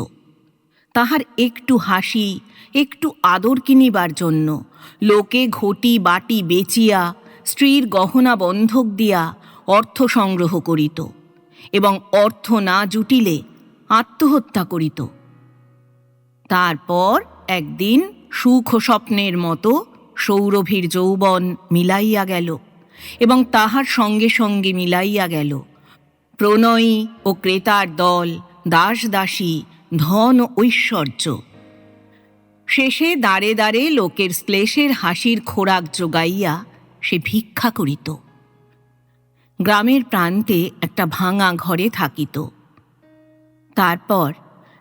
তাহার একটু হাসি, একটু আদর কিনিবার জন্য লোকে ঘটি বাটি বেচিয়া, স্ত্রীর গহনা বন্ধক দিয়া অর্থ সংগ্রহ করিত এবং অর্থ না জুটিলে আত্মহত্যা করিত। তারপর একদিন সুখ স্বপ্নের মতো সৌরভীর যৌবন মিলাইয়া গেল এবং তাহার সঙ্গে সঙ্গে মিলাইয়া গেল প্রণয়ী ও ক্রেতার দল, দাস দাসী, ধন ও ঐশ্বর্য। শেষে দাঁড়ে দাঁড়ে লোকের শ্লেষের হাসির খোরাক জোগাইয়া সে ভিক্ষা করিত। গ্রামের প্রান্তে একটা ভাঙা ঘরে থাকিত। তারপর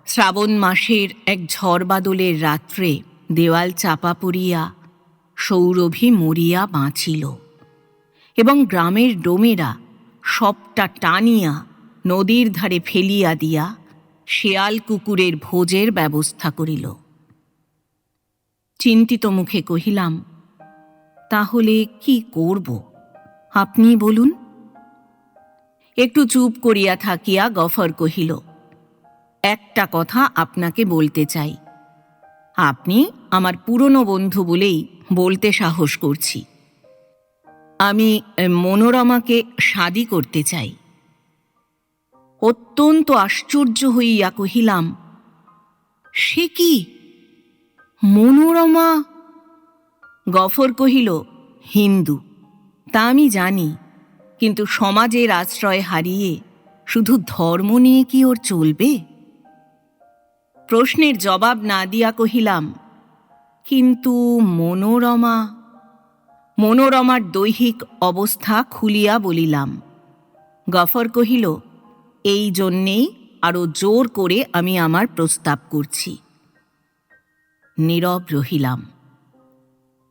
শ্রাবণ মাসের এক ঝড় বাদলের রাত্রে দেওয়াল চাপা পড়িয়া সৌরভী মরিয়া বাঁচিল এবং গ্রামের ডোমেরা সবটা টানিয়া নদীর ধারে ফেলিয়া দিয়া শেয়াল কুকুরের ভোজের ব্যবস্থা করিল। চিন্তিত মুখে কহিলাম, তাহলে কি করব আপনি বলুন। একটু চুপ করিয়া থাকিয়া গফর কহিল, একটা কথা আপনাকে বলতে চাই। আপনি আমার পুরনো বন্ধু বলেই বলতে সাহস করছি। আমি মনোরমাকে শাদী করতে চাই। অত্যন্ত আশ্চর্য হইয়া কহিলাম, সে কি মনোরমা? গফর কহিল, হিন্দু তা আমি জানি, কিন্তু সমাজের আশ্রয় হারিয়ে শুধু ধর্ম নিয়ে কি ওর চলবে? প্রশ্নের জবাব না দিয়া কহিলাম, কিন্তু মনোরমা? মনোরমার দৈহিক অবস্থা খুলিয়া বলিলাম। গফর কহিল, এই জন্যেই আরো জোর করে আমি আমার প্রস্তাব করছি। নীরব রহিলাম।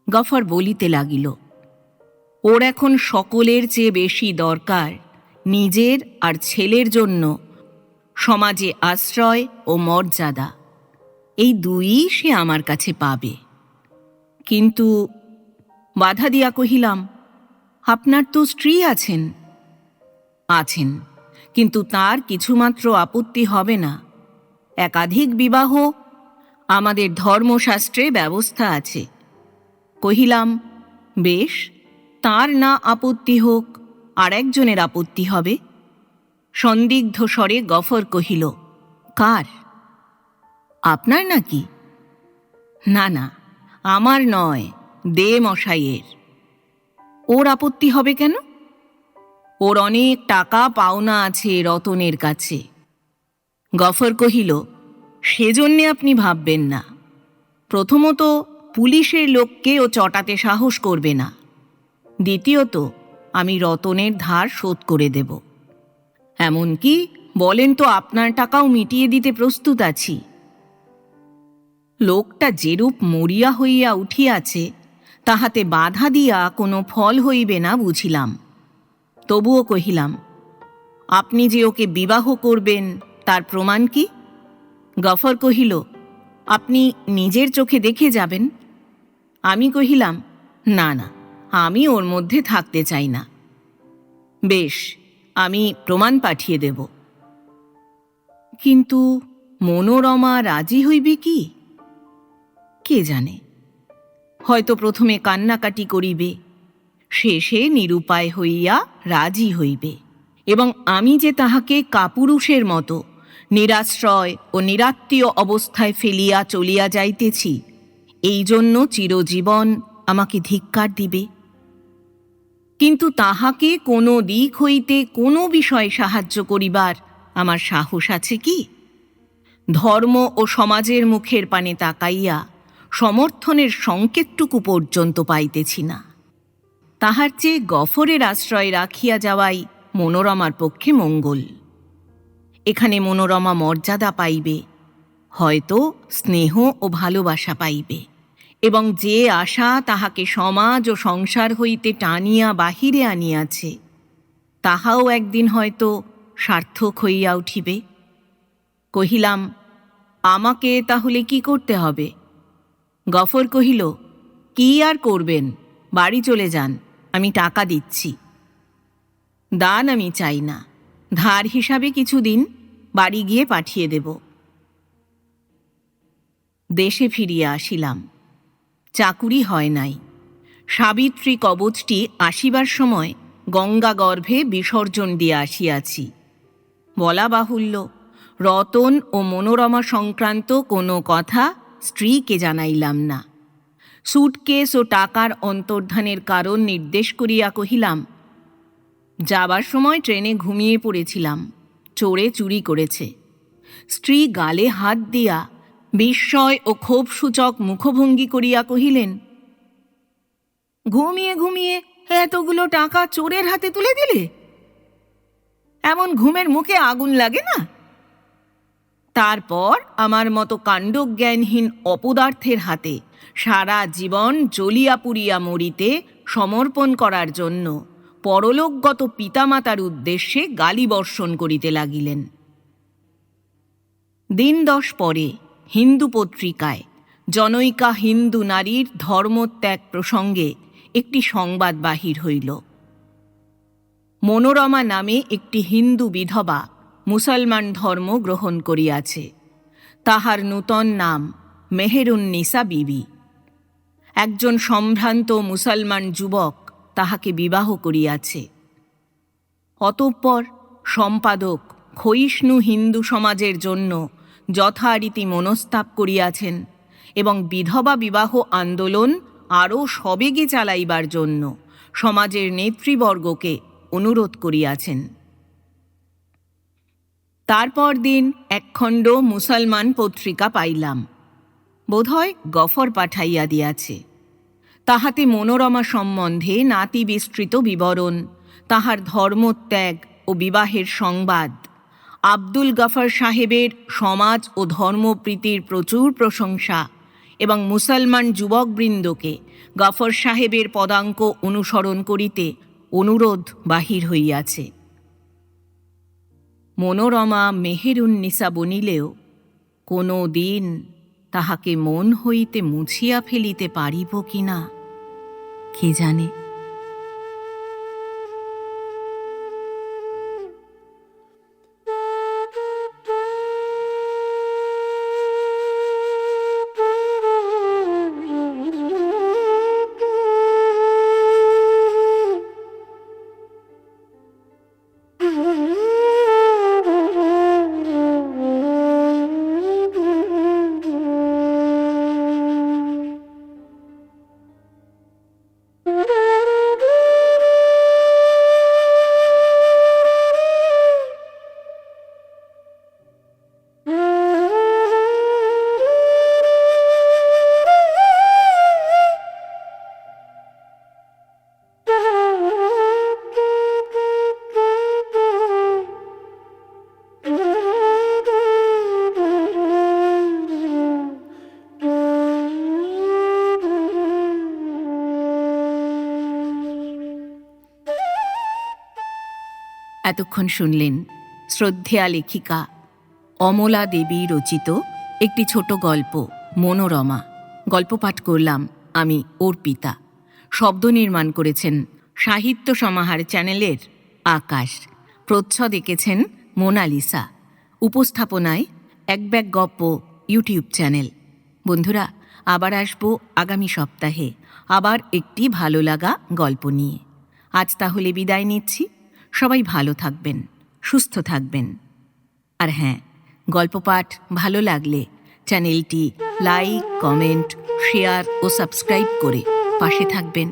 গফর বলিতে লাগিল, ওর এখন সকলের চেয়ে বেশি দরকার নিজের আর ছেলের জন্য সমাজে আশ্রয় ও মর্যাদা। এই দুইই সে আমার কাছে পাবে। কিন্তু বাধা দিয়া কহিলাম, আপনার তো স্ত্রী আছেন। আছেন, কিন্তু তার কিছুমাত্র আপত্তি হবে না। একাধিক বিবাহ আমাদের ধর্মশাস্ত্রে ব্যবস্থা আছে। কহিলাম, বেশ, তার না আপত্তি হোক, আর একজনের আপত্তি হবে। সন্দিগ্ধ স্বরে গফর কহিল, কার? আপনার নাকি? না না, আমার নয়, দে মশাইয়ের। ওর আপত্তি হবে কেন? ওর অনেক টাকা পাওনা আছে রতনের কাছে। গফর কহিল, সেজন্যে আপনি ভাববেন না। প্রথমত, পুলিশের লোককে ও চটাতে সাহস করবে না। দ্বিতীয়ত, আমি রতনের ধার শোধ করে দেব। এমনকি বলেন তো আপনার টাকাও মিটিয়ে দিতে প্রস্তুত আছি। লোকটা যেরূপ মরিয়া হইয়া উঠিয়াছে তাহাতে বাধা দিয়া কোনো ফল হইবে না বুঝিলাম। তবুও কহিলাম, আপনি যে ওকে বিবাহ করবেন তার প্রমাণ কি? গফর কহিল, আপনি নিজের চোখে দেখে যাবেন। আমি কহিলাম, না না, আমি ওর মধ্যে থাকতে চাই না। বেশ, আমি প্রমাণ পাঠিয়ে দেব। কিন্তু মনোরমা রাজি হইবে কি? কে জানে, হয়তো প্রথমে কান্নাকাটি করিবে, শেষে নিরুপায় হইয়া রাজি হইবে, এবং আমি যে তাহাকে কাপুরুষের মতো নিরাশ্রয় ও নিরাত্মীয় অবস্থায় ফেলিয়া চলিয়া যাইতেছি, এই জন্য চিরজীবন আমাকে ধিক্কার দিবে। কিন্তু তাহাকে কোনো দিক হইতে কোনো বিষয়ে সাহায্য করিবার আমার সাহস আছে কি? ধর্ম ও সমাজের মুখের পানে তাকাইয়া সমর্থনের সংকেতটুকু পর্যন্ত পাইতেছি না। তাহার চেয়ে গফরের আশ্রয় রাখিয়া যাওয়াই মনোরমার পক্ষে মঙ্গল। এখানে মনোরমা মর্যাদা পাইবে, হয়তো স্নেহ ও ভালোবাসা পাইবে, এবং যে আশা তাহাকে সমাজ ও সংসার হইতে টানিয়া বাহিরে আনিয়াছে, তাহাও একদিন হয়তো সার্থক হইয়া উঠিবে। কহিলাম, আমাকে তাহলে কি করতে হবে? গফর কহিল, কি আর করবেন, বাড়ি চলে যান, আমি টাকা দিচ্ছি। দান আমি চাই না, ধার হিসাবে কিছু দিন, বাড়ি গিয়ে পাঠিয়ে দেব। দেশে ফিরিয়া আসিলাম। চাকুরি হয় নাই। সাবিত্রী কবচটি আসিবার সময় গঙ্গা গর্ভে বিসর্জন দিয়া আসিয়াছি। বলা বাহুল্য, রতন ও মনোরমা সংক্রান্ত কোনো কথা স্ত্রীকে জানাইলাম না। সুটকেস ও টাকার অন্তর্ধানের কারণ নির্দেশ করিয়া কহিলাম, যাবার সময় ট্রেনে ঘুমিয়ে পড়েছিলাম, চোরে চুরি করেছে। স্ত্রী গালে হাত দিয়া বিস্ময় ও ক্ষোভসূচক মুখভঙ্গি করিয়া কহিলেন, ঘুমিয়ে ঘুমিয়ে এতগুলো টাকা চোরের হাতে তুলে দিলে? এমন ঘুমের মুখে আগুন লাগে না? তারপর আমার মতো কাণ্ডজ্ঞানহীন অপদার্থের হাতে সারা জীবন জ্বলিয়া পুড়িয়া মরিতে সমর্পণ করার জন্য পরলোকগত পিতামাতার উদ্দেশ্যে গালিবর্ষণ করিতে লাগিলেন। দিন 10 পরে হিন্দু পত্রিকায় জনৈকা হিন্দু নারীর ধর্মত্যাগ প্রসঙ্গে একটি সংবাদ বাহির হইল। মনোরমা নামে একটি হিন্দু বিধবা মুসলমান ধর্ম গ্রহণ করিয়াছে। তাহার নূতন নাম মেহেরুন্নিসা বিবি। একজন সম্ভ্রান্ত মুসলমান যুবক তাহাকে বিবাহ করিয়াছে। অতঃপর সম্পাদক ক্ষয়িষ্ণু হিন্দু সমাজের জন্য যথারীতি মনস্তাপ করিয়াছেন এবং বিধবা বিবাহ আন্দোলন আরও সবেগে চালাইবার জন্য সমাজের নেতৃবর্গকে অনুরোধ করিয়াছেন। তারপর দিন একখণ্ড মুসলমান পত্রিকা পাইলাম, বোধহয় গফর পাঠাইয়া দিয়াছে। তাহাতে মনোরমা সম্বন্ধে নাতি বিস্তৃত বিবরণ, তাহার ধর্মত্যাগ ও বিবাহের সংবাদ, আব্দুল গফর সাহেবের সমাজ ও ধর্মপ্রীতির প্রচুর প্রশংসা এবং মুসলমান যুবকবৃন্দকে গফর সাহেবের পদাঙ্ক অনুসরণ করিতে অনুরোধ বাহির হইয়াছে। মনোরমা মেহেরুন্নিসা বনিলেও কোনো দিন তাহাকে মন হইতে মুছিয়া ফেলিতে পারিব কিনা কে জানে। এতক্ষণ শুনলেন শ্রদ্ধেয়া লেখিকা অমলা দেবী রচিত একটি ছোট গল্প মনোরমা। গল্প পাঠ করলাম আমি অর্পিতা। শব্দ নির্মাণ করেছেন সাহিত্য সমাহার চ্যানেলের আকাশ। প্রচ্ছদ এঁকেছেন মোনালিসা। উপস্থাপনায় এক ব্যাগ গপ্প ইউটিউব চ্যানেল। বন্ধুরা, আবার আসবো আগামী সপ্তাহে আবার একটি ভালো লাগা গল্প নিয়ে। আজ তাহলে বিদায় নিচ্ছি। সবাই ভালো থাকবেন, সুস্থ থাকবেন। আর হ্যাঁ, গল্প পাঠ ভালো লাগলে চ্যানেলটি লাইক, কমেন্ট, শেয়ার ও সাবস্ক্রাইব করে পাশে থাকবেন।